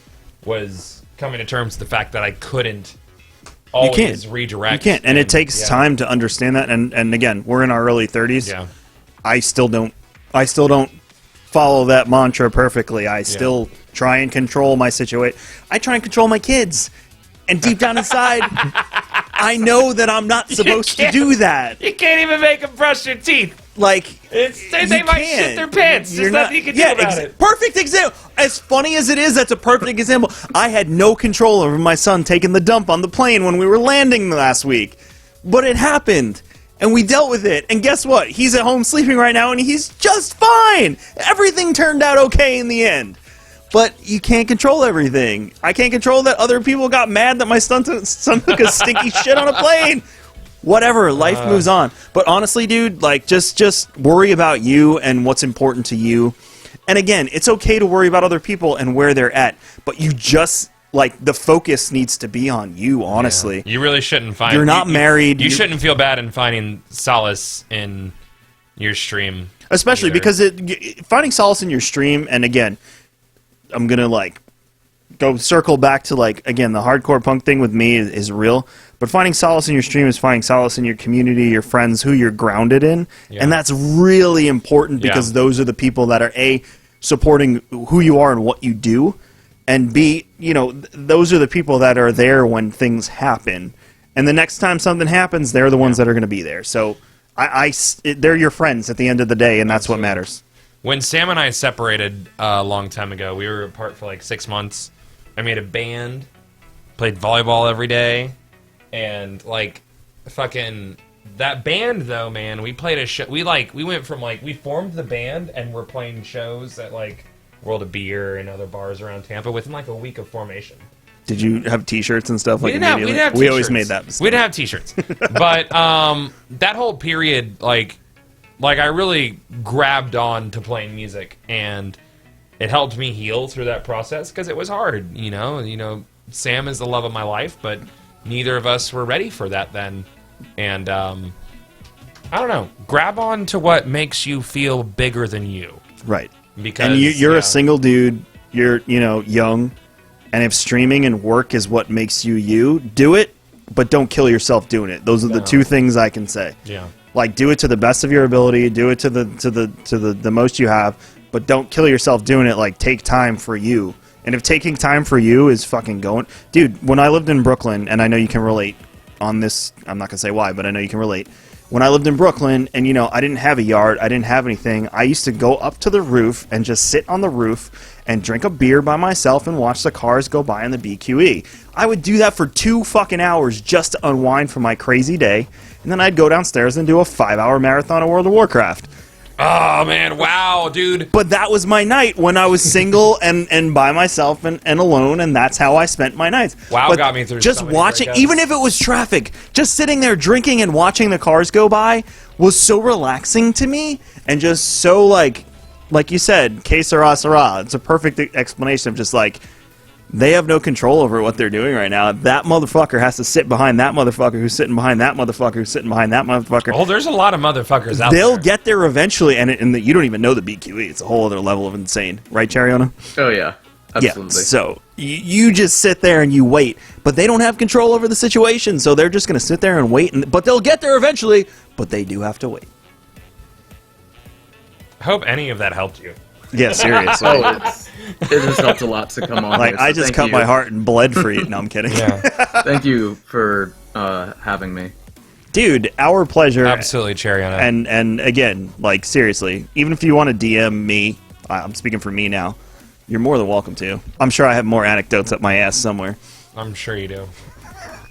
[SPEAKER 1] was coming to terms with the fact that I couldn't always redirect.
[SPEAKER 2] You can't, and it takes time to understand that. And again, we're in our early 30s.
[SPEAKER 1] Yeah.
[SPEAKER 2] I still don't follow that mantra perfectly. I still try and control my situation. I try and control my kids, and deep down inside, I know that I'm not supposed to do that.
[SPEAKER 1] You can't even make them brush their teeth.
[SPEAKER 2] Like,
[SPEAKER 1] they might shit their pants. There's nothing you can do about it.
[SPEAKER 2] Perfect example. As funny as it is, that's a perfect example. I had no control over my son taking the dump on the plane when we were landing last week. But it happened, and we dealt with it. And guess what? He's at home sleeping right now, and he's just fine. Everything turned out okay in the end. But you can't control everything. I can't control that other people got mad that my son took a stinky shit on a plane. Whatever, life moves on. But honestly, dude, like, just worry about you and what's important to you. And again, it's okay to worry about other people and where they're at, but you just, like, the focus needs to be on you, honestly.
[SPEAKER 1] Yeah. You really shouldn't find...
[SPEAKER 2] You're not married.
[SPEAKER 1] You shouldn't feel bad in finding solace in your stream.
[SPEAKER 2] Especially because finding solace in your stream, and again, I'm going to, like, go circle back to, like, again, the hardcore punk thing with me is real. But finding solace in your stream is finding solace in your community, your friends, who you're grounded in. Yeah. And that's really important because those are the people that are, A, supporting who you are and what you do, and B, you know, those are the people that are there when things happen. And the next time something happens, they're the ones that are going to be there. So they're your friends at the end of the day, and that's what matters.
[SPEAKER 1] When Sam and I separated a long time ago, we were apart for like 6 months. I made a band, played volleyball every day. And, like, fucking, that band, though, man, we played a show, we went from, like, we formed the band and we're playing shows at, like, World of Beer and other bars around Tampa within, like, a week of formation.
[SPEAKER 2] Did you have t-shirts and stuff?
[SPEAKER 1] We didn't have t-shirts.
[SPEAKER 2] We always made that mistake.
[SPEAKER 1] We didn't have t-shirts. But, that whole period, like, I really grabbed on to playing music, and it helped me heal through that process, because it was hard, you know, Sam is the love of my life, but... neither of us were ready for that then. And, I don't know. Grab on to what makes you feel bigger than you.
[SPEAKER 2] Right.
[SPEAKER 1] Because,
[SPEAKER 2] and you're a single dude. You're, you know, young. And if streaming and work is what makes you, do it, but don't kill yourself doing it. Those are the two things I can say.
[SPEAKER 1] Yeah.
[SPEAKER 2] Like, do it to the best of your ability. Do it to the most you have. But don't kill yourself doing it. Like, take time for you. And if taking time for you is fucking going... Dude, when I lived in Brooklyn, and I know you can relate on this... I'm not going to say why, but I know you can relate. When I lived in Brooklyn, and, you know, I didn't have a yard, I didn't have anything, I used to go up to the roof and just sit on the roof and drink a beer by myself and watch the cars go by in the BQE. I would do that for 2 fucking hours just to unwind from my crazy day, and then I'd go downstairs and do a 5-hour marathon of World of Warcraft.
[SPEAKER 1] Oh, man, wow, dude.
[SPEAKER 2] But that was my night when I was single and by myself and alone, and that's how I spent my nights.
[SPEAKER 1] WoW
[SPEAKER 2] but
[SPEAKER 1] got me through
[SPEAKER 2] just
[SPEAKER 1] so many
[SPEAKER 2] watching,
[SPEAKER 1] breakups.
[SPEAKER 2] even if it was traffic, just sitting there drinking and watching the cars go by was so relaxing to me, and just so, like you said, que sera, sera. It's a perfect explanation of just, like, they have no control over what they're doing right now. That motherfucker has to sit behind that motherfucker who's sitting behind that motherfucker who's sitting behind that motherfucker.
[SPEAKER 1] Oh, there's a lot of motherfuckers out there.
[SPEAKER 2] They'll get there eventually, and you don't even know the BQE. It's a whole other level of insane. Right, Chariona?
[SPEAKER 7] Oh, yeah. Absolutely.
[SPEAKER 2] Yeah, so you just sit there and you wait. But they don't have control over the situation, so they're just going to sit there and wait. But they'll get there eventually, but they do have to wait.
[SPEAKER 1] I hope any of that helped you.
[SPEAKER 2] Yeah, seriously.
[SPEAKER 7] It just helped a lot to come on.
[SPEAKER 2] Like,
[SPEAKER 7] here, so
[SPEAKER 2] I just
[SPEAKER 7] thank
[SPEAKER 2] cut
[SPEAKER 7] you.
[SPEAKER 2] my heart and bled for you. No, I'm kidding.
[SPEAKER 1] Yeah.
[SPEAKER 7] Thank you for having me.
[SPEAKER 2] Dude, our pleasure.
[SPEAKER 1] Absolutely, Chariona.
[SPEAKER 2] And again, like, seriously, even if you want to DM me, I'm speaking for me now, you're more than welcome to. I'm sure I have more anecdotes up my ass somewhere.
[SPEAKER 1] I'm sure you do.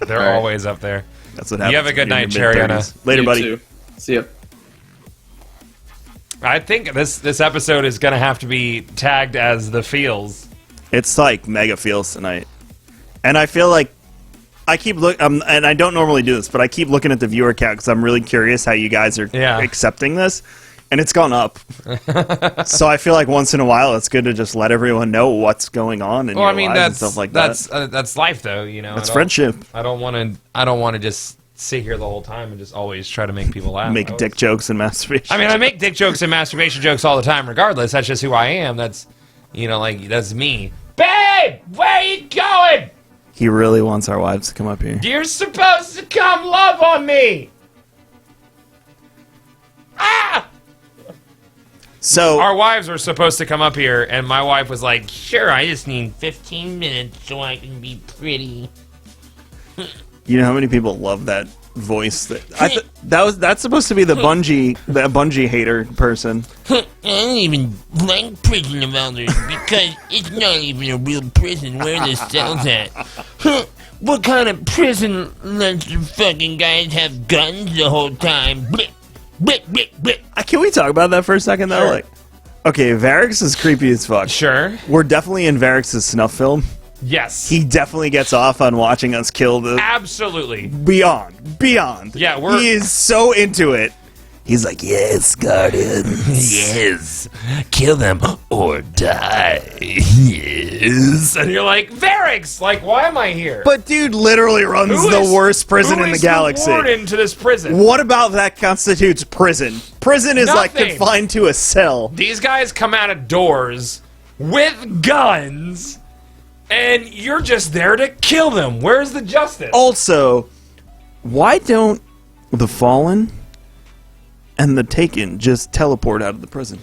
[SPEAKER 1] They're always up there.
[SPEAKER 2] That's what happens.
[SPEAKER 1] You have a good
[SPEAKER 2] when
[SPEAKER 1] night,
[SPEAKER 2] you're in your
[SPEAKER 1] Chariona.
[SPEAKER 2] mid-30s. Later,
[SPEAKER 7] You
[SPEAKER 2] buddy.
[SPEAKER 7] too. See ya.
[SPEAKER 1] I think this episode is going to have to be tagged as the feels.
[SPEAKER 2] It's like mega feels tonight. And I feel like I keep and I don't normally do this, but I keep looking at the viewer count because I'm really curious how you guys are accepting this, and it's gone up. So I feel like once in a while, it's good to just let everyone know what's going on in your lives and stuff like that.
[SPEAKER 1] That's life, though. You know,
[SPEAKER 2] that's friendship.
[SPEAKER 1] I don't want to just sit here the whole time and just always try to make people laugh.
[SPEAKER 2] Make dick jokes and masturbation.
[SPEAKER 1] I mean, I make dick jokes and masturbation jokes all the time, regardless. That's just who I am. That's, that's me. Babe, where are you going?
[SPEAKER 2] He really wants our wives to come up here.
[SPEAKER 1] You're supposed to come love on me. Ah!
[SPEAKER 2] So
[SPEAKER 1] our wives were supposed to come up here, and my wife was like, "Sure, I just need 15 minutes so I can be pretty."
[SPEAKER 2] You know how many people love that voice? That's supposed to be the Bungie hater person.
[SPEAKER 8] I don't even like prison of elders because it's not even a real prison. Where the cells at? What kind of prison lets the fucking guys have guns the whole time? Blip, blip, blip, blip.
[SPEAKER 2] Can we talk about that for a second, though?
[SPEAKER 1] Sure.
[SPEAKER 2] Like, okay, Varix is creepy as fuck.
[SPEAKER 1] Sure.
[SPEAKER 2] We're definitely in Varix's snuff film.
[SPEAKER 1] Yes.
[SPEAKER 2] He definitely gets off on watching us kill the...
[SPEAKER 1] Absolutely.
[SPEAKER 2] Beyond.
[SPEAKER 1] Yeah,
[SPEAKER 2] He is so into it. He's like, yes, Guardians.
[SPEAKER 8] Yes. Kill them or die. Yes.
[SPEAKER 1] And you're like, Varix! Like, why am I here?
[SPEAKER 2] But dude literally runs the worst prison in the galaxy.
[SPEAKER 1] Who is the warden to this prison?
[SPEAKER 2] What about that constitutes prison? Prison is like
[SPEAKER 1] Nothing.
[SPEAKER 2] confined to a cell.
[SPEAKER 1] These guys come out of doors with guns, and you're just there to kill them. Where's the justice?
[SPEAKER 2] Also, why don't the Fallen and the Taken just teleport out of the prison?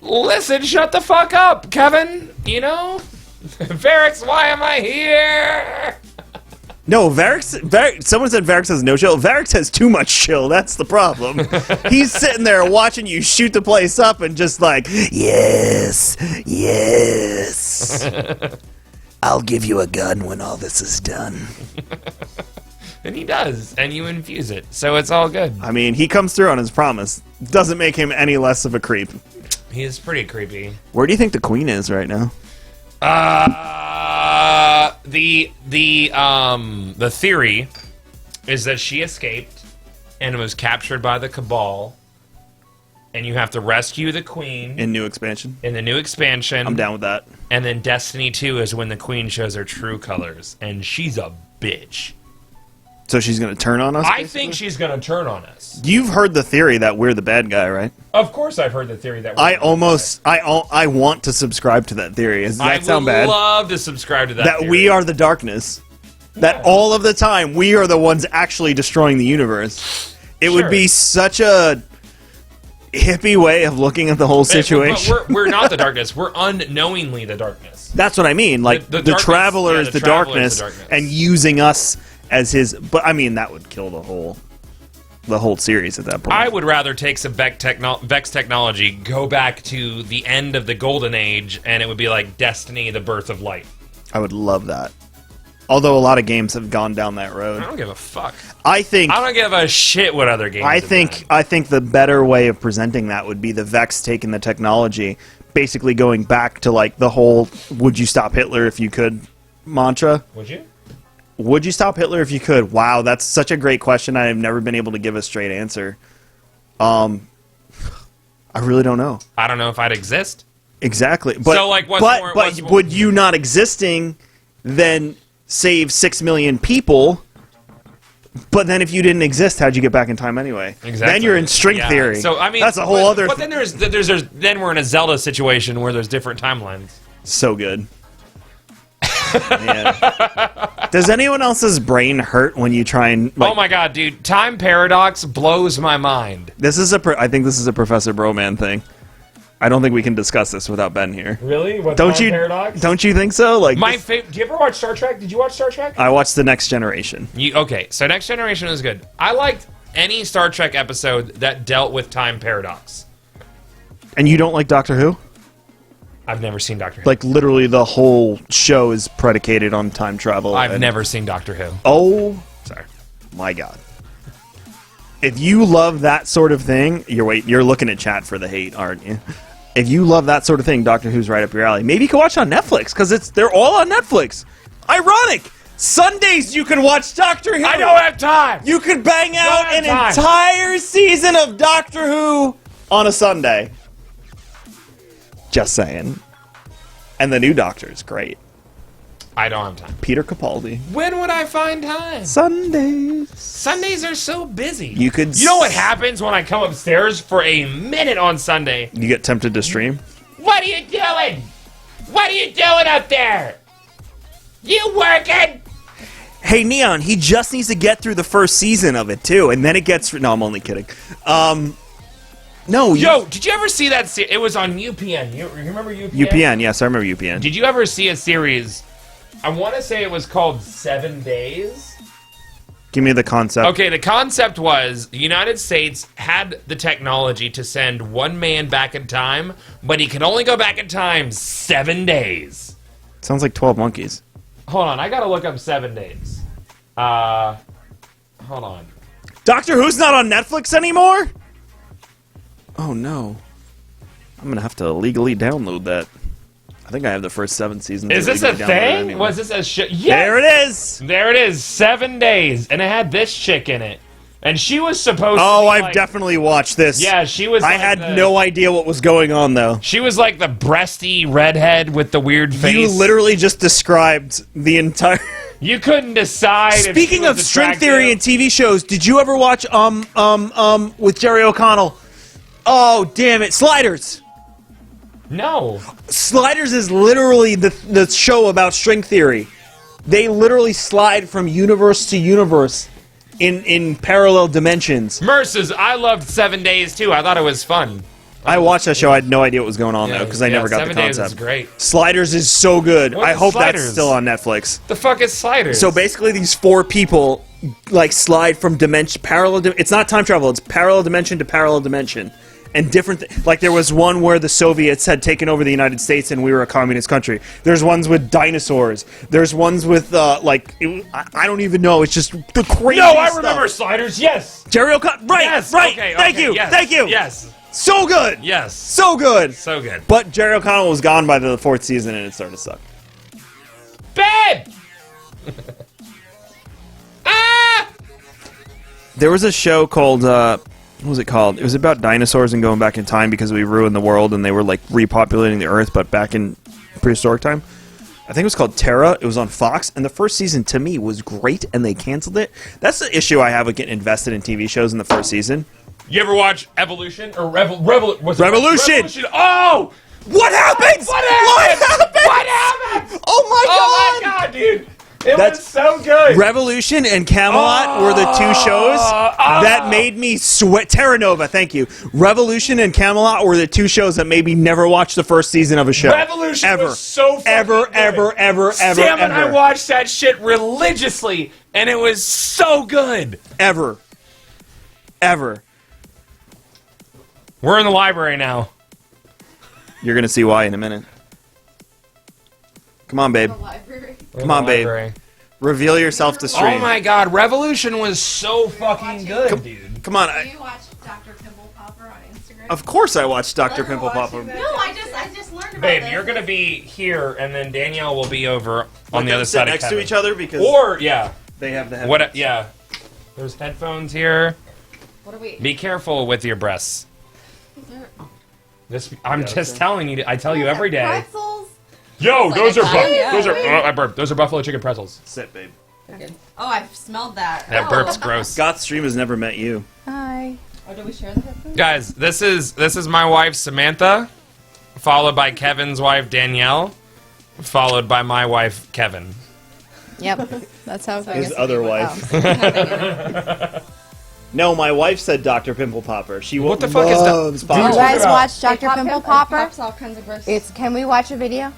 [SPEAKER 1] Listen, shut the fuck up, Kevin. You know? Varix, why am I here?
[SPEAKER 2] No, Varix, someone said Varix has no chill. Varix has too much chill. That's the problem. He's sitting there watching you shoot the place up and just like, yes, yes. I'll give you a gun when all this is done.
[SPEAKER 1] And he does, and you infuse it, so it's all good.
[SPEAKER 2] I mean, he comes through on his promise. Doesn't make him any less of a creep.
[SPEAKER 1] He is pretty creepy.
[SPEAKER 2] Where do you think the queen is right now?
[SPEAKER 1] The theory is that she escaped and was captured by the Cabal, and you have to rescue the queen
[SPEAKER 2] In new expansion?
[SPEAKER 1] in the new expansion.
[SPEAKER 2] I'm down with that.
[SPEAKER 1] And then Destiny 2 is when the queen shows her true colors, and she's a bitch.
[SPEAKER 2] So she's going to turn on us?
[SPEAKER 1] I think she's gonna turn on us.
[SPEAKER 2] You've heard the theory that we're the bad guy, right?
[SPEAKER 1] Of course, I've heard the theory that
[SPEAKER 2] I want to subscribe to that theory. Does that sound bad?
[SPEAKER 1] I would love to subscribe to that.
[SPEAKER 2] That
[SPEAKER 1] theory.
[SPEAKER 2] we are the darkness. That all of the time we are the ones actually destroying the universe. It would be such a hippie way of looking at the whole situation.
[SPEAKER 1] But we're not the darkness. We're unknowingly the darkness.
[SPEAKER 2] That's what I mean. Like
[SPEAKER 1] The
[SPEAKER 2] the
[SPEAKER 1] darkness-
[SPEAKER 2] traveler
[SPEAKER 1] yeah,
[SPEAKER 2] is
[SPEAKER 1] the
[SPEAKER 2] the
[SPEAKER 1] traveler
[SPEAKER 2] darkness,
[SPEAKER 1] is the darkness.
[SPEAKER 2] and using us as his. But I mean, that would kill the whole series at that point.
[SPEAKER 1] I would rather take some Vex technology, go back to the end of the Golden Age, and it would be like Destiny, the birth of light.
[SPEAKER 2] I would love that. Although a lot of games have gone down that
[SPEAKER 1] I
[SPEAKER 2] road.
[SPEAKER 1] don't give a fuck.
[SPEAKER 2] I
[SPEAKER 1] don't give a shit what other games. have done.
[SPEAKER 2] I think the better way of presenting that would be the Vex taking the technology, basically going back to like the whole "Would you stop Hitler if you could" mantra.
[SPEAKER 1] Would you?
[SPEAKER 2] Would you stop Hitler if you could? Wow, that's such a great question. I have never been able to give a straight answer. I really don't know.
[SPEAKER 1] I don't know if I'd exist.
[SPEAKER 2] Exactly. But,
[SPEAKER 1] So, like, what's
[SPEAKER 2] but,
[SPEAKER 1] more-
[SPEAKER 2] but
[SPEAKER 1] what's more-
[SPEAKER 2] would you not existing then save 6 million people? But then if you didn't exist, how'd you get back in time anyway?
[SPEAKER 1] Exactly.
[SPEAKER 2] Then you're in string
[SPEAKER 1] Yeah.
[SPEAKER 2] theory.
[SPEAKER 1] So I mean,
[SPEAKER 2] that's a whole other.
[SPEAKER 1] But then then we're in a Zelda situation where there's different timelines.
[SPEAKER 2] So good. Man. Does anyone else's brain hurt when you try and? Like,
[SPEAKER 1] Oh my god, dude! Time paradox blows my mind.
[SPEAKER 2] This is I think this is a Professor Broman thing. I don't think we can discuss this without Ben here.
[SPEAKER 1] Really? What,
[SPEAKER 2] Don't
[SPEAKER 1] time
[SPEAKER 2] you?
[SPEAKER 1] Paradox?
[SPEAKER 2] Don't you think so? Like
[SPEAKER 1] My favorite. Do you ever watch Star Trek? Did you watch Star Trek?
[SPEAKER 2] I watched The Next Generation.
[SPEAKER 1] Okay, so Next Generation is good. I liked any Star Trek episode that dealt with time paradox.
[SPEAKER 2] And you don't like Doctor Who?
[SPEAKER 1] I've never seen Doctor Who.
[SPEAKER 2] Like literally the whole show is predicated on time travel.
[SPEAKER 1] I've
[SPEAKER 2] and-
[SPEAKER 1] never seen Doctor Who.
[SPEAKER 2] Oh
[SPEAKER 1] Sorry.
[SPEAKER 2] my god. If you love that sort of thing, you're looking at chat for the hate, aren't you? If you love that sort of thing, Doctor Who's right up your alley. Maybe you can watch on Netflix, because they're all on Netflix. Ironic! Sundays you can watch Doctor Who.
[SPEAKER 1] I don't have time.
[SPEAKER 2] You could bang out
[SPEAKER 1] have
[SPEAKER 2] an
[SPEAKER 1] time.
[SPEAKER 2] entire season of Doctor Who on a Sunday. Just saying. And the new Doctor is great.
[SPEAKER 1] I don't have time.
[SPEAKER 2] Peter Capaldi.
[SPEAKER 1] When would I find time?
[SPEAKER 2] Sundays.
[SPEAKER 1] Sundays are so busy.
[SPEAKER 2] You could.
[SPEAKER 1] You know what happens when I come upstairs for a minute on Sunday?
[SPEAKER 2] You get tempted to stream.
[SPEAKER 8] What are you doing? What are you doing up there? You working?
[SPEAKER 2] Hey, Neon, he just needs to get through the first season of it, too, and then it gets... No, I'm only kidding. No,
[SPEAKER 1] Yo, did you ever see that? It was on UPN. You remember UPN?
[SPEAKER 2] UPN, yes, I remember UPN.
[SPEAKER 1] Did you ever see a series? I want to say it was called 7 Days.
[SPEAKER 2] Give me the concept.
[SPEAKER 1] Okay, the concept was the United States had the technology to send one man back in time, but he could only go back in time 7 days.
[SPEAKER 2] Sounds like 12 Monkeys.
[SPEAKER 1] Hold on, I gotta look up 7 days. Hold on.
[SPEAKER 2] Doctor Who's not on Netflix anymore? Oh, no. I'm gonna have to illegally download that. I think I have the first 7 seasons.
[SPEAKER 1] Is this a
[SPEAKER 2] illegally downloaded
[SPEAKER 1] thing?
[SPEAKER 2] anyway.
[SPEAKER 1] Was this a shit? Yes!
[SPEAKER 2] There it is!
[SPEAKER 1] There it is, 7 days, and it had this chick in it. And she was supposed to
[SPEAKER 2] Oh,
[SPEAKER 1] be
[SPEAKER 2] I've
[SPEAKER 1] like,
[SPEAKER 2] definitely watched this.
[SPEAKER 1] Yeah, she was
[SPEAKER 2] I
[SPEAKER 1] like
[SPEAKER 2] had
[SPEAKER 1] the-
[SPEAKER 2] no idea what was going on, though.
[SPEAKER 1] She was like the breasty redhead with the weird face.
[SPEAKER 2] You literally just described the entire...
[SPEAKER 1] You couldn't decide if she
[SPEAKER 2] Speaking
[SPEAKER 1] was
[SPEAKER 2] of string
[SPEAKER 1] attractive.
[SPEAKER 2] theory and TV shows, did you ever watch, with Jerry O'Connell? Oh, damn it. Sliders!
[SPEAKER 1] No.
[SPEAKER 2] Sliders is literally the show about string theory. They literally slide from universe to universe in parallel dimensions.
[SPEAKER 1] Merces, I loved 7 Days too. I thought it was fun.
[SPEAKER 2] I watched that show. I had no idea what was going on, though, because I never got the
[SPEAKER 1] 7 Days
[SPEAKER 2] concept.
[SPEAKER 1] is great.
[SPEAKER 2] Sliders is so good.
[SPEAKER 1] What
[SPEAKER 2] I
[SPEAKER 1] is
[SPEAKER 2] hope that's
[SPEAKER 1] Sliders?
[SPEAKER 2] still on Netflix.
[SPEAKER 1] The fuck is Sliders?
[SPEAKER 2] So basically, these 4 people like slide from dimension it's not time travel. It's parallel dimension to parallel dimension, and different. Like there was one where the Soviets had taken over the United States, and we were a communist country. There's ones with dinosaurs. There's ones with I don't even know. It's just the crazy.
[SPEAKER 1] No, I
[SPEAKER 2] stuff.
[SPEAKER 1] remember Sliders. Yes.
[SPEAKER 2] Jerry O'Connell. Right.
[SPEAKER 1] Yes.
[SPEAKER 2] Right.
[SPEAKER 1] Okay,
[SPEAKER 2] Thank
[SPEAKER 1] okay,
[SPEAKER 2] you.
[SPEAKER 1] yes,
[SPEAKER 2] Thank you.
[SPEAKER 1] Yes.
[SPEAKER 2] So good.
[SPEAKER 1] Yes.
[SPEAKER 2] So good.
[SPEAKER 1] So good.
[SPEAKER 2] But Jerry O'Connell was gone by the 4th season, and it started to suck.
[SPEAKER 1] Babe.
[SPEAKER 2] There was a show called, what was it called? It was about dinosaurs and going back in time because we ruined the world and they were like repopulating the Earth, but back in prehistoric time. I think it was called Terra. It was on Fox, and the first season to me was great, and they canceled it. That's the issue I have with getting invested in TV shows in the first season.
[SPEAKER 1] You ever watch Evolution or Revolution?
[SPEAKER 2] Revolution!
[SPEAKER 1] Oh!
[SPEAKER 2] What happened?
[SPEAKER 1] What happened?
[SPEAKER 2] What happened? Oh my god!
[SPEAKER 1] Dude! It
[SPEAKER 2] That's-
[SPEAKER 1] was so good.
[SPEAKER 2] Revolution and Camelot were the 2 shows that made me sweat. Terra Nova, thank you. Revolution and Camelot were the 2 shows that made me never watch the first season of a show.
[SPEAKER 1] Revolution
[SPEAKER 2] ever.
[SPEAKER 1] was so fucking
[SPEAKER 2] ever,
[SPEAKER 1] good.
[SPEAKER 2] ever.
[SPEAKER 1] Sam and I watched that shit religiously, and it was so good.
[SPEAKER 2] Ever.
[SPEAKER 1] We're in the library now.
[SPEAKER 2] You're gonna see why in a minute. Come on, babe. Come on, babe. Reveal yourself to stream.
[SPEAKER 1] Oh my god, Revolution was so fucking good, dude.
[SPEAKER 2] Come on.
[SPEAKER 9] Do you watch Dr. Pimple Popper on Instagram?
[SPEAKER 2] Of course I watched Dr. Pimple Popper.
[SPEAKER 9] No, I just learned about
[SPEAKER 1] Babe,
[SPEAKER 9] this.
[SPEAKER 1] you're gonna be here, and then Danielle will be over on the
[SPEAKER 2] Let
[SPEAKER 1] other
[SPEAKER 2] them sit
[SPEAKER 1] side of
[SPEAKER 2] next
[SPEAKER 1] Kevin.
[SPEAKER 2] to each other because
[SPEAKER 1] Or, yeah.
[SPEAKER 2] they have the headphones.
[SPEAKER 1] What? Yeah. There's headphones here.
[SPEAKER 9] What are we?
[SPEAKER 1] Be careful with your breasts. I'm just telling you. I tell you every day.
[SPEAKER 9] Pretzels?
[SPEAKER 1] Yo,
[SPEAKER 9] Like
[SPEAKER 1] those
[SPEAKER 9] a
[SPEAKER 1] are
[SPEAKER 9] kind? Yeah,
[SPEAKER 1] those are
[SPEAKER 9] wait.
[SPEAKER 1] I burped. Those are buffalo chicken pretzels.
[SPEAKER 2] Sit, babe.
[SPEAKER 9] Oh, I've smelled that.
[SPEAKER 1] That burp's gross.
[SPEAKER 2] Goth Stream has never met you.
[SPEAKER 9] Hi. Oh, do we share the headphones?
[SPEAKER 1] Guys, this is my wife Samantha, followed by Kevin's wife Danielle, followed by my wife Kevin.
[SPEAKER 10] Yep, that's how it goes.
[SPEAKER 2] His other wife. No, my wife said Dr. Pimple Popper. She
[SPEAKER 1] What the fuck is that?
[SPEAKER 2] loves
[SPEAKER 10] Do
[SPEAKER 2] Popper.
[SPEAKER 10] you guys watch Dr. Pimple Popper?
[SPEAKER 9] Pops all kinds of gross.
[SPEAKER 10] Can we watch a video?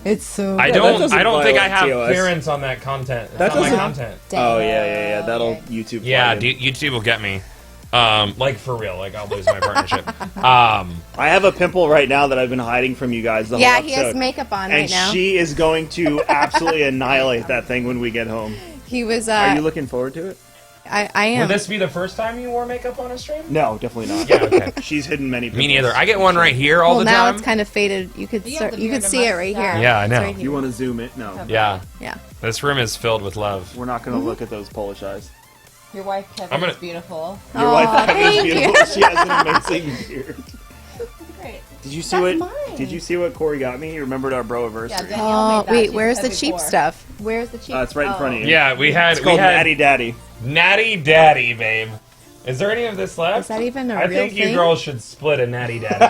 [SPEAKER 10] It's so
[SPEAKER 1] I
[SPEAKER 2] that
[SPEAKER 1] don't
[SPEAKER 2] doesn't
[SPEAKER 1] think I have
[SPEAKER 2] violate TOS.
[SPEAKER 1] clearance on that content.
[SPEAKER 2] That
[SPEAKER 1] It's not my
[SPEAKER 2] doesn't-
[SPEAKER 1] content.
[SPEAKER 2] Oh, yeah. That'll YouTube.
[SPEAKER 1] Yeah,
[SPEAKER 2] flag it.
[SPEAKER 1] YouTube will get me. Like for real, like I'll lose my partnership.
[SPEAKER 2] I have a pimple right now that I've been hiding from you guys the whole
[SPEAKER 10] Yeah,
[SPEAKER 2] episode.
[SPEAKER 10] he has makeup on right
[SPEAKER 2] and
[SPEAKER 10] now.
[SPEAKER 2] she is going to absolutely annihilate that thing when we get home.
[SPEAKER 10] He was.
[SPEAKER 2] Are you looking forward to it?
[SPEAKER 10] I am.
[SPEAKER 1] Will this be the first time you wore makeup on a stream?
[SPEAKER 2] No, definitely not.
[SPEAKER 1] Yeah, okay.
[SPEAKER 2] She's hidden many.
[SPEAKER 1] Me neither. I get one right here all
[SPEAKER 10] well,
[SPEAKER 1] the
[SPEAKER 10] now
[SPEAKER 1] time.
[SPEAKER 10] it's kind of faded. You could you could see it right here.
[SPEAKER 1] Yeah, I know.
[SPEAKER 10] It's right
[SPEAKER 2] You
[SPEAKER 10] here.
[SPEAKER 2] want to zoom in? No.
[SPEAKER 1] Yeah.
[SPEAKER 10] Yeah.
[SPEAKER 1] This room is filled with love.
[SPEAKER 2] We're not going to look at those Polish eyes.
[SPEAKER 9] Your wife Kevin
[SPEAKER 1] I'm gonna-
[SPEAKER 9] is beautiful.
[SPEAKER 2] Your
[SPEAKER 10] Aw,
[SPEAKER 2] wife Kevin is
[SPEAKER 10] thank
[SPEAKER 2] beautiful.
[SPEAKER 10] you.
[SPEAKER 2] She has an amazing beard.
[SPEAKER 9] Great.
[SPEAKER 2] Did you see
[SPEAKER 10] That's
[SPEAKER 2] what?
[SPEAKER 10] mine.
[SPEAKER 2] Did you see what Corey got me? You remembered our broiversary?
[SPEAKER 9] Yeah, Danielle
[SPEAKER 10] Oh
[SPEAKER 9] made that.
[SPEAKER 10] wait,
[SPEAKER 9] She's
[SPEAKER 10] where's the
[SPEAKER 9] heavy
[SPEAKER 10] cheap
[SPEAKER 9] poor.
[SPEAKER 10] stuff? Where's the cheap?
[SPEAKER 2] It's right in front of you.
[SPEAKER 1] Yeah, we had
[SPEAKER 2] It's called
[SPEAKER 1] we had
[SPEAKER 2] Natty Daddy.
[SPEAKER 1] Natty Daddy, babe. Is there any of this left?
[SPEAKER 10] Is that even a
[SPEAKER 1] I
[SPEAKER 10] real
[SPEAKER 1] think
[SPEAKER 10] thing?
[SPEAKER 1] you girls should split a Natty Daddy.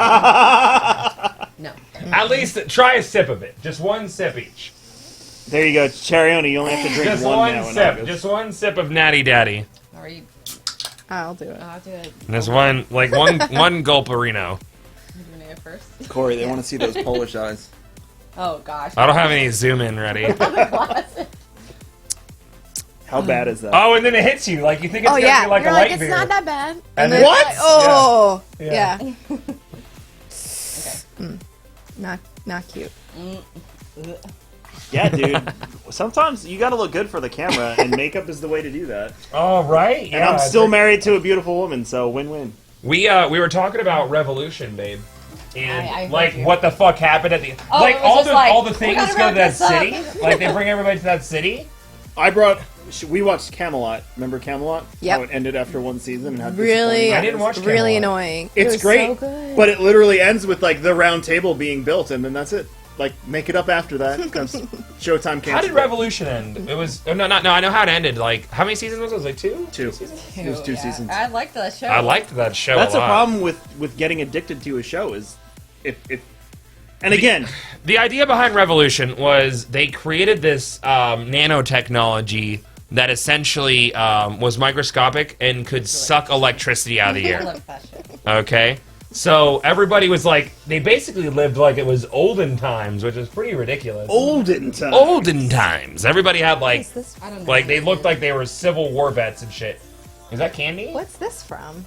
[SPEAKER 9] No.
[SPEAKER 1] At least try a sip of it. Just one sip each.
[SPEAKER 2] There you go, Charioni. You only have to drink
[SPEAKER 1] Just
[SPEAKER 2] one
[SPEAKER 1] one
[SPEAKER 2] now. in
[SPEAKER 1] sip.
[SPEAKER 2] August.
[SPEAKER 1] Just one sip of Natty Daddy.
[SPEAKER 9] Or you,
[SPEAKER 10] I'll do it.
[SPEAKER 9] I'll do it.
[SPEAKER 1] And there's one one gulperino.
[SPEAKER 9] You doing it first?
[SPEAKER 2] Corey, they want to see those Polish eyes.
[SPEAKER 9] Oh gosh.
[SPEAKER 1] I don't have any zoom in ready.
[SPEAKER 2] How bad is that?
[SPEAKER 1] Oh, and then it hits you like you think it's
[SPEAKER 10] Oh
[SPEAKER 1] gonna
[SPEAKER 10] yeah,
[SPEAKER 1] be like
[SPEAKER 10] you're
[SPEAKER 1] a
[SPEAKER 10] like
[SPEAKER 1] light
[SPEAKER 10] it's
[SPEAKER 1] beer.
[SPEAKER 10] not that bad.
[SPEAKER 1] And
[SPEAKER 10] then
[SPEAKER 1] then-
[SPEAKER 10] it's like, oh
[SPEAKER 1] Yeah.
[SPEAKER 10] yeah. Not cute.
[SPEAKER 2] Yeah, dude. Sometimes you got to look good for the camera, and makeup is the way to do that.
[SPEAKER 1] Oh right.
[SPEAKER 2] And I'm still married to a beautiful woman, so win-win.
[SPEAKER 1] We were talking about Revolution, babe. And
[SPEAKER 9] I heard
[SPEAKER 1] like
[SPEAKER 9] you.
[SPEAKER 1] what the fuck happened at the
[SPEAKER 9] Oh,
[SPEAKER 1] like
[SPEAKER 9] it was
[SPEAKER 1] all
[SPEAKER 9] just
[SPEAKER 1] the
[SPEAKER 9] like,
[SPEAKER 1] all the
[SPEAKER 9] we
[SPEAKER 1] things
[SPEAKER 9] gotta
[SPEAKER 1] go to
[SPEAKER 9] wrap
[SPEAKER 1] that
[SPEAKER 9] this up.
[SPEAKER 1] city? Like they bring everybody to that city?
[SPEAKER 2] We watched Camelot. Remember Camelot?
[SPEAKER 10] Yep.
[SPEAKER 2] How it ended after one season and how
[SPEAKER 10] Really,
[SPEAKER 2] disappointing
[SPEAKER 1] I
[SPEAKER 2] it
[SPEAKER 1] didn't
[SPEAKER 2] was?
[SPEAKER 1] watch
[SPEAKER 10] really
[SPEAKER 1] Camelot.
[SPEAKER 10] annoying.
[SPEAKER 2] It's
[SPEAKER 10] it was
[SPEAKER 2] great,
[SPEAKER 10] so good.
[SPEAKER 2] but it literally ends with like the round table being built, and then that's it. Like make it up after that because Showtime canceled.
[SPEAKER 1] How did Revolution end? It was no. I know how it ended. Like how many seasons was it? Was it like two?
[SPEAKER 2] Two. It was two
[SPEAKER 9] Yeah.
[SPEAKER 2] seasons.
[SPEAKER 9] I liked that show.
[SPEAKER 1] I liked that show.
[SPEAKER 2] That's
[SPEAKER 1] a
[SPEAKER 2] a
[SPEAKER 1] lot.
[SPEAKER 2] problem with getting addicted to a show is if and again
[SPEAKER 1] The idea behind Revolution was they created this nanotechnology that essentially was microscopic and could suck electricity out of the
[SPEAKER 9] I
[SPEAKER 1] air.
[SPEAKER 9] love that shit.
[SPEAKER 1] Okay? So everybody was like, they basically lived like it was olden times, which is pretty ridiculous.
[SPEAKER 2] olden times.
[SPEAKER 1] Olden times. Everybody had like,
[SPEAKER 10] What's this?
[SPEAKER 9] I don't know.
[SPEAKER 1] like they looked like they were Civil War vets and shit. Is that candy?
[SPEAKER 10] What's this from?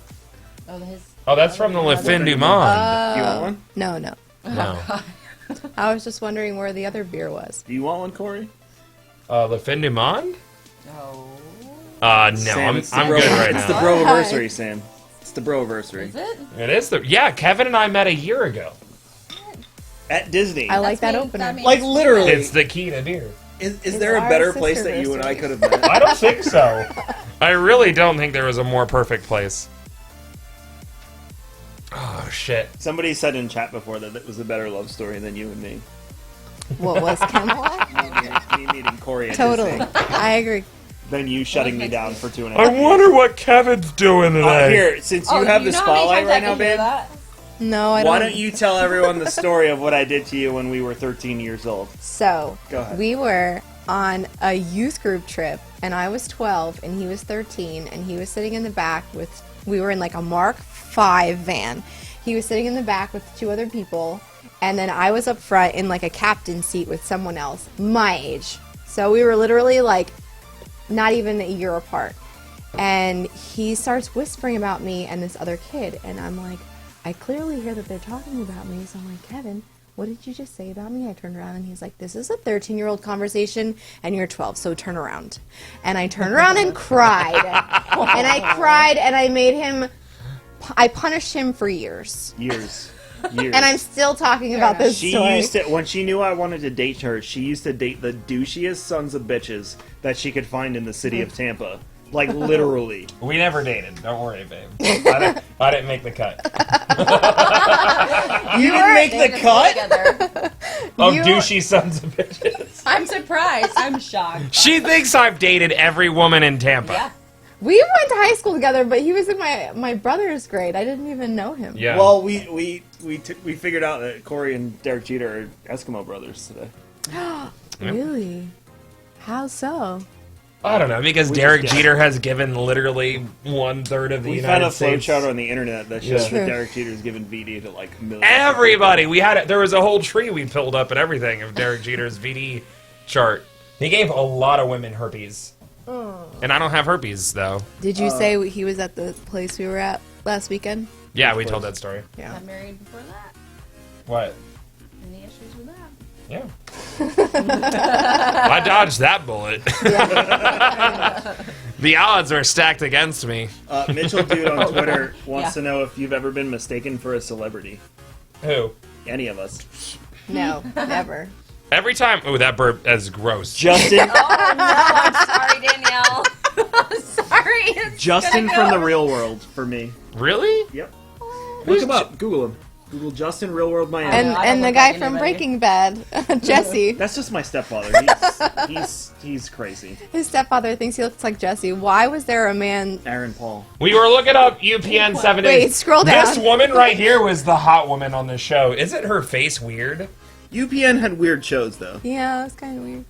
[SPEAKER 9] Oh, his.
[SPEAKER 1] Oh, that's from the Le Fin du Monde.
[SPEAKER 2] You want one?
[SPEAKER 10] No.
[SPEAKER 1] No.
[SPEAKER 10] I was just wondering where the other beer was.
[SPEAKER 2] Do you want one, Corey?
[SPEAKER 1] Le Fin du Monde?
[SPEAKER 9] Oh.
[SPEAKER 1] No,
[SPEAKER 2] Sam, it's the
[SPEAKER 1] I'm
[SPEAKER 2] bro-
[SPEAKER 1] good right
[SPEAKER 2] It's the
[SPEAKER 1] now.
[SPEAKER 2] broversary, Sam. It's the broversary.
[SPEAKER 9] Is it?
[SPEAKER 1] It is the Kevin and I met a year ago.
[SPEAKER 2] At Disney.
[SPEAKER 10] I like that
[SPEAKER 9] means-
[SPEAKER 10] opener.
[SPEAKER 9] means-
[SPEAKER 2] Like literally.
[SPEAKER 1] It's the key to beer.
[SPEAKER 2] Is there a
[SPEAKER 10] our
[SPEAKER 2] better place that you and I
[SPEAKER 10] sister-versary.
[SPEAKER 2] could have met?
[SPEAKER 1] I don't think so. I really don't think there was a more perfect place. Oh shit.
[SPEAKER 2] Somebody said in chat before that it was a better love story than you and me.
[SPEAKER 10] What was Camelot?
[SPEAKER 2] Me meeting Corey at
[SPEAKER 10] Totally,
[SPEAKER 2] Disney.
[SPEAKER 10] I agree.
[SPEAKER 2] Then you shutting me down for 2.5
[SPEAKER 1] I
[SPEAKER 2] years.
[SPEAKER 1] wonder what Kevin's doing today.
[SPEAKER 2] Here, since you have the spotlight right now, babe,
[SPEAKER 10] No, I
[SPEAKER 2] why
[SPEAKER 10] don't.
[SPEAKER 2] don't you tell everyone the story of what I did to you when we were 13 years old?
[SPEAKER 10] So,
[SPEAKER 2] Go ahead.
[SPEAKER 10] we were on a youth group trip, and I was 12, and he was 13, and he was sitting in the back with. We were in like a Mark V van. He was sitting in the back with 2 other people, and then I was up front in like a captain seat with someone else my age. So we were literally like not even a year apart. And he starts whispering about me and this other kid, and I'm like, I clearly hear that they're talking about me. So I'm like, Kevin, what did you just say about me? I turned around and he's like, this is a 13-year-old conversation and you're 12, so turn around. And I turned around and cried. And I cried and I made him, I punished him for years.
[SPEAKER 2] Years.
[SPEAKER 10] And I'm still talking about this
[SPEAKER 2] She
[SPEAKER 10] story.
[SPEAKER 2] used to, when she knew I wanted to date her, she used to date the douchiest sons of bitches that she could find in the city of Tampa. Like, literally.
[SPEAKER 1] We never dated. Don't worry, babe. I didn't make the cut.
[SPEAKER 2] You didn't make the cut?
[SPEAKER 1] Of
[SPEAKER 10] You-
[SPEAKER 1] douchey sons of bitches.
[SPEAKER 9] I'm surprised. I'm shocked.
[SPEAKER 1] She thinks I've dated every woman in Tampa.
[SPEAKER 9] Yeah.
[SPEAKER 10] We went to high school together, but he was in my brother's grade. I didn't even know him.
[SPEAKER 1] Yeah.
[SPEAKER 2] Well, we figured out that Corey and Derek Jeter are Eskimo brothers today.
[SPEAKER 10] Really? How so?
[SPEAKER 1] I don't know, because
[SPEAKER 2] We
[SPEAKER 1] Derek
[SPEAKER 2] just-
[SPEAKER 1] Jeter has given literally 1/3 of the
[SPEAKER 2] We
[SPEAKER 1] United
[SPEAKER 2] found a
[SPEAKER 1] States.
[SPEAKER 2] flowchart on the internet that shows
[SPEAKER 1] Yeah.
[SPEAKER 2] that Derek Jeter's given VD to like millions.
[SPEAKER 1] Everybody. We had it. There was a whole tree we pulled up and everything of Derek Jeter's VD chart. He gave a lot of women herpes. And I don't have herpes, though.
[SPEAKER 10] Did you say he was at the place we were at last weekend?
[SPEAKER 1] Yeah, we told that story.
[SPEAKER 10] Yeah.
[SPEAKER 9] Got married before that.
[SPEAKER 1] What?
[SPEAKER 9] Any issues with that?
[SPEAKER 1] Yeah. I dodged that bullet. The odds are stacked against me.
[SPEAKER 2] Mitchell Dude on Twitter wants to know if you've ever been mistaken for a celebrity.
[SPEAKER 1] Who?
[SPEAKER 2] Any of us.
[SPEAKER 10] No, never.
[SPEAKER 1] Every time. Oh, that burp is gross.
[SPEAKER 2] Justin.
[SPEAKER 9] Oh no, I'm sorry, Danielle. I'm sorry. It's
[SPEAKER 2] Justin
[SPEAKER 9] gonna
[SPEAKER 2] from
[SPEAKER 9] go.
[SPEAKER 2] the real world for me.
[SPEAKER 1] Really?
[SPEAKER 2] Yep. Look him up. Google him. Google Justin Real World Miami.
[SPEAKER 10] And
[SPEAKER 9] I don't
[SPEAKER 10] and the
[SPEAKER 9] look
[SPEAKER 10] guy
[SPEAKER 9] like
[SPEAKER 10] from
[SPEAKER 9] anybody.
[SPEAKER 10] Breaking Bad, Jesse.
[SPEAKER 2] That's just my stepfather. He's crazy.
[SPEAKER 10] His stepfather thinks he looks like Jesse. Why was there a man?
[SPEAKER 2] Aaron Paul.
[SPEAKER 1] We were looking up UPN 7 days.
[SPEAKER 10] Wait, scroll down.
[SPEAKER 1] This woman right here was the hot woman on the show. Isn't her face weird?
[SPEAKER 2] UPN had weird shows though.
[SPEAKER 10] Yeah, it's kind of weird.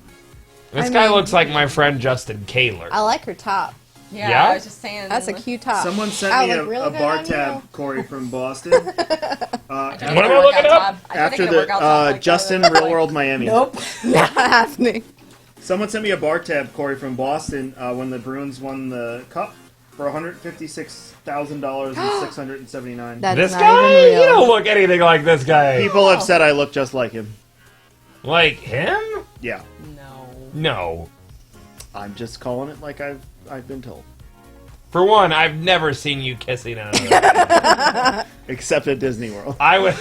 [SPEAKER 1] This
[SPEAKER 10] I
[SPEAKER 1] guy
[SPEAKER 10] mean-
[SPEAKER 1] looks like my friend Justin Kaler.
[SPEAKER 10] I like her top.
[SPEAKER 9] Yeah,
[SPEAKER 1] Yeah?
[SPEAKER 9] I was just saying.
[SPEAKER 10] That's a cute top.
[SPEAKER 2] Someone sent
[SPEAKER 10] I
[SPEAKER 2] me
[SPEAKER 10] look real
[SPEAKER 2] a
[SPEAKER 10] good
[SPEAKER 2] bar
[SPEAKER 10] on
[SPEAKER 2] tab,
[SPEAKER 10] you.
[SPEAKER 2] Corey from Boston.
[SPEAKER 1] What am I looking up?
[SPEAKER 2] After the Justin Real World Miami.
[SPEAKER 10] Nope, not happening.
[SPEAKER 2] Someone sent me a bar tab, Corey from Boston, when the Bruins won the cup for $156,000 and $679.
[SPEAKER 10] That
[SPEAKER 1] This
[SPEAKER 10] is not
[SPEAKER 1] guy?
[SPEAKER 10] even
[SPEAKER 1] You
[SPEAKER 10] real.
[SPEAKER 1] don't look anything like this guy.
[SPEAKER 2] People have said I look just like him.
[SPEAKER 1] Like him?
[SPEAKER 2] Yeah,
[SPEAKER 9] No.
[SPEAKER 1] No.
[SPEAKER 2] I'm just calling it like I've been told.
[SPEAKER 1] For one, I've never seen you kissing another.
[SPEAKER 2] Except at Disney World.
[SPEAKER 1] I would.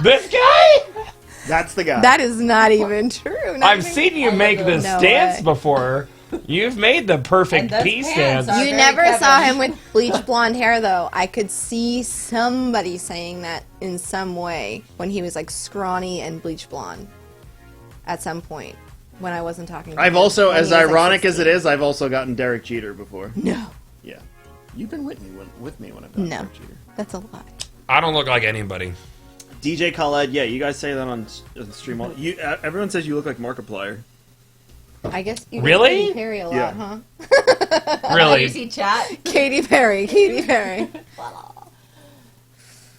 [SPEAKER 1] This guy?
[SPEAKER 2] That's the guy.
[SPEAKER 10] That is not even true. Not
[SPEAKER 1] I've
[SPEAKER 10] even-
[SPEAKER 1] seen you make this
[SPEAKER 10] No
[SPEAKER 1] stance
[SPEAKER 10] way.
[SPEAKER 1] before. You've made the perfect
[SPEAKER 9] And those
[SPEAKER 1] pee
[SPEAKER 9] pants
[SPEAKER 1] stance.
[SPEAKER 9] are-
[SPEAKER 10] You
[SPEAKER 9] very
[SPEAKER 10] never
[SPEAKER 9] Kevin.
[SPEAKER 10] saw him with bleach blonde hair, though. I could see somebody saying that in some way when he was like scrawny and bleach blonde at some point when I wasn't talking to
[SPEAKER 2] I've
[SPEAKER 10] him,
[SPEAKER 2] also,
[SPEAKER 10] when he
[SPEAKER 2] as
[SPEAKER 10] was, like,
[SPEAKER 2] ironic as it
[SPEAKER 10] 16.
[SPEAKER 2] is, I've also gotten Derek Jeter before.
[SPEAKER 10] No,
[SPEAKER 2] Yeah. You've been with me when I've gotten
[SPEAKER 10] No.
[SPEAKER 2] Derek Jeter.
[SPEAKER 10] that's a lie.
[SPEAKER 1] I don't look like anybody.
[SPEAKER 2] DJ Khaled, yeah, you guys say that on stream. Everyone says you look like Markiplier.
[SPEAKER 10] I guess you
[SPEAKER 1] Really?
[SPEAKER 10] Katy Perry a lot,
[SPEAKER 2] Yeah.
[SPEAKER 10] huh?
[SPEAKER 9] You
[SPEAKER 1] Really?
[SPEAKER 9] see chat?
[SPEAKER 10] Katy Perry, Katy Perry.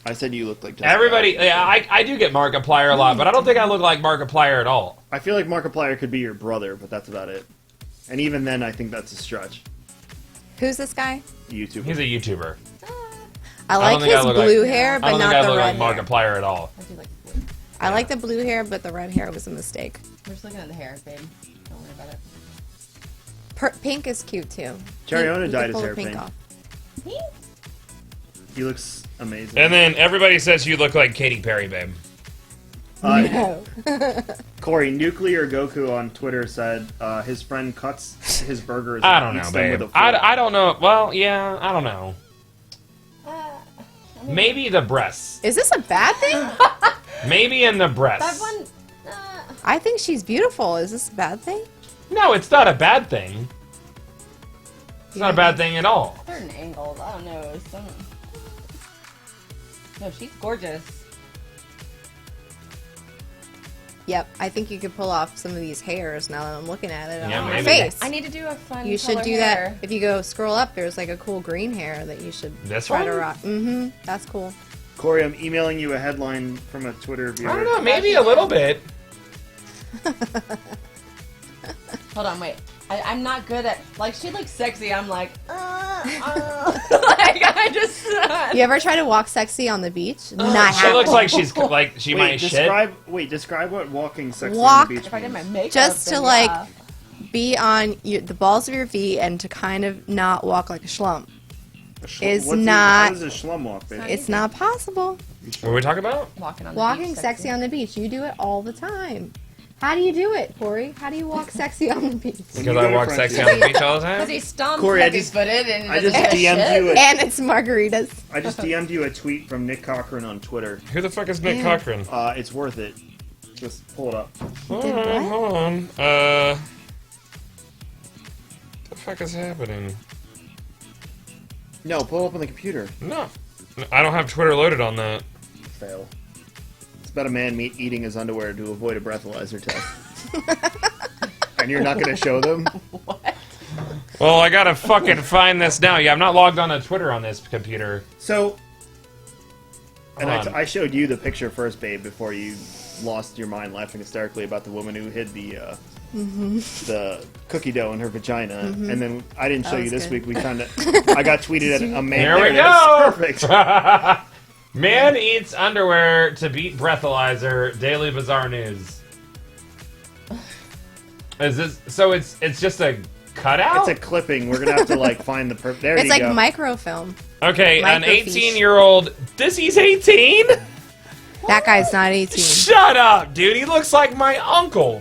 [SPEAKER 2] I said you looked like Jessica.
[SPEAKER 1] Everybody, yeah, I do get Markiplier a lot, but I don't think I look like Markiplier at all.
[SPEAKER 2] I feel like Markiplier could be your brother, but that's about it. And even then, I think that's a stretch.
[SPEAKER 10] Who's this guy?
[SPEAKER 2] YouTube.
[SPEAKER 1] He's a YouTuber.
[SPEAKER 10] I
[SPEAKER 1] don't
[SPEAKER 10] like
[SPEAKER 1] think I
[SPEAKER 10] his
[SPEAKER 1] look
[SPEAKER 10] blue
[SPEAKER 1] like-
[SPEAKER 10] hair,
[SPEAKER 1] I
[SPEAKER 10] but
[SPEAKER 1] don't think
[SPEAKER 10] not
[SPEAKER 1] I
[SPEAKER 10] the
[SPEAKER 1] look
[SPEAKER 10] red
[SPEAKER 1] like
[SPEAKER 10] hair.
[SPEAKER 1] Markiplier at all.
[SPEAKER 9] I do like.
[SPEAKER 10] I like the blue hair, but the red hair was a mistake.
[SPEAKER 9] We're just looking at the hair, babe. Don't worry about it.
[SPEAKER 10] Pink is cute too.
[SPEAKER 2] Cherryona
[SPEAKER 10] You
[SPEAKER 2] dyed
[SPEAKER 10] could
[SPEAKER 2] his
[SPEAKER 10] pull the
[SPEAKER 2] hair
[SPEAKER 10] pink
[SPEAKER 2] pink.
[SPEAKER 10] off.
[SPEAKER 2] He looks amazing.
[SPEAKER 1] And then everybody says you look like Katy Perry, babe.
[SPEAKER 10] No.
[SPEAKER 2] Corey, Nuclear Goku on Twitter said his friend cuts his burgers.
[SPEAKER 1] I
[SPEAKER 2] and
[SPEAKER 1] don't know,
[SPEAKER 2] eats them with
[SPEAKER 1] babe.
[SPEAKER 2] a fork.
[SPEAKER 1] I don't know. Well, yeah, I don't know. Maybe the breasts.
[SPEAKER 10] Is this a bad thing?
[SPEAKER 1] Maybe in the
[SPEAKER 9] That
[SPEAKER 1] breasts.
[SPEAKER 9] one.
[SPEAKER 10] I think she's beautiful. Is this a bad thing?
[SPEAKER 1] No, it's not a bad thing. It's not a bad thing at all.
[SPEAKER 9] Certain angles. I don't know. No, she's gorgeous.
[SPEAKER 10] Yep, I think you could pull off some of these hairs now that I'm looking at it
[SPEAKER 1] Yeah,
[SPEAKER 10] on her
[SPEAKER 1] maybe.
[SPEAKER 10] face.
[SPEAKER 9] I need to do a fun.
[SPEAKER 10] You should
[SPEAKER 9] color
[SPEAKER 10] do
[SPEAKER 9] hair.
[SPEAKER 10] that. If you go scroll up, there's like a cool green hair that you should
[SPEAKER 1] This
[SPEAKER 10] try to
[SPEAKER 1] one?
[SPEAKER 10] rock. Mm-hmm. That's cool.
[SPEAKER 2] Corey, I'm emailing you a headline from a Twitter viewer.
[SPEAKER 1] I don't know. Maybe a little bit.
[SPEAKER 9] Hold on, wait. I'm not good at like she looks sexy. I'm like, like I just.
[SPEAKER 10] You ever try to walk sexy on the beach? Not
[SPEAKER 1] She
[SPEAKER 10] happening.
[SPEAKER 1] looks like she's like she might shit.
[SPEAKER 2] Describe what walking sexy
[SPEAKER 10] Walk-
[SPEAKER 2] on the beach
[SPEAKER 9] If I did my
[SPEAKER 2] means.
[SPEAKER 9] makeup,
[SPEAKER 10] Just to
[SPEAKER 9] then
[SPEAKER 10] like
[SPEAKER 9] yeah.
[SPEAKER 10] be on the balls of your feet and to kind of not walk like a schlump. Is not-
[SPEAKER 2] How does a schlum walk, baby?
[SPEAKER 10] It's not possible.
[SPEAKER 1] What are we talking about?
[SPEAKER 9] walking on the
[SPEAKER 10] Walking
[SPEAKER 9] beach,
[SPEAKER 10] sexy on the beach. You do it all the time. How do you do it, Corey? How do you walk sexy on the beach?
[SPEAKER 1] Because I walk sexy on the beach all the
[SPEAKER 9] Because
[SPEAKER 1] time.
[SPEAKER 9] he stomps
[SPEAKER 2] Corey, I
[SPEAKER 9] heavy
[SPEAKER 2] just-
[SPEAKER 9] footed and
[SPEAKER 2] I just
[SPEAKER 9] doesn't
[SPEAKER 2] DM'd
[SPEAKER 9] shit.
[SPEAKER 2] you
[SPEAKER 10] And it's margaritas.
[SPEAKER 2] I just DM'd you a tweet from Nick Cochran on Twitter.
[SPEAKER 1] Who the fuck is Nick Cochran?
[SPEAKER 2] It's worth it. Just pull it up.
[SPEAKER 1] Hold
[SPEAKER 10] Did
[SPEAKER 1] on,
[SPEAKER 10] what?
[SPEAKER 1] hold on. The fuck is happening?
[SPEAKER 2] No, pull it up on the computer.
[SPEAKER 1] No, I don't have Twitter loaded on that.
[SPEAKER 2] Fail. It's about a man eating his underwear to avoid a breathalyzer test. And you're not going to show them?
[SPEAKER 1] Well, I gotta fucking find this now. Yeah, I'm not logged on to Twitter on this computer.
[SPEAKER 2] So, and
[SPEAKER 1] Hold on.
[SPEAKER 2] I showed you the picture first, babe, before you lost your mind laughing hysterically about the woman who hid the cookie dough in her vagina. And then I didn't show
[SPEAKER 10] That
[SPEAKER 2] you
[SPEAKER 10] was
[SPEAKER 2] this
[SPEAKER 10] good.
[SPEAKER 2] week. I got tweeted at a man.
[SPEAKER 1] There we
[SPEAKER 2] it is.
[SPEAKER 1] go.
[SPEAKER 2] Perfect.
[SPEAKER 1] Man eats underwear to beat breathalyzer. Daily Bizarre News. Is this so? It's just a cutout.
[SPEAKER 2] It's a clipping. We're gonna have to like find the there.
[SPEAKER 10] It's
[SPEAKER 2] you
[SPEAKER 10] like
[SPEAKER 2] go.
[SPEAKER 10] microfilm.
[SPEAKER 1] Okay, an
[SPEAKER 10] Microfiche.
[SPEAKER 1] 18-year-old. He's 18.
[SPEAKER 10] That guy's not 18.
[SPEAKER 1] Shut up, dude. He looks like my uncle.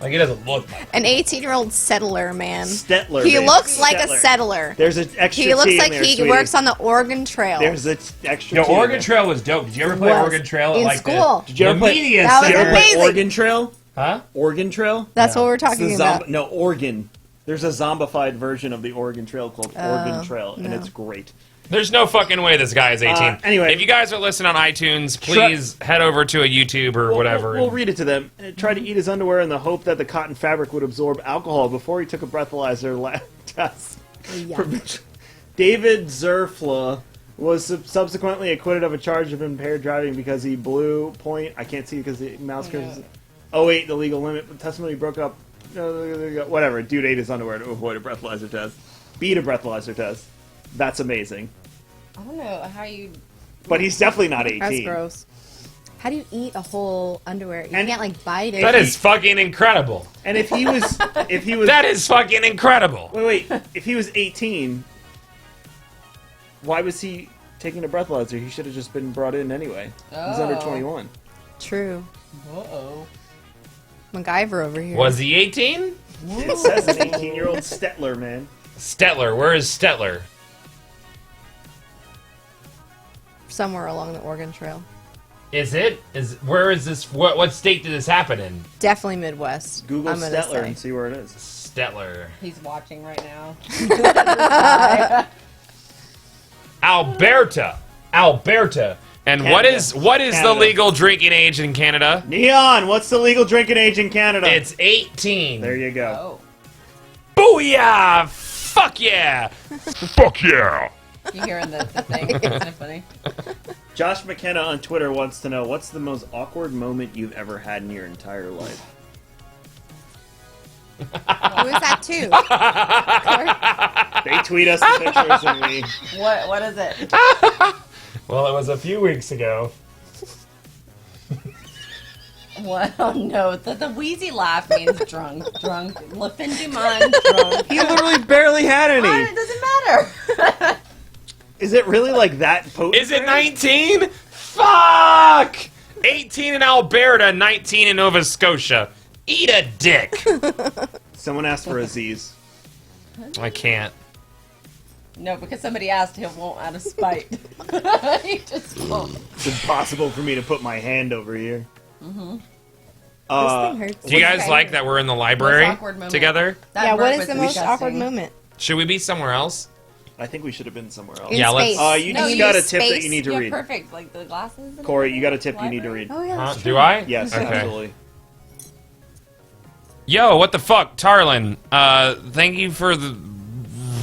[SPEAKER 1] Like, he doesn't look like
[SPEAKER 10] An 18-year-old settler, man.
[SPEAKER 2] Stetler.
[SPEAKER 10] He
[SPEAKER 2] babe.
[SPEAKER 10] looks like a
[SPEAKER 2] Stetler.
[SPEAKER 10] settler.
[SPEAKER 2] There's an extra.
[SPEAKER 10] He looks
[SPEAKER 2] T in
[SPEAKER 10] like
[SPEAKER 2] there,
[SPEAKER 10] he
[SPEAKER 2] sweetie.
[SPEAKER 10] works on the Oregon Trail.
[SPEAKER 2] There's an extra.
[SPEAKER 1] Yo,
[SPEAKER 2] T in
[SPEAKER 1] Oregon
[SPEAKER 2] there.
[SPEAKER 1] Trail was dope. Did you ever play
[SPEAKER 10] Was.
[SPEAKER 1] Oregon Trail at
[SPEAKER 10] In
[SPEAKER 1] like
[SPEAKER 10] school.
[SPEAKER 2] Did you ever
[SPEAKER 1] the
[SPEAKER 2] play?
[SPEAKER 1] media
[SPEAKER 10] That was
[SPEAKER 2] Did you ever
[SPEAKER 1] center?
[SPEAKER 2] play
[SPEAKER 10] amazing.
[SPEAKER 2] Oregon Trail?
[SPEAKER 1] Huh?
[SPEAKER 2] Oregon Trail?
[SPEAKER 10] That's what we're
[SPEAKER 2] It's the
[SPEAKER 10] talking about.
[SPEAKER 2] No, Oregon. There's a zombified version of the Oregon Trail called Oregon Trail, and
[SPEAKER 10] no.
[SPEAKER 2] it's great.
[SPEAKER 1] There's no fucking way this guy is 18.
[SPEAKER 2] Anyway.
[SPEAKER 1] If you guys are listening on iTunes, please head over to a YouTube or whatever.
[SPEAKER 2] We'll read it to them. Tried to eat his underwear in the hope that the cotton fabric would absorb alcohol before he took a breathalyzer lab test.
[SPEAKER 10] Yeah.
[SPEAKER 2] David Zerfla was subsequently acquitted of a charge of impaired driving because he blew point. I can't see because the mouse curves. Oh wait, the legal limit. But testimony broke up. Whatever. Dude ate his underwear to avoid a breathalyzer test. Beat a breathalyzer test. That's amazing.
[SPEAKER 9] I don't know how you.
[SPEAKER 2] But he's definitely not 18.
[SPEAKER 10] That's gross. How do you eat a whole underwear? You
[SPEAKER 2] And-
[SPEAKER 10] can't like bite it.
[SPEAKER 1] That is fucking incredible.
[SPEAKER 2] And if he was,
[SPEAKER 1] That is fucking incredible.
[SPEAKER 2] wait, if he was 18, why was he taking a breathalyzer? He should have just been brought in anyway. He's under 21.
[SPEAKER 10] True.
[SPEAKER 9] Uh-oh.
[SPEAKER 10] MacGyver over here.
[SPEAKER 1] Was he 18?
[SPEAKER 2] It says an 18-year-old Stetler, man.
[SPEAKER 1] Stetler. Where is Stetler?
[SPEAKER 10] Somewhere along the Oregon Trail.
[SPEAKER 1] Is it? Where is this? What state did this happen in?
[SPEAKER 10] Definitely Midwest.
[SPEAKER 2] Google
[SPEAKER 10] I'm gonna
[SPEAKER 2] Stetler
[SPEAKER 10] say.
[SPEAKER 2] and see where it is.
[SPEAKER 1] Stetler.
[SPEAKER 9] He's watching right now.
[SPEAKER 1] Alberta. And
[SPEAKER 2] Canada.
[SPEAKER 1] what is the
[SPEAKER 2] Canada.
[SPEAKER 1] legal drinking age in Canada?
[SPEAKER 2] Neon, what's the legal drinking age in Canada?
[SPEAKER 1] It's 18.
[SPEAKER 2] There you go.
[SPEAKER 9] Oh.
[SPEAKER 1] Booyah! Fuck yeah! Fuck yeah!
[SPEAKER 9] You hearing the thing? It's kind of funny.
[SPEAKER 2] Josh McKenna on Twitter wants to know, what's the most awkward moment you've ever had in your entire life?
[SPEAKER 10] Who is that too?
[SPEAKER 2] They tweet us the pictures and we...
[SPEAKER 9] What is it?
[SPEAKER 1] Well, it was a few weeks ago.
[SPEAKER 9] What? Oh no, the wheezy laugh means drunk. Le fin du monde, drunk.
[SPEAKER 2] He literally barely had
[SPEAKER 9] It
[SPEAKER 2] any.
[SPEAKER 9] doesn't matter.
[SPEAKER 2] Is it really like that potent?
[SPEAKER 1] Is it 19? Fuck! 18 in Alberta, 19 in Nova Scotia. Eat a dick.
[SPEAKER 2] Someone asked for Aziz.
[SPEAKER 1] I can't.
[SPEAKER 9] No, because somebody asked, he won't out of spite. He just won't.
[SPEAKER 2] It's impossible for me to put my hand over here.
[SPEAKER 10] This thing hurts.
[SPEAKER 1] Do you guys
[SPEAKER 9] Okay.
[SPEAKER 1] like that we're in the library
[SPEAKER 9] Most awkward moment.
[SPEAKER 1] together?
[SPEAKER 9] That
[SPEAKER 10] Yeah,
[SPEAKER 9] burp
[SPEAKER 10] what is
[SPEAKER 9] was
[SPEAKER 10] the most
[SPEAKER 9] disgusting.
[SPEAKER 10] awkward moment?
[SPEAKER 1] Should we be somewhere else?
[SPEAKER 2] I think we should have been somewhere else.
[SPEAKER 10] In
[SPEAKER 1] Yeah, let's-
[SPEAKER 10] space.
[SPEAKER 2] You
[SPEAKER 9] No,
[SPEAKER 2] just
[SPEAKER 9] you
[SPEAKER 2] got a
[SPEAKER 10] use
[SPEAKER 2] tip that
[SPEAKER 10] space.
[SPEAKER 2] you need to
[SPEAKER 9] Yeah,
[SPEAKER 2] read.
[SPEAKER 9] perfect. Like the glasses. and
[SPEAKER 2] Corey,
[SPEAKER 9] everything.
[SPEAKER 2] you got a tip you need to
[SPEAKER 9] Library.
[SPEAKER 2] read.
[SPEAKER 10] Oh yeah,
[SPEAKER 1] Huh?
[SPEAKER 10] that's true.
[SPEAKER 1] Do I?
[SPEAKER 2] Yes,
[SPEAKER 1] Okay.
[SPEAKER 2] absolutely.
[SPEAKER 1] Yo, what the fuck, Tarlin? Thank you for the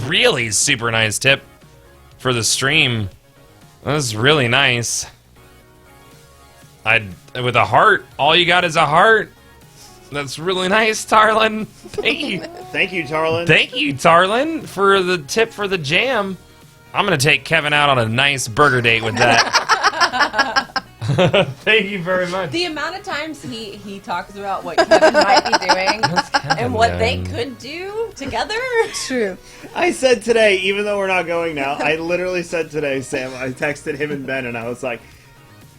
[SPEAKER 1] really super nice tip for the stream. That was really nice. With a heart. All you got is a heart. That's really nice, Tarlin. Thank you.
[SPEAKER 2] Thank you, Tarlin.
[SPEAKER 1] Thank you, Tarlin, for the tip for the jam. I'm gonna take Kevin out on a nice burger date with that. Thank you very much.
[SPEAKER 9] The amount of times he talks about what Kevin might be doing and what they
[SPEAKER 1] doing?
[SPEAKER 9] could do together.
[SPEAKER 10] True.
[SPEAKER 2] I said today, even though we're not going now, I literally said today, Sam, I texted him and Ben, and I was like,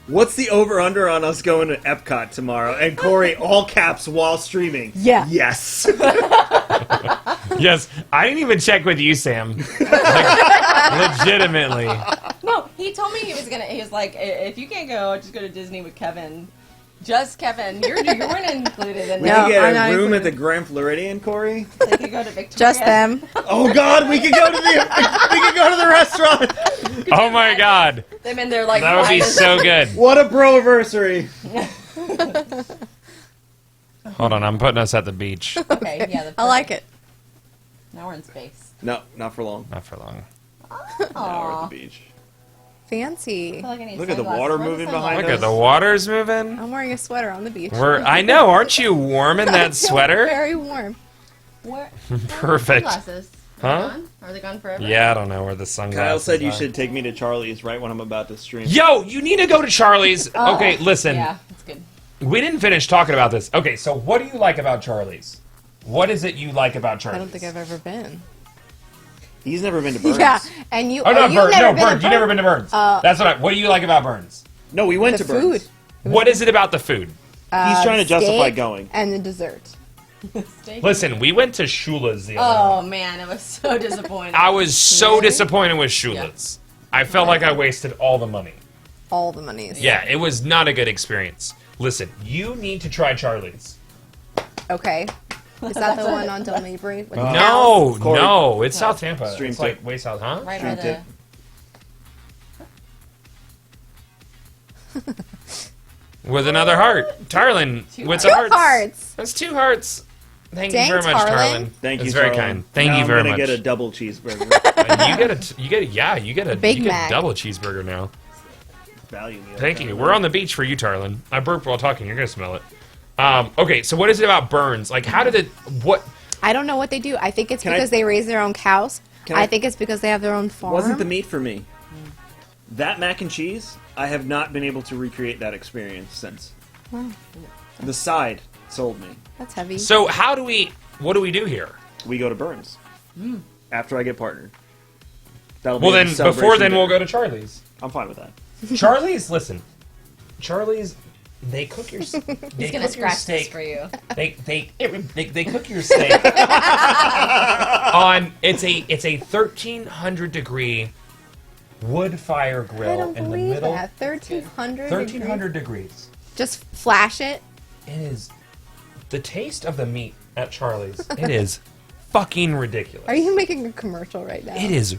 [SPEAKER 2] what's the over-under on us going to Epcot tomorrow? And Corey, all caps, while streaming.
[SPEAKER 10] Yeah.
[SPEAKER 2] Yes.
[SPEAKER 1] Yes, I didn't even check with you, Sam. Like, legitimately.
[SPEAKER 9] No, he told me he was like, if you can't go, just go to Disney with Kevin. Just Kevin. You weren't included in
[SPEAKER 2] We
[SPEAKER 10] No,
[SPEAKER 2] could get
[SPEAKER 10] I'm
[SPEAKER 2] a
[SPEAKER 10] not
[SPEAKER 2] room at
[SPEAKER 10] included.
[SPEAKER 2] the Grand Floridian, Corey.
[SPEAKER 9] They could go to Victoria.
[SPEAKER 10] Just them.
[SPEAKER 2] Oh God, we could go to the restaurant.
[SPEAKER 1] Oh my god.
[SPEAKER 9] Them in their like.
[SPEAKER 1] That would be
[SPEAKER 9] private-
[SPEAKER 1] so good.
[SPEAKER 2] What a bro-anniversary.
[SPEAKER 1] Hold on, I'm putting us at the beach.
[SPEAKER 9] Okay, yeah.
[SPEAKER 10] I like it.
[SPEAKER 9] Now we're in space.
[SPEAKER 2] No, not for long.
[SPEAKER 1] Not for long.
[SPEAKER 2] Now we're at
[SPEAKER 9] Aw.
[SPEAKER 2] the beach.
[SPEAKER 10] Fancy.
[SPEAKER 9] I feel like I need
[SPEAKER 2] Look at the
[SPEAKER 9] sunglasses.
[SPEAKER 2] water
[SPEAKER 9] Where are the
[SPEAKER 2] moving behind
[SPEAKER 1] Look
[SPEAKER 9] sunglasses?
[SPEAKER 1] at the water's moving.
[SPEAKER 10] I'm wearing a sweater on the beach.
[SPEAKER 1] I know, aren't you warm in that sweater?
[SPEAKER 10] Very warm.
[SPEAKER 9] Where?
[SPEAKER 1] Perfect.
[SPEAKER 9] Sunglasses.
[SPEAKER 1] Huh?
[SPEAKER 9] Gone? Are they gone forever?
[SPEAKER 1] Yeah, I don't know where the sunglasses
[SPEAKER 2] Kyle said you
[SPEAKER 1] are.
[SPEAKER 2] should take me to Charlie's right when I'm about to stream.
[SPEAKER 1] Yo, you need to go to Charlie's. Okay, listen.
[SPEAKER 9] Yeah, that's good.
[SPEAKER 1] We didn't finish talking about this. Okay, so what do you like about Charlie's? What is it you like about Charlie's?
[SPEAKER 10] I don't think I've ever been.
[SPEAKER 2] He's never been to Burns.
[SPEAKER 10] Yeah, and you.
[SPEAKER 1] Oh no,
[SPEAKER 10] you've
[SPEAKER 1] Burns.
[SPEAKER 10] never
[SPEAKER 1] No,
[SPEAKER 10] been to
[SPEAKER 1] Burns. You never been to Burns. That's what do you like about Burns?
[SPEAKER 2] No, we went
[SPEAKER 10] The
[SPEAKER 2] to Burns.
[SPEAKER 10] food.
[SPEAKER 1] What is it about the food?
[SPEAKER 2] He's trying to justify
[SPEAKER 10] Steak
[SPEAKER 2] going.
[SPEAKER 10] and the dessert.
[SPEAKER 9] Steak.
[SPEAKER 1] Listen, we went to Shula's the other night.
[SPEAKER 9] Oh man, it was so disappointing.
[SPEAKER 1] I was so
[SPEAKER 10] Really?
[SPEAKER 1] disappointed with Shula's. I felt like I wasted all the money.
[SPEAKER 10] All the monies.
[SPEAKER 1] Yeah, it was not a good experience. Listen, you need to try Charlie's.
[SPEAKER 10] Okay. Is that the one on Del Mabry? with the
[SPEAKER 1] No,
[SPEAKER 2] Corey.
[SPEAKER 1] no, it's South Tampa.
[SPEAKER 2] Stream
[SPEAKER 1] It's like
[SPEAKER 2] tip.
[SPEAKER 1] way south, huh?
[SPEAKER 9] right
[SPEAKER 2] Stream
[SPEAKER 9] by
[SPEAKER 2] tip.
[SPEAKER 1] With another heart. Tarlin, with
[SPEAKER 10] Two
[SPEAKER 1] a heart.
[SPEAKER 10] hearts.
[SPEAKER 1] That's 2 hearts. Thank you
[SPEAKER 10] Dang,
[SPEAKER 1] very much,
[SPEAKER 10] Tarlin.
[SPEAKER 1] Tarlin.
[SPEAKER 2] Thank you,
[SPEAKER 1] It's very
[SPEAKER 2] Charlie.
[SPEAKER 1] kind. Thank
[SPEAKER 2] Now
[SPEAKER 1] you very
[SPEAKER 2] I'm
[SPEAKER 1] much.
[SPEAKER 2] gonna get a double cheeseburger.
[SPEAKER 1] You get a
[SPEAKER 10] Big
[SPEAKER 1] you get
[SPEAKER 10] Mac.
[SPEAKER 1] a double cheeseburger now.
[SPEAKER 2] Value meal.
[SPEAKER 1] Thank you. We're on the beach for you, Tarlin. I burped while talking. You're gonna smell it. Okay, so what is it about Burns? Like, how did it? What?
[SPEAKER 10] I don't know what they do. I think it's
[SPEAKER 2] Can I-
[SPEAKER 10] because they raise their own cows.
[SPEAKER 2] Can
[SPEAKER 10] I
[SPEAKER 2] I-
[SPEAKER 10] think it's because they have their own farm.
[SPEAKER 2] Wasn't the meat for me. That mac and cheese, I have not been able to recreate that experience since.
[SPEAKER 10] Wow.
[SPEAKER 2] The side sold me.
[SPEAKER 10] That's heavy.
[SPEAKER 1] So how do we? What do we do here?
[SPEAKER 2] We go to Burns after I get partnered. That'll
[SPEAKER 1] Well,
[SPEAKER 2] be
[SPEAKER 1] then
[SPEAKER 2] the
[SPEAKER 1] before
[SPEAKER 2] celebration
[SPEAKER 1] then we'll
[SPEAKER 2] dinner.
[SPEAKER 1] go to Charlie's.
[SPEAKER 2] I'm fine with that.
[SPEAKER 1] Charlie's, listen. Charlie's, they cook your.
[SPEAKER 9] He's
[SPEAKER 1] They
[SPEAKER 9] gonna
[SPEAKER 1] cook your
[SPEAKER 9] scratch this
[SPEAKER 1] steak.
[SPEAKER 9] for you.
[SPEAKER 1] They cook your steak on it's a 1300 degree wood fire
[SPEAKER 10] I
[SPEAKER 1] grill
[SPEAKER 10] don't
[SPEAKER 1] in the
[SPEAKER 10] believe
[SPEAKER 1] middle.
[SPEAKER 10] that. 1,300.
[SPEAKER 1] 1300 degrees.
[SPEAKER 10] Just flash it.
[SPEAKER 1] It is the taste of the meat at Charlie's. It is fucking ridiculous.
[SPEAKER 10] Are you making a commercial right now?
[SPEAKER 1] It is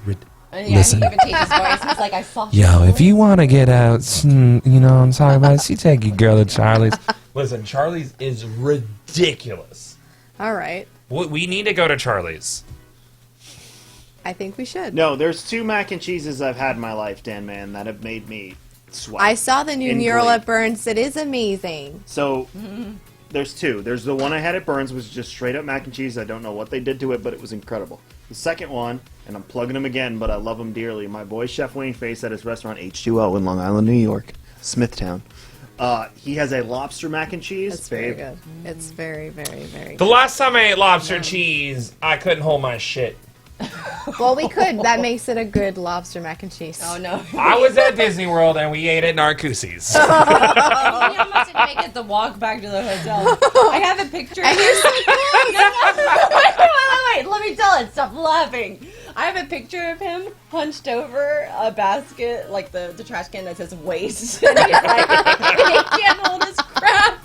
[SPEAKER 9] And yeah,
[SPEAKER 4] Listen.
[SPEAKER 9] he even changed his voice. He's like, I saw.
[SPEAKER 4] Yo, if you want to get out, you know what I'm talking about, you take your girl to Charlie's.
[SPEAKER 1] Listen, Charlie's is ridiculous.
[SPEAKER 10] All right.
[SPEAKER 1] We need to go to Charlie's.
[SPEAKER 10] I think we should.
[SPEAKER 2] No, there's 2 mac and cheeses I've had in my life, Dan Man, that have made me sweat.
[SPEAKER 10] I saw the new
[SPEAKER 2] In
[SPEAKER 10] mural
[SPEAKER 2] glee.
[SPEAKER 10] at Burns. It is amazing.
[SPEAKER 2] So there's 2. There's the one I had at Burns, was just straight up mac and cheese. I don't know what they did to it, but it was incredible. The second one, and I'm plugging him again, but I love him dearly. My boy Chef Wayne Face at his restaurant H2O in Long Island, New York, Smithtown. He has a lobster mac and cheese.
[SPEAKER 10] It's very
[SPEAKER 2] babe.
[SPEAKER 10] good. It's very, very, very
[SPEAKER 1] The
[SPEAKER 10] good.
[SPEAKER 1] last time I ate lobster cheese, I couldn't hold my shit.
[SPEAKER 10] Well, we could. That makes it a good lobster mac and cheese.
[SPEAKER 9] Oh no.
[SPEAKER 1] I was at Disney World and we ate at Narcoossee's.
[SPEAKER 9] You almost didn't make it the walk back to the hotel. I have a picture.
[SPEAKER 10] And here's
[SPEAKER 9] Wait, let me tell it. Stop laughing. I have a picture of him hunched over a basket, like the trash can that says waste. And he's like, he can't hold his crap.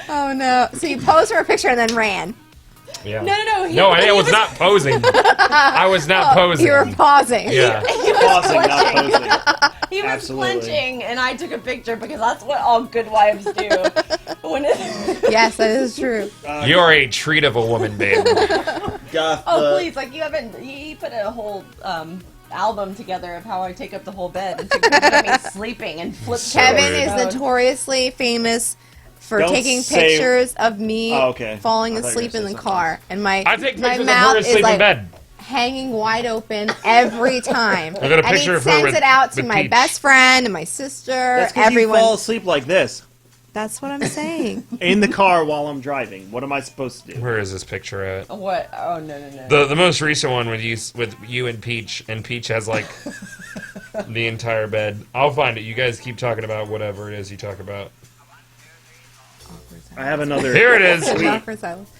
[SPEAKER 10] Oh no! So you posed for a picture and then ran.
[SPEAKER 1] Yeah.
[SPEAKER 9] No.
[SPEAKER 1] No, I was not posing. I was not posing.
[SPEAKER 10] You were pausing.
[SPEAKER 1] Yeah.
[SPEAKER 2] Pausing, not posing.
[SPEAKER 9] He was
[SPEAKER 2] Absolutely.
[SPEAKER 9] clenching, and I took a picture because that's what all good wives do. When
[SPEAKER 10] Yes, that is true.
[SPEAKER 1] You're a treat of a woman, babe.
[SPEAKER 2] Goth,
[SPEAKER 9] oh please, like you put a whole album together of how I take up the whole bed and take me sleeping and flip.
[SPEAKER 10] Kevin
[SPEAKER 1] weird.
[SPEAKER 10] is notoriously famous for
[SPEAKER 2] Don't
[SPEAKER 10] taking
[SPEAKER 2] say-
[SPEAKER 10] pictures of me
[SPEAKER 2] Oh, okay.
[SPEAKER 10] falling
[SPEAKER 2] I thought you were
[SPEAKER 10] asleep in
[SPEAKER 2] gonna
[SPEAKER 10] the
[SPEAKER 2] say
[SPEAKER 10] car, and my
[SPEAKER 1] I take
[SPEAKER 10] my
[SPEAKER 1] pictures of
[SPEAKER 10] mouth
[SPEAKER 1] her
[SPEAKER 10] is
[SPEAKER 1] asleep in
[SPEAKER 10] like
[SPEAKER 1] bed.
[SPEAKER 10] hanging wide open every time.
[SPEAKER 1] I got a
[SPEAKER 10] And he
[SPEAKER 1] picture of her
[SPEAKER 10] sends
[SPEAKER 1] with-
[SPEAKER 10] it out to
[SPEAKER 1] with
[SPEAKER 10] my
[SPEAKER 1] Peach.
[SPEAKER 10] best friend and my sister,
[SPEAKER 2] That's because you
[SPEAKER 10] everyone.
[SPEAKER 2] fall asleep like this
[SPEAKER 10] That's what I'm saying.
[SPEAKER 2] in the car while I'm driving. What am I supposed to do?
[SPEAKER 1] Where is this picture at?
[SPEAKER 9] What? Oh no.
[SPEAKER 1] The most recent one with you and Peach has like the entire bed. I'll find it. You guys keep talking about whatever it is you talk about.
[SPEAKER 2] I have another.
[SPEAKER 1] Here it is.
[SPEAKER 10] Awkward silence.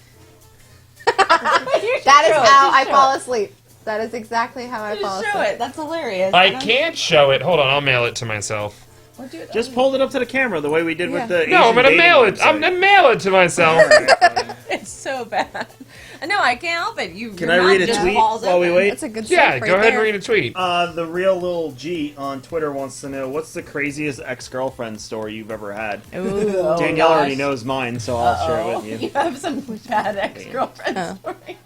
[SPEAKER 10] That is how I fall asleep. That is exactly how I fall
[SPEAKER 9] Just
[SPEAKER 10] asleep.
[SPEAKER 9] show it. That's hilarious.
[SPEAKER 1] I can't show it. Hold on, I'll mail it to myself.
[SPEAKER 9] We'll do it.
[SPEAKER 2] Just hold it up to the camera the way we did with the.
[SPEAKER 1] No, I'm
[SPEAKER 2] Asian
[SPEAKER 1] gonna
[SPEAKER 2] dating
[SPEAKER 1] mail it.
[SPEAKER 2] website.
[SPEAKER 1] I'm gonna mail it to myself.
[SPEAKER 9] It's so bad. No, I can't help it.
[SPEAKER 2] Can I read a tweet while we wait?
[SPEAKER 10] That's a good
[SPEAKER 1] Yeah,
[SPEAKER 10] stuff right
[SPEAKER 1] go ahead
[SPEAKER 10] there.
[SPEAKER 1] and read a tweet.
[SPEAKER 2] The real little G on Twitter wants to know what's the craziest ex-girlfriend story you've ever had.
[SPEAKER 9] Ooh,
[SPEAKER 2] Danielle already knows mine, so I'll share it with you.
[SPEAKER 9] You have some bad ex-girlfriend stories.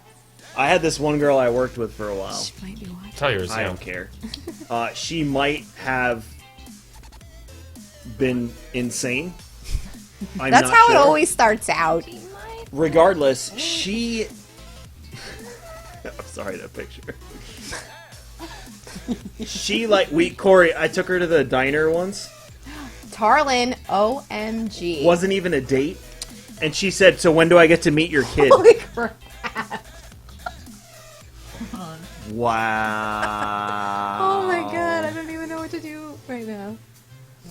[SPEAKER 2] I had this one girl I worked with for a while.
[SPEAKER 1] Tell yours.
[SPEAKER 2] I
[SPEAKER 1] yeah.
[SPEAKER 2] don't care. She might have been insane. I'm
[SPEAKER 10] That's
[SPEAKER 2] not
[SPEAKER 10] how
[SPEAKER 2] sure.
[SPEAKER 10] it always starts out.
[SPEAKER 2] Regardless, she sorry, that picture. Corey, I took her to the diner once.
[SPEAKER 10] Tarlin, OMG.
[SPEAKER 2] Wasn't even a date. And she said, so when do I get to meet your kid?
[SPEAKER 10] Holy crap.
[SPEAKER 2] Wow.
[SPEAKER 10] Oh my god, I don't even know what to do right now.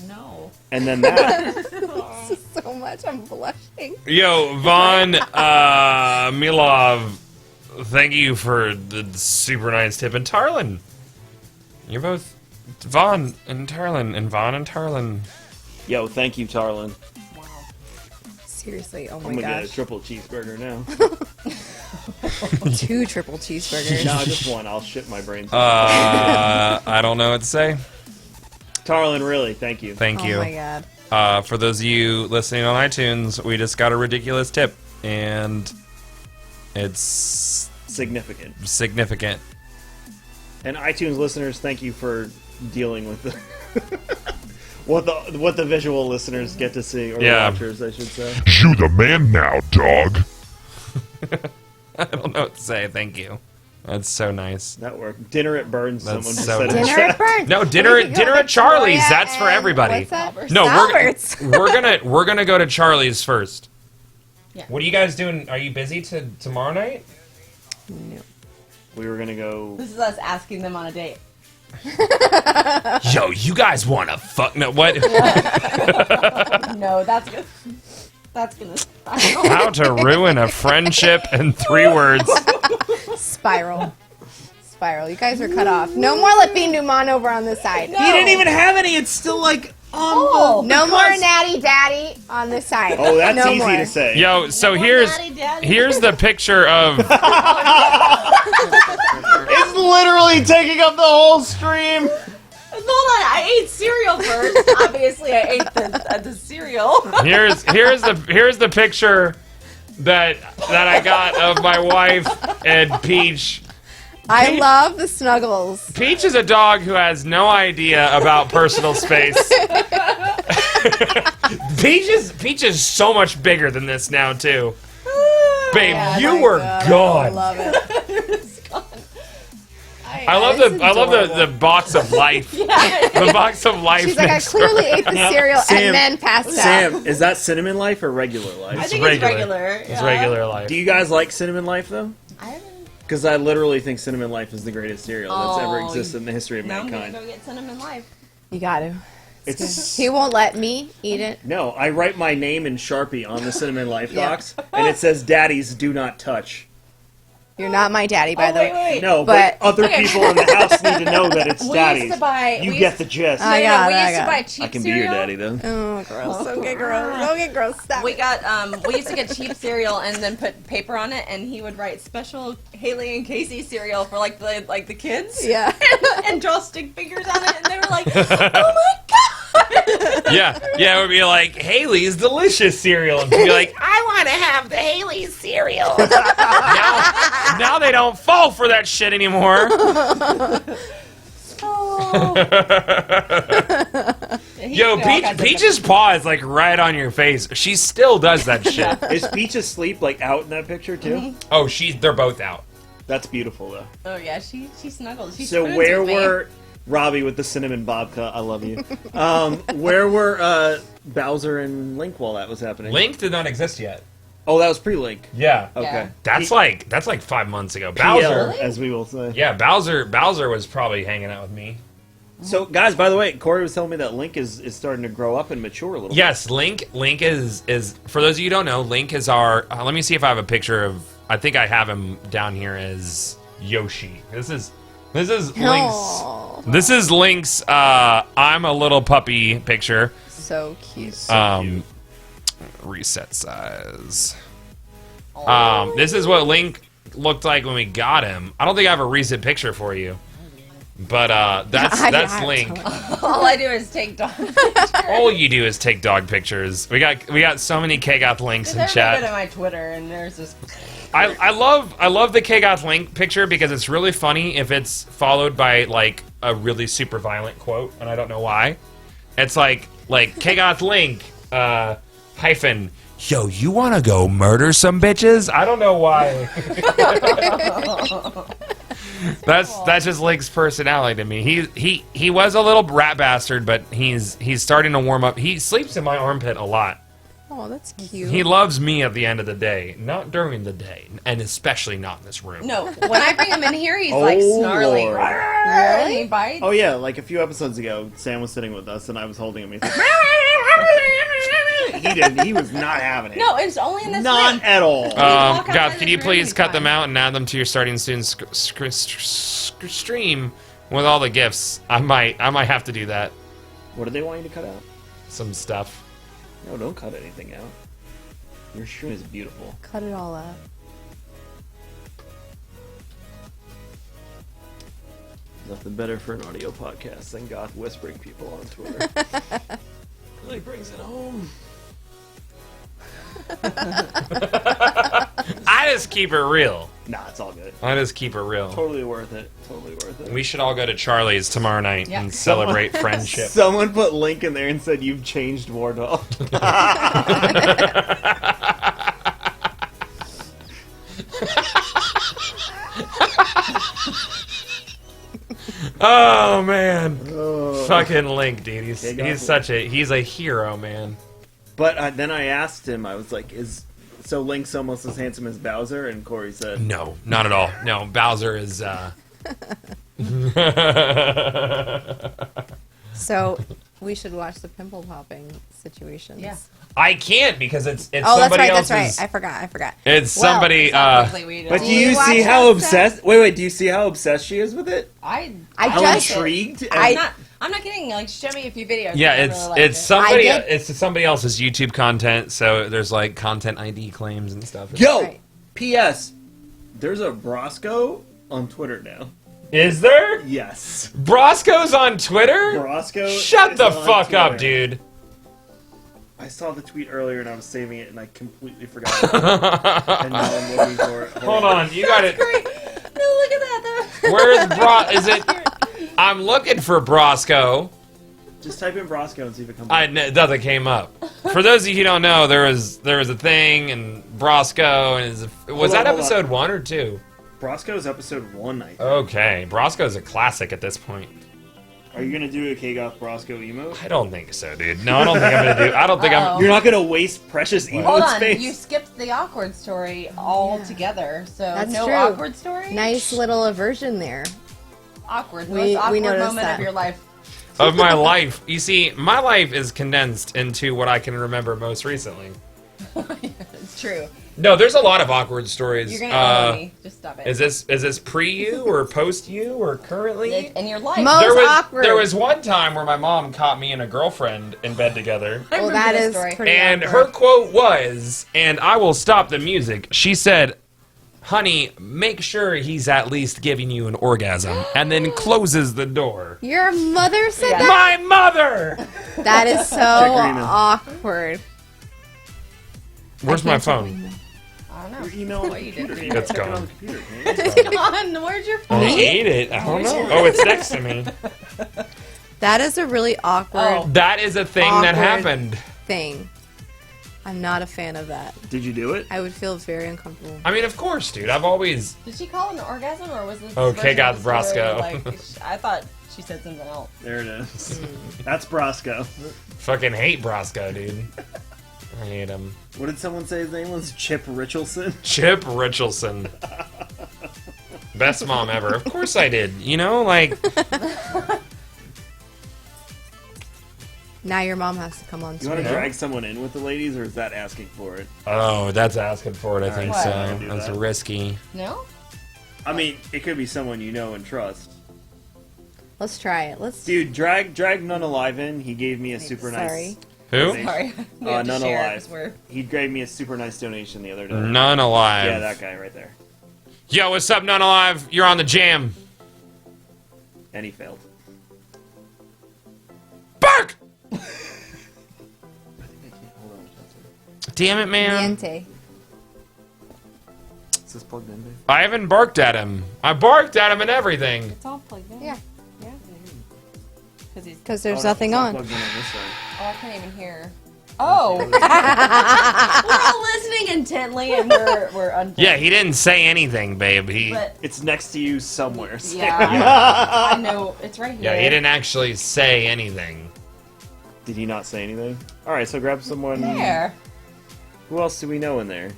[SPEAKER 9] No.
[SPEAKER 2] And then that.
[SPEAKER 10] This is so much, I'm blushing.
[SPEAKER 1] Yo, Vaughn Milov, thank you for the super nice tip. And Tarlin, you're both Vaughn and Tarlin, and Vaughn and Tarlin.
[SPEAKER 2] Yo, thank you, Tarlin.
[SPEAKER 10] Seriously, oh my
[SPEAKER 2] I'm gonna get a
[SPEAKER 10] gosh.
[SPEAKER 2] triple cheeseburger now.
[SPEAKER 10] 2 triple cheeseburgers.
[SPEAKER 2] No, just one. I'll shit my brains.
[SPEAKER 1] I don't know what to say.
[SPEAKER 2] Tarlin, really, thank you.
[SPEAKER 1] Thank you.
[SPEAKER 10] Oh my god.
[SPEAKER 1] For those of you listening on iTunes, we just got a ridiculous tip, and it's
[SPEAKER 2] significant. And iTunes listeners, thank you for dealing with the what the visual listeners get to see, or the watchers, I should say.
[SPEAKER 11] You the man now, dog.
[SPEAKER 1] I don't know what to say. Thank you. That's so nice.
[SPEAKER 2] That worked. Dinner at Burns.
[SPEAKER 1] That's
[SPEAKER 2] Someone just
[SPEAKER 1] so
[SPEAKER 2] said.
[SPEAKER 10] Dinner at Burns.
[SPEAKER 1] No, dinner at Charlie's. That's for everybody.
[SPEAKER 10] What's that?
[SPEAKER 1] No,
[SPEAKER 10] Albert's.
[SPEAKER 1] we're gonna go to Charlie's first.
[SPEAKER 9] Yeah.
[SPEAKER 1] What are you guys doing? Are you busy tomorrow night?
[SPEAKER 10] No.
[SPEAKER 2] We were gonna go.
[SPEAKER 9] This is us asking them on a date.
[SPEAKER 1] Yo, you guys want to fuck? No, what?
[SPEAKER 9] No, that's good. That's gonna.
[SPEAKER 1] How to ruin a friendship in 3 words.
[SPEAKER 10] Spiral. You guys are cut off. No more Lipine Dumont over on this side.
[SPEAKER 9] No.
[SPEAKER 2] You didn't even have any. It's still like on the
[SPEAKER 10] No more
[SPEAKER 2] cusp.
[SPEAKER 10] Natty Daddy on this side.
[SPEAKER 2] Oh, that's
[SPEAKER 10] no
[SPEAKER 2] easy
[SPEAKER 10] more.
[SPEAKER 2] to say.
[SPEAKER 1] Yo, so
[SPEAKER 9] No more
[SPEAKER 1] here's
[SPEAKER 9] Natty Daddy.
[SPEAKER 1] here's the picture of.
[SPEAKER 2] It's literally taking up the whole stream.
[SPEAKER 9] Hold on, I ate cereal first. Obviously, I ate the cereal.
[SPEAKER 1] Here's the picture that I got of my wife and Peach.
[SPEAKER 10] I love the snuggles.
[SPEAKER 1] Peach is a dog who has no idea about personal space. Peach is so much bigger than this now too. Babe,
[SPEAKER 10] Yeah,
[SPEAKER 1] you
[SPEAKER 10] my
[SPEAKER 1] were
[SPEAKER 10] God, I
[SPEAKER 1] gone.
[SPEAKER 10] love it.
[SPEAKER 1] I love the box of life. The box of life.
[SPEAKER 10] She's like, I
[SPEAKER 1] next
[SPEAKER 10] clearly
[SPEAKER 1] door.
[SPEAKER 10] ate the cereal and then passed out.
[SPEAKER 2] Sam, is that Cinnamon Life or regular life?
[SPEAKER 9] I think it's regular.
[SPEAKER 1] It's regular life.
[SPEAKER 2] Do you guys like Cinnamon Life though?
[SPEAKER 9] I haven't.
[SPEAKER 2] Because I literally think Cinnamon Life is the greatest cereal that's ever
[SPEAKER 9] Oh,
[SPEAKER 2] existed in the history of
[SPEAKER 9] Now I'm
[SPEAKER 2] mankind.
[SPEAKER 9] gonna go get Cinnamon Life.
[SPEAKER 10] You got to.
[SPEAKER 2] It's
[SPEAKER 10] He won't let me eat it.
[SPEAKER 2] no. I write my name in Sharpie on the Cinnamon Life
[SPEAKER 10] Yeah.
[SPEAKER 2] box, and it says "Daddies do not touch."
[SPEAKER 10] You're not my daddy, by the way.
[SPEAKER 9] Wait.
[SPEAKER 2] No, but other
[SPEAKER 9] Okay.
[SPEAKER 2] people in the house need to know that it's
[SPEAKER 9] We
[SPEAKER 2] Daddies.
[SPEAKER 9] used to buy.
[SPEAKER 2] You
[SPEAKER 9] we
[SPEAKER 2] get
[SPEAKER 9] used-
[SPEAKER 2] the gist.
[SPEAKER 10] I got
[SPEAKER 9] we
[SPEAKER 10] it, I
[SPEAKER 9] used to
[SPEAKER 10] got
[SPEAKER 9] buy
[SPEAKER 10] it.
[SPEAKER 9] cheap
[SPEAKER 2] I can be
[SPEAKER 9] cereal.
[SPEAKER 2] your daddy then.
[SPEAKER 10] Oh, gross. Don't get gross. Don't get gross. Stop.
[SPEAKER 9] We got we used to get cheap cereal and then put paper on it, and he would write special Haley and Casey cereal for like the kids.
[SPEAKER 10] Yeah.
[SPEAKER 9] and draw stick figures on it, and they were like, "Oh my god!"
[SPEAKER 1] Yeah, it would be like Haley's delicious cereal, and be like, I want to have the Haley's cereal. now they don't fall for that shit anymore. Yo, Peach's paw is like right on your face. She still does that shit.
[SPEAKER 2] Is Peach asleep like out in that picture too?
[SPEAKER 1] Oh, they're both out.
[SPEAKER 2] That's beautiful though.
[SPEAKER 9] Oh yeah, she snuggled. She
[SPEAKER 2] So
[SPEAKER 9] spoons
[SPEAKER 2] where
[SPEAKER 9] with me.
[SPEAKER 2] were Robbie with the cinnamon babka? I love you. Where were Bowser and Link while that was happening?
[SPEAKER 1] Link did not exist yet.
[SPEAKER 2] Oh, that was pre-Link.
[SPEAKER 1] Yeah.
[SPEAKER 2] Okay.
[SPEAKER 9] Yeah.
[SPEAKER 1] That's like 5 months ago.
[SPEAKER 2] PL,
[SPEAKER 1] Bowser,
[SPEAKER 2] as we will say.
[SPEAKER 1] yeah, Bowser was probably hanging out with me.
[SPEAKER 2] So, guys, by the way, Corey was telling me that Link is starting to grow up and mature a little
[SPEAKER 1] Yes, Link is for those of you who don't know, Link is our. Let me see if I have a picture of. I think I have him down here as Yoshi. This is Link's.
[SPEAKER 10] Aw.
[SPEAKER 1] This is Link's. I'm a little puppy picture.
[SPEAKER 10] So cute.
[SPEAKER 2] cute.
[SPEAKER 1] Reset size. This is what Link looked like when we got him. I don't think I have a recent picture for you, but that's Link.
[SPEAKER 9] All I do is take dog.
[SPEAKER 1] All you do is take dog pictures. We got so many KGoth links in
[SPEAKER 9] There's
[SPEAKER 1] chat.
[SPEAKER 9] a bit of my Twitter, and there's this.
[SPEAKER 1] I love the KGoth link picture because it's really funny if it's followed by like a really super violent quote, and I don't know why. It's like KGoth link hyphen. Yo, you want to go murder some bitches? I don't know why. That's just Link's personality to me. He was a little rat bastard, but he's starting to warm up. He sleeps in my armpit a lot.
[SPEAKER 10] Oh, that's cute.
[SPEAKER 1] He loves me at the end of the day, not during the day, and especially not in this room.
[SPEAKER 9] No, when I bring him in here, he's like snarling.
[SPEAKER 2] Lord.
[SPEAKER 9] And he bites.
[SPEAKER 2] Oh yeah, like a few episodes ago, Sam was sitting with us, and I was holding him. He's like, he didn't. He was not having it.
[SPEAKER 9] No, it's only in this
[SPEAKER 2] Not
[SPEAKER 9] room.
[SPEAKER 2] at all.
[SPEAKER 1] Goth, can you please cut them out and add them to your starting soon stream with all the gifts? I might have to do that.
[SPEAKER 2] What do they want you to cut out?
[SPEAKER 1] Some stuff.
[SPEAKER 2] No, don't cut anything out. Your stream is beautiful.
[SPEAKER 10] Cut it all out.
[SPEAKER 2] Nothing better for an audio podcast than Goth whispering people on Twitter. Really brings it home.
[SPEAKER 1] I just keep it real.
[SPEAKER 2] Nah, it's all good.
[SPEAKER 1] I just keep it real.
[SPEAKER 2] Totally worth it. Totally worth it.
[SPEAKER 1] We should all go to Charlie's tomorrow night and celebrate friendship.
[SPEAKER 2] Someone put Link in there and said, "You've changed, Wardall."
[SPEAKER 1] Oh man, fucking Link, dude. He's a hero, man.
[SPEAKER 2] But then I asked him, I was like, so Link's almost as handsome as Bowser? And Corey said,
[SPEAKER 1] No, not at all. No, Bowser is.
[SPEAKER 10] So we should watch the pimple popping situations.
[SPEAKER 9] Yeah.
[SPEAKER 1] I can't because it's
[SPEAKER 10] Oh, that's
[SPEAKER 1] somebody
[SPEAKER 10] right.
[SPEAKER 1] else's.
[SPEAKER 10] That's right. I forgot.
[SPEAKER 1] It's
[SPEAKER 10] Well,
[SPEAKER 1] somebody.
[SPEAKER 2] But do you see how obsessed? Wait. Do you see how obsessed she is with it?
[SPEAKER 9] I
[SPEAKER 2] How
[SPEAKER 9] just
[SPEAKER 2] intrigued?
[SPEAKER 9] I'm not kidding. Like, show me a few videos.
[SPEAKER 1] Yeah,
[SPEAKER 9] I really like
[SPEAKER 1] it's
[SPEAKER 9] it.
[SPEAKER 1] somebody it's somebody else's YouTube content, so there's like content ID claims and stuff.
[SPEAKER 2] Yo, P.S. There's a Brosco on Twitter now.
[SPEAKER 1] Is there?
[SPEAKER 2] Yes.
[SPEAKER 1] Brosco's on Twitter?
[SPEAKER 2] Brosco.
[SPEAKER 1] Shut
[SPEAKER 2] is
[SPEAKER 1] the
[SPEAKER 2] on
[SPEAKER 1] fuck up,
[SPEAKER 2] Twitter.
[SPEAKER 1] dude.
[SPEAKER 2] I saw the tweet earlier and I was saving it and I completely forgot. And now I'm looking for it.
[SPEAKER 1] Hold on, you got it.
[SPEAKER 9] No, look at that. Though.
[SPEAKER 1] Where's Is it? I'm looking for Brosco.
[SPEAKER 2] Just type in Brosco and see if it comes up.
[SPEAKER 1] Nothing came up. For those of you who don't know, there was a thing and Brosco and was that episode 1 or 2?
[SPEAKER 2] Brosco is episode 1, I think.
[SPEAKER 1] Okay, Brosco's a classic at this point.
[SPEAKER 2] Are you gonna do a KGoth Brosco emote?
[SPEAKER 1] I don't think so, dude. No, I don't think I'm gonna do. I don't think I'm.
[SPEAKER 2] You're not gonna waste precious emote
[SPEAKER 9] Hold on,
[SPEAKER 2] space.
[SPEAKER 9] you skipped the awkward story altogether. So
[SPEAKER 10] That's
[SPEAKER 9] no
[SPEAKER 10] true.
[SPEAKER 9] awkward story.
[SPEAKER 10] Nice little aversion there.
[SPEAKER 9] Awkward.
[SPEAKER 10] We
[SPEAKER 9] Most awkward
[SPEAKER 10] noticed
[SPEAKER 9] moment
[SPEAKER 10] that.
[SPEAKER 9] of your life.
[SPEAKER 1] Of my life. You see, my life is condensed into what I can remember most recently.
[SPEAKER 9] It's true.
[SPEAKER 1] No, there's a lot of awkward stories.
[SPEAKER 9] You're gonna owe me. Just stop it.
[SPEAKER 1] Is this pre you or post you or currently?
[SPEAKER 9] In your life.
[SPEAKER 10] Most awkward.
[SPEAKER 1] There was one time where my mom caught me and a girlfriend in bed together.
[SPEAKER 10] Well, that is pretty
[SPEAKER 1] And
[SPEAKER 10] awkward.
[SPEAKER 1] her quote was, and I will stop the music. She said, "Honey, make sure he's at least giving you an orgasm," and then closes the door.
[SPEAKER 10] Your mother said that?
[SPEAKER 1] My mother!
[SPEAKER 10] That is so
[SPEAKER 2] Check her email.
[SPEAKER 10] awkward.
[SPEAKER 1] Where's
[SPEAKER 10] I
[SPEAKER 1] my
[SPEAKER 10] can't check
[SPEAKER 1] phone?
[SPEAKER 10] email.
[SPEAKER 9] I don't know.
[SPEAKER 2] Your email on the
[SPEAKER 9] What you
[SPEAKER 2] computer.
[SPEAKER 9] did.
[SPEAKER 2] You gotta
[SPEAKER 1] It's
[SPEAKER 2] check it
[SPEAKER 1] gone.
[SPEAKER 2] on the computer, man.
[SPEAKER 9] Come on, where's your
[SPEAKER 1] I
[SPEAKER 9] phone?
[SPEAKER 1] ate it. I don't know. Oh, it's next to me.
[SPEAKER 10] That is a really awkward
[SPEAKER 9] Oh.
[SPEAKER 1] That is a thing that
[SPEAKER 10] Awkward.
[SPEAKER 1] happened.
[SPEAKER 10] thing. I'm not a fan of that.
[SPEAKER 2] Did you do it?
[SPEAKER 10] I would feel very uncomfortable.
[SPEAKER 1] I mean, of course, dude. I've always.
[SPEAKER 9] Did she call it an orgasm or was this?
[SPEAKER 1] Okay,
[SPEAKER 9] version
[SPEAKER 1] got
[SPEAKER 9] of the story,
[SPEAKER 1] Brosco.
[SPEAKER 9] Like, I thought she said something else.
[SPEAKER 2] There it is. That's Brosco.
[SPEAKER 1] Fucking hate Brosco, dude. I hate him.
[SPEAKER 2] What did someone say his name was? Chip Richardson?
[SPEAKER 1] Chip Richardson. Best mom ever. Of course I did. You know, like.
[SPEAKER 10] Now your mom has to come on
[SPEAKER 2] You want to
[SPEAKER 10] screen.
[SPEAKER 2] drag someone in with the ladies, or is that asking for it?
[SPEAKER 1] Oh, that's asking for it, I think
[SPEAKER 2] Alright,
[SPEAKER 1] so.
[SPEAKER 2] I can do
[SPEAKER 1] That's
[SPEAKER 2] that.
[SPEAKER 1] risky.
[SPEAKER 9] No?
[SPEAKER 2] I mean, it could be someone you know and trust.
[SPEAKER 10] Let's try it. Let's.
[SPEAKER 2] Dude, drag None Alive in. He gave me a super
[SPEAKER 10] Sorry.
[SPEAKER 2] nice.
[SPEAKER 1] Who?
[SPEAKER 2] donation.
[SPEAKER 9] Sorry. We have to
[SPEAKER 2] None
[SPEAKER 9] share
[SPEAKER 2] Alive.
[SPEAKER 9] 'cause we're-
[SPEAKER 2] He gave me a super nice donation the other day.
[SPEAKER 1] None alive.
[SPEAKER 2] Yeah, that guy right there.
[SPEAKER 1] Yo, what's up, None Alive? You're on the jam.
[SPEAKER 2] And he failed.
[SPEAKER 1] Bark! Damn it, man.
[SPEAKER 10] Niente.
[SPEAKER 2] Is this plugged in, babe?
[SPEAKER 1] I haven't barked at him. I barked at him and everything.
[SPEAKER 9] It's all plugged in.
[SPEAKER 10] Yeah.
[SPEAKER 9] Yeah. Because he's.
[SPEAKER 10] Because there's
[SPEAKER 2] Oh, no,
[SPEAKER 10] nothing
[SPEAKER 2] it's not
[SPEAKER 10] on.
[SPEAKER 2] plugged in this side.
[SPEAKER 9] Oh, I can't even hear. Oh. We're all listening intently, and we're
[SPEAKER 1] Yeah, he didn't say anything, babe.
[SPEAKER 2] It's next to you somewhere.
[SPEAKER 9] Yeah. I know. It's right here.
[SPEAKER 1] Yeah, he didn't actually say anything.
[SPEAKER 2] Did he not say anything? All right, so grab someone.
[SPEAKER 9] There.
[SPEAKER 2] Who else do we know in there?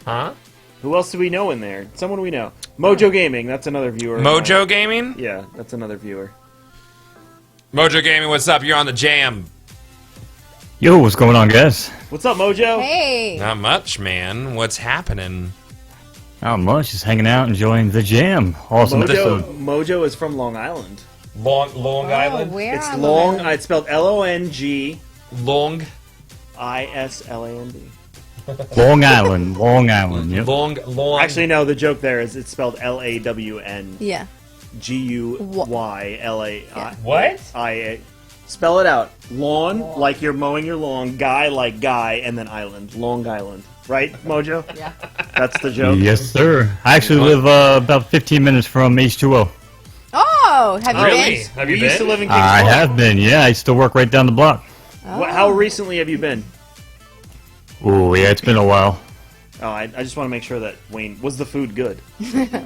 [SPEAKER 1] Huh?
[SPEAKER 2] Who else do we know in there? Someone we know. Mojo Gaming. That's another viewer.
[SPEAKER 1] Mojo Gaming?
[SPEAKER 2] Yeah, that's another viewer.
[SPEAKER 1] Mojo Gaming, what's up? You're on the jam.
[SPEAKER 12] Yo, what's going on, guys?
[SPEAKER 2] What's up, Mojo?
[SPEAKER 10] Hey.
[SPEAKER 1] Not much, man. What's happening?
[SPEAKER 12] Not much, just hanging out, enjoying the jam. Awesome episode.
[SPEAKER 2] Mojo is from Long Island.
[SPEAKER 1] Long Island?
[SPEAKER 10] Where
[SPEAKER 2] It's
[SPEAKER 10] on
[SPEAKER 2] Long.
[SPEAKER 10] Island?
[SPEAKER 2] It's spelled L-O-N-G.
[SPEAKER 1] Long.
[SPEAKER 2] I-S-L-A-N-D.
[SPEAKER 12] Long Island, Long Island. Yep.
[SPEAKER 1] Long.
[SPEAKER 2] Actually, no. The joke there is it's spelled L-A-W-N.
[SPEAKER 10] Yeah.
[SPEAKER 2] G-U-Y-L-A-I.
[SPEAKER 1] What?
[SPEAKER 2] I-A. Spell it out. Lawn, like you're mowing your lawn. Guy, like guy, and then island. Long Island. Right, Mojo?
[SPEAKER 9] Yeah.
[SPEAKER 2] That's the joke?
[SPEAKER 12] Yes, sir. I actually live about 15 minutes from H2O.
[SPEAKER 10] Oh, have you
[SPEAKER 1] Really?
[SPEAKER 10] been?
[SPEAKER 1] Have you
[SPEAKER 2] We used to
[SPEAKER 1] been?
[SPEAKER 2] live in
[SPEAKER 12] I
[SPEAKER 2] Kingston.
[SPEAKER 12] have been, yeah. I used to work right down the block.
[SPEAKER 2] How recently have you been?
[SPEAKER 12] Oh, yeah, it's been a while.
[SPEAKER 2] Oh, I just want to make sure that Wayne... Was the food good?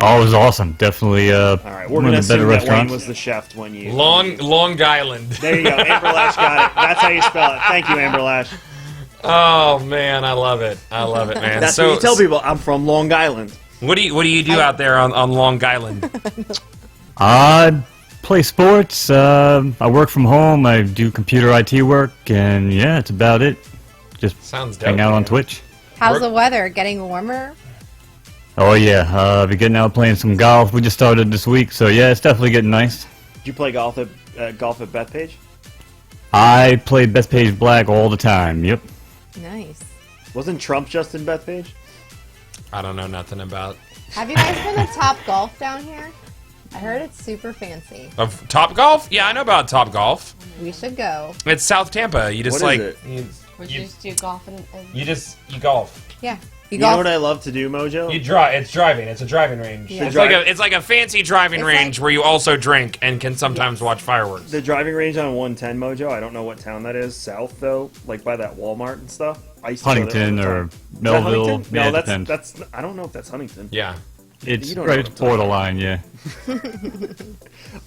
[SPEAKER 12] Oh, it was awesome. Definitely
[SPEAKER 2] All right, we're
[SPEAKER 12] one
[SPEAKER 2] going to
[SPEAKER 12] of the better
[SPEAKER 2] assume that Wayne
[SPEAKER 12] restaurants.
[SPEAKER 2] was the chef when you...
[SPEAKER 1] Long Island.
[SPEAKER 2] There you go. Amber Lash got it. That's how you spell it. Thank you, Amber Lash.
[SPEAKER 1] Oh man, I love it. I love it, man.
[SPEAKER 2] That's what you tell people. I'm from Long Island.
[SPEAKER 1] What do you do out there on Long Island?
[SPEAKER 12] I play sports. I work from home. I do computer IT work, and yeah, it's about it. Just
[SPEAKER 1] Sounds dope.
[SPEAKER 12] hang out on
[SPEAKER 1] man.
[SPEAKER 12] Twitch.
[SPEAKER 10] How's the weather? Getting warmer?
[SPEAKER 12] Oh yeah, I've been getting out playing some golf. We just started this week, so yeah, it's definitely getting nice.
[SPEAKER 2] Did you play golf at Bethpage?
[SPEAKER 12] I play Bethpage Black all the time. Yep.
[SPEAKER 10] Nice.
[SPEAKER 2] Wasn't Trump just in Bethpage?
[SPEAKER 1] I don't know nothing about.
[SPEAKER 10] Have you guys been to Top Golf down here? I heard it's super fancy.
[SPEAKER 1] Of Top Golf? Yeah, I know about Top Golf.
[SPEAKER 10] We should go.
[SPEAKER 1] It's South Tampa. You just
[SPEAKER 2] What is
[SPEAKER 1] like
[SPEAKER 2] it?
[SPEAKER 9] We just do golf and
[SPEAKER 1] you golf.
[SPEAKER 10] Yeah.
[SPEAKER 2] You know what I love to do, Mojo?
[SPEAKER 1] You drive. It's driving. It's a driving range.
[SPEAKER 10] Yeah.
[SPEAKER 1] It's like a fancy driving
[SPEAKER 10] It's
[SPEAKER 1] range
[SPEAKER 10] like-
[SPEAKER 1] where you also drink and can sometimes watch fireworks.
[SPEAKER 2] The driving range on 110, Mojo. I don't know what town that is. South, though, like by that Walmart and stuff. I used to go there all the
[SPEAKER 12] Huntington or
[SPEAKER 2] time. Is that
[SPEAKER 12] Melville.
[SPEAKER 2] Huntington?
[SPEAKER 12] Yeah,
[SPEAKER 2] No,
[SPEAKER 12] it depends.
[SPEAKER 2] that's. I don't know if that's Huntington.
[SPEAKER 1] Yeah.
[SPEAKER 12] It's
[SPEAKER 2] You don't
[SPEAKER 12] right
[SPEAKER 2] know
[SPEAKER 12] it's
[SPEAKER 2] what I'm talking
[SPEAKER 12] borderline, yeah.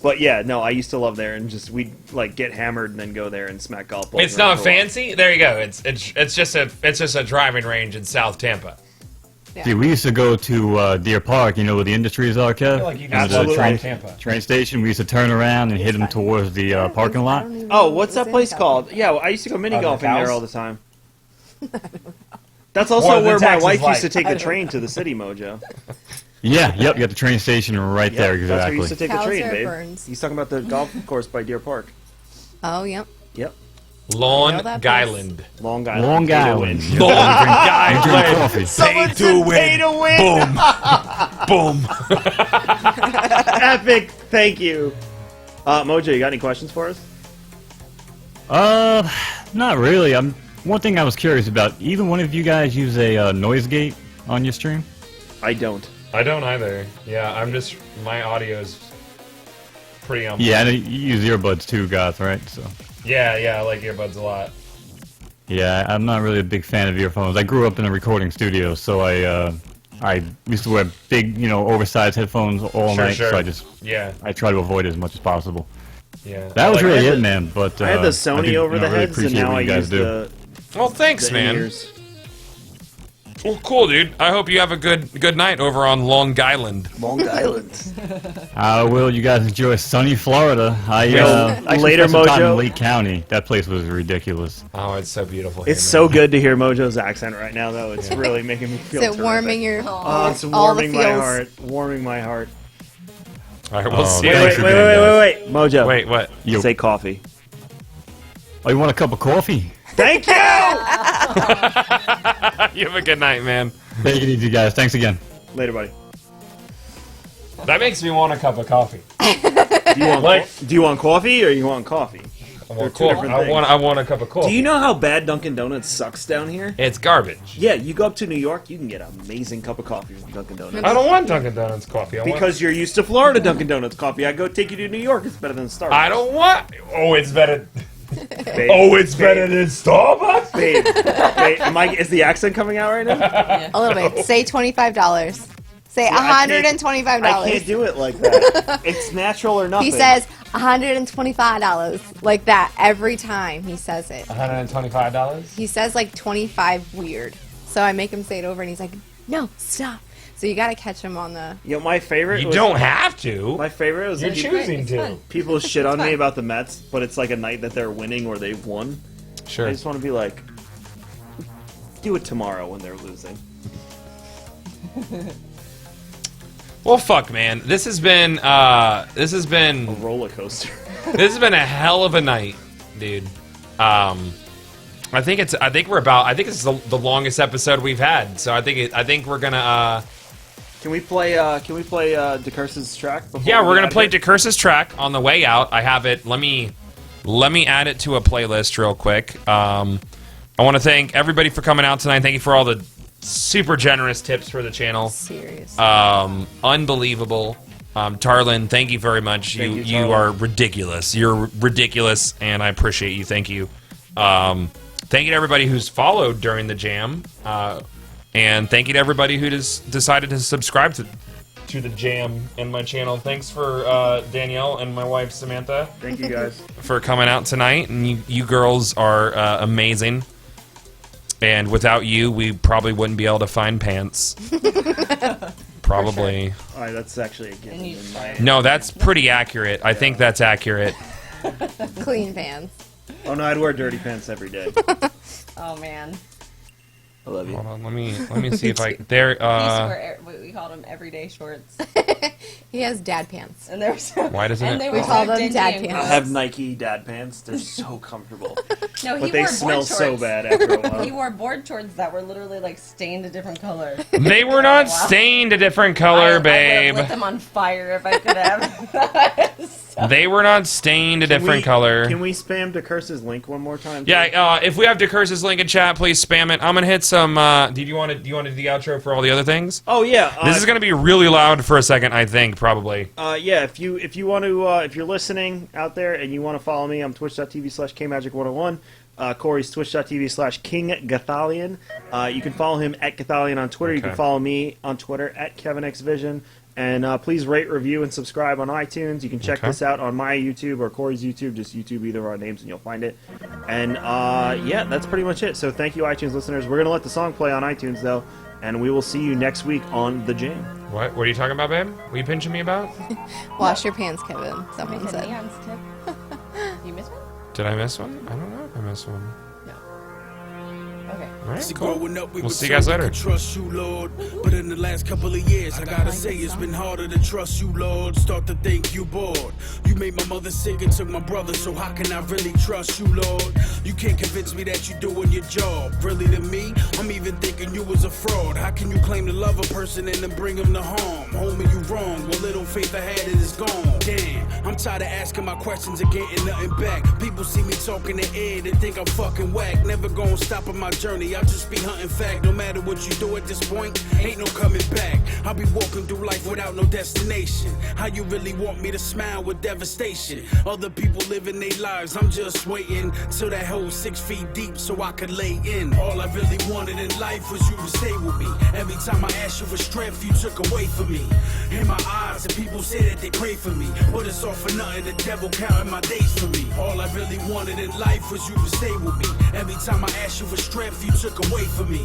[SPEAKER 2] But yeah, no, I used to love there, and just we'd like get hammered and then go there and smack golf balls.
[SPEAKER 1] It's
[SPEAKER 2] around
[SPEAKER 1] not
[SPEAKER 2] for a while.
[SPEAKER 1] fancy. There you go. It's just a driving range in South Tampa.
[SPEAKER 10] Yeah.
[SPEAKER 12] See, we used to go to Deer Park, you know where the Industries are, Kev?
[SPEAKER 1] Like you
[SPEAKER 12] Under
[SPEAKER 1] just
[SPEAKER 12] the
[SPEAKER 2] Absolutely.
[SPEAKER 1] Tampa.
[SPEAKER 12] train station. We used to turn around and hit them towards the parking lot.
[SPEAKER 2] Oh, what's that place called? Yeah, well, I used to go mini
[SPEAKER 1] the
[SPEAKER 2] golfing
[SPEAKER 1] cows?
[SPEAKER 2] there all the time. That's
[SPEAKER 1] What
[SPEAKER 2] also
[SPEAKER 1] are the
[SPEAKER 2] where my
[SPEAKER 1] taxes
[SPEAKER 2] wife
[SPEAKER 1] like?
[SPEAKER 2] used to take the train to the city, Mojo.
[SPEAKER 12] Yeah, yep, you got the train station right there,
[SPEAKER 2] Yep, that's where you
[SPEAKER 12] exactly.
[SPEAKER 2] used to take the
[SPEAKER 10] Cows
[SPEAKER 2] train,
[SPEAKER 10] or
[SPEAKER 2] babe.
[SPEAKER 10] burns?
[SPEAKER 2] He's talking about the golf course by Deer Park.
[SPEAKER 10] Oh, yep.
[SPEAKER 2] Yep,
[SPEAKER 1] Long
[SPEAKER 10] know that place.
[SPEAKER 1] Island.
[SPEAKER 2] Long Island.
[SPEAKER 12] Long
[SPEAKER 2] Pay to
[SPEAKER 12] Island.
[SPEAKER 2] win.
[SPEAKER 1] Long
[SPEAKER 12] I drink
[SPEAKER 1] Island.
[SPEAKER 12] coffee.
[SPEAKER 1] Pay to win.
[SPEAKER 2] Pay to win.
[SPEAKER 1] Boom.
[SPEAKER 2] Epic. Thank you. Mojo, you got any questions for us?
[SPEAKER 12] Not really. One thing I was curious about, either one of you guys use a noise gate on your stream?
[SPEAKER 2] I don't.
[SPEAKER 1] I don't either. Yeah, my audio's pretty on.
[SPEAKER 12] Yeah, and you use earbuds too, Goth, right? So.
[SPEAKER 1] Yeah, I like earbuds a lot.
[SPEAKER 12] Yeah, I'm not really a big fan of earphones. I grew up in a recording studio, so I used to wear big, oversized headphones all night.
[SPEAKER 1] Sure.
[SPEAKER 12] So I try to avoid it as much as possible.
[SPEAKER 1] Yeah.
[SPEAKER 12] That was
[SPEAKER 2] I
[SPEAKER 12] really
[SPEAKER 2] had
[SPEAKER 12] it,
[SPEAKER 2] the-
[SPEAKER 12] man. But
[SPEAKER 2] I had the Sony
[SPEAKER 12] did,
[SPEAKER 2] over the
[SPEAKER 12] really
[SPEAKER 2] heads, and
[SPEAKER 12] appreciate
[SPEAKER 2] now
[SPEAKER 12] what
[SPEAKER 2] I
[SPEAKER 12] you guys
[SPEAKER 2] use
[SPEAKER 12] do.
[SPEAKER 2] the.
[SPEAKER 1] Well, thanks,
[SPEAKER 2] the
[SPEAKER 1] man.
[SPEAKER 2] in-ears.
[SPEAKER 1] Well, cool, dude. I hope you have a good night over on Long Island.
[SPEAKER 2] Long Island.
[SPEAKER 12] Will you guys enjoy sunny Florida? I actually
[SPEAKER 2] later,
[SPEAKER 12] spent some time
[SPEAKER 2] Mojo.
[SPEAKER 12] in Lake County. That place was ridiculous.
[SPEAKER 1] Oh, it's so beautiful. Here,
[SPEAKER 2] It's
[SPEAKER 1] man.
[SPEAKER 2] so good to hear Mojo's accent right now, though. It's really making me feel.
[SPEAKER 10] Is it
[SPEAKER 2] terrific.
[SPEAKER 10] warming your
[SPEAKER 2] Oh, it's
[SPEAKER 10] all the
[SPEAKER 2] warming my
[SPEAKER 10] feels?
[SPEAKER 2] heart. Warming my heart.
[SPEAKER 1] All right, we'll
[SPEAKER 12] Oh,
[SPEAKER 1] see.
[SPEAKER 2] Wait,
[SPEAKER 1] you
[SPEAKER 12] thanks
[SPEAKER 2] wait,
[SPEAKER 1] later.
[SPEAKER 12] for
[SPEAKER 2] wait,
[SPEAKER 12] doing
[SPEAKER 2] wait, wait, wait, Mojo.
[SPEAKER 1] Wait, what?
[SPEAKER 12] Yo.
[SPEAKER 2] Say coffee.
[SPEAKER 12] Oh, you want a cup of coffee?
[SPEAKER 2] Thank you.
[SPEAKER 1] You have a good night, man.
[SPEAKER 12] Take it easy, guys. Thanks again.
[SPEAKER 2] Later, buddy.
[SPEAKER 1] That makes me want a cup of coffee.
[SPEAKER 2] Do you want coffee or you want coffee?
[SPEAKER 1] I
[SPEAKER 2] They're
[SPEAKER 1] want,
[SPEAKER 2] two different things.
[SPEAKER 1] I want a cup of coffee.
[SPEAKER 2] Do you know how bad Dunkin' Donuts sucks down here?
[SPEAKER 1] It's garbage.
[SPEAKER 2] Yeah, you go up to New York, you can get an amazing cup of coffee from Dunkin' Donuts.
[SPEAKER 1] I don't want Dunkin' Donuts coffee.
[SPEAKER 2] Because you're used to Florida Dunkin' Donuts coffee. I go take you to New York, it's better than Starbucks.
[SPEAKER 1] I don't want. Oh, it's better.
[SPEAKER 2] Babe,
[SPEAKER 1] Oh, it's better than Starbucks?
[SPEAKER 2] Babe, is the accent coming out right now?
[SPEAKER 10] A little bit. Say $25. Say $125.
[SPEAKER 2] I can't do it like that. It's natural or nothing.
[SPEAKER 10] He says $125 like that every time he says it.
[SPEAKER 1] $125?
[SPEAKER 10] He says like 25 weird. So I make him say it over and he's like, no, stop. So you gotta catch him on the...
[SPEAKER 2] My favorite...
[SPEAKER 1] You don't have to.
[SPEAKER 2] My favorite was...
[SPEAKER 1] You're choosing to.
[SPEAKER 2] People shit on me about the Mets, but it's like a night that they're winning or they've won.
[SPEAKER 1] Sure.
[SPEAKER 2] I just want to be like, do it tomorrow when they're losing.
[SPEAKER 1] Well, fuck, man. This has been
[SPEAKER 2] a roller coaster.
[SPEAKER 1] This has been a hell of a night, dude. I think it's the longest episode we've had. So I think we're gonna.
[SPEAKER 2] Can we play DeCurse's track?
[SPEAKER 1] Yeah, we're gonna play DeCurse's track on the way out. I have it. Let me add it to a playlist real quick. I want to thank everybody for coming out tonight. Thank you for all the super generous tips for the channel.
[SPEAKER 10] Serious.
[SPEAKER 1] Unbelievable. Tarlin, thank you very much. You are ridiculous. You're ridiculous, and I appreciate you. Thank you. Thank you to everybody who's followed during the jam. And thank you to everybody who decided to subscribe to the jam and my channel. Thanks for Danielle and my wife Samantha.
[SPEAKER 2] Thank you guys
[SPEAKER 1] for coming out tonight. And you girls are amazing. And without you, we probably wouldn't be able to find pants. Probably.
[SPEAKER 2] Sure. All right, that's actually a given.
[SPEAKER 1] No, that's pretty accurate. I think that's accurate.
[SPEAKER 10] Clean pants.
[SPEAKER 2] Oh no, I'd wear dirty pants every day.
[SPEAKER 9] Oh man.
[SPEAKER 2] I love you.
[SPEAKER 1] Hold on, let me see if I there.
[SPEAKER 9] We called them everyday shorts.
[SPEAKER 10] He has dad pants,
[SPEAKER 9] and they're so.
[SPEAKER 1] Why doesn't
[SPEAKER 9] and
[SPEAKER 1] it?
[SPEAKER 10] We call them dad pants.
[SPEAKER 2] I have Nike dad pants. They're so comfortable.
[SPEAKER 9] No, he
[SPEAKER 2] but they
[SPEAKER 9] wore
[SPEAKER 2] smell
[SPEAKER 9] board
[SPEAKER 2] so
[SPEAKER 9] shorts.
[SPEAKER 2] bad after a while.
[SPEAKER 9] He wore board shorts that were literally like stained a different color.
[SPEAKER 1] They were not stained a different color, babe.
[SPEAKER 9] I would have lit them on fire if I could have.
[SPEAKER 1] They were not stained a different color.
[SPEAKER 2] Can we spam DeCurse's link one more time?
[SPEAKER 1] Yeah, if we have DeCurse's link in chat, please spam it. I'm gonna hit some. Do you want to do the outro for all the other things?
[SPEAKER 2] Oh yeah.
[SPEAKER 1] This is gonna be really loud for a second, I think, probably.
[SPEAKER 2] Yeah. If you want to, if you're listening out there and you want to follow me, I'm twitch.tv/KMagic101. Corey's twitch.tv/KingGothalion. You can follow him at Gothalion on Twitter. You can follow me on Twitter at KevinXVision. And please rate, review, and subscribe on iTunes. You can check this out on my YouTube or Corey's YouTube. Just YouTube either of our names and you'll find it. And yeah, that's pretty much it. So thank you, iTunes listeners. We're going to let the song play on iTunes, though. And we will see you next week on The Jam.
[SPEAKER 1] What are you talking about, babe? What are you pinching me about?
[SPEAKER 10] Wash your pants, Kevin. Someone said.
[SPEAKER 9] You missed one?
[SPEAKER 1] Did I miss one? I don't know if I missed one.
[SPEAKER 9] Okay.
[SPEAKER 1] All right, cool. We'll see you guys later.
[SPEAKER 13] Trust you, Lord. But in the last couple of years, I gotta say it's been harder to trust you, Lord. Start to think you bored. You made my mother sick and took my brother, so how can I really trust you, Lord? You can't convince me that you're doing your job. Really to me, I'm even thinking you was a fraud. How can you claim to love a person and then bring them to harm? Homie, you wrong. What little faith I had it is gone. Damn, I'm tired of asking my questions and getting nothing back. People see me talking in the air, they think I'm fucking whack. Never gonna stop on my journey, I'll just be hunting fact. No matter what you do at this point, ain't no coming back. I'll be walking through life without no destination. How you really want me to smile with devastation? Other people living their lives, I'm just waiting till that hole 6 feet deep so I could lay in. All I really wanted in life was you to stay with me. Every time I asked you for strength, you took away from me. In my eyes, and people say that they pray for me, but it's all for nothing, the devil counting my days for me. All I really wanted in life was you to stay with me. Every time I asked you for strength, you took away from me.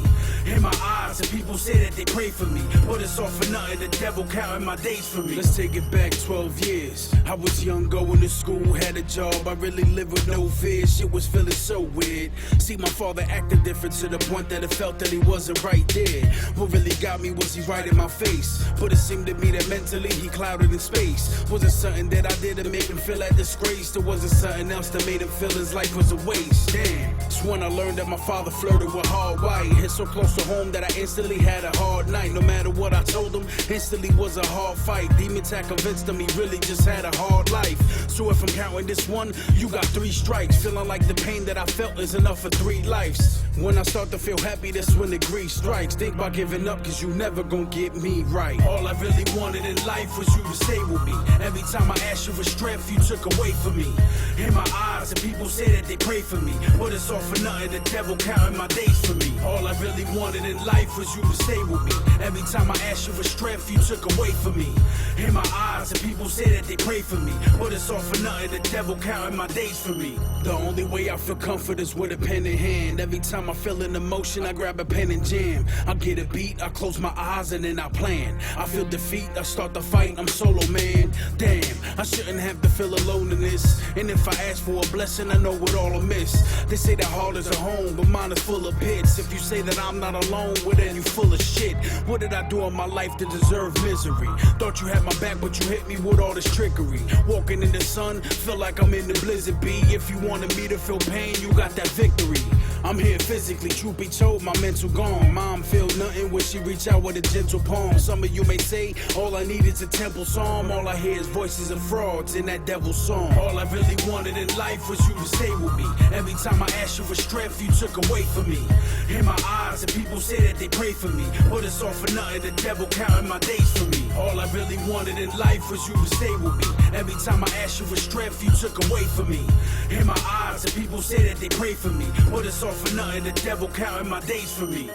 [SPEAKER 13] In my eyes, and people say that they pray for me, but it's all for nothing, the devil counting my days for me. Let's take it back 12 years. I was young, going to school, had a job, I really lived with no fear. Shit was feeling so weird. See my father acting different to the point that it felt that he wasn't right there. What really got me was he right in my face, but it seemed to me that mentally he clouded in space. Wasn't something that I did to make him feel that disgrace. There wasn't something else that made him feel his life was a waste. Damn, it's when I learned that my father flirted with hard white. Hit so close to home that I instantly had a hard night. No matter what I told him, instantly was a hard fight. Demon tag convinced him he really just had a hard life. So if I'm counting this one, you got 3 strikes. Feeling like the pain that I felt is enough for 3 lives. When I start to feel happy, that's when the grief strikes. Think about giving up, cause you never gon' get me right. All I really wanted in life was you to stay with me. Every time I asked you for strength, you took away from me. In my eyes, and people say that they pray for me, but it's all for nothing, the devil counting my days for me. All I really wanted in life was you to stay with me. Every time I asked you for strength, you took away from me. In my eyes, and people say that they pray for me, but it's all for nothing, the devil counting my days for me. The only way I feel comfort is with a pen in hand. Every time I feel an emotion, I grab a pen and jam. I get a beat, I close my eyes and then I plan. I feel defeat, I start the fight, I'm solo man. Damn, I shouldn't have to feel alone in this. And if I ask for a blessing, I know what all I miss. They say that heart is a home, but mine is full of pits. If you say that I'm not alone, well then you full of shit. What did I do in my life to deserve misery? Thought you had my back, but you hit me with all this trickery. Walking in the sun, feel like I'm in the blizzard B. If you wanted me to feel pain, you got that victory. I'm here physically, truth be told, my mental gone. Mom feel nothing when she reach out with a gentle palm. Some of you may say, all I need is a temple psalm. All I hear is voices of frauds in that devil's song. All I really wanted in life was you to stay with me. Every time I asked you for strength, you took away from me. In my eyes, and people say that they pray for me, but it's all for nothing, the devil counting my days for me. All I really wanted in life was you to stay with me. Every time I asked you for strength, you took away from me. In my eyes, and people say that they pray for me, but it's all for nothing, the devil counting my days for me.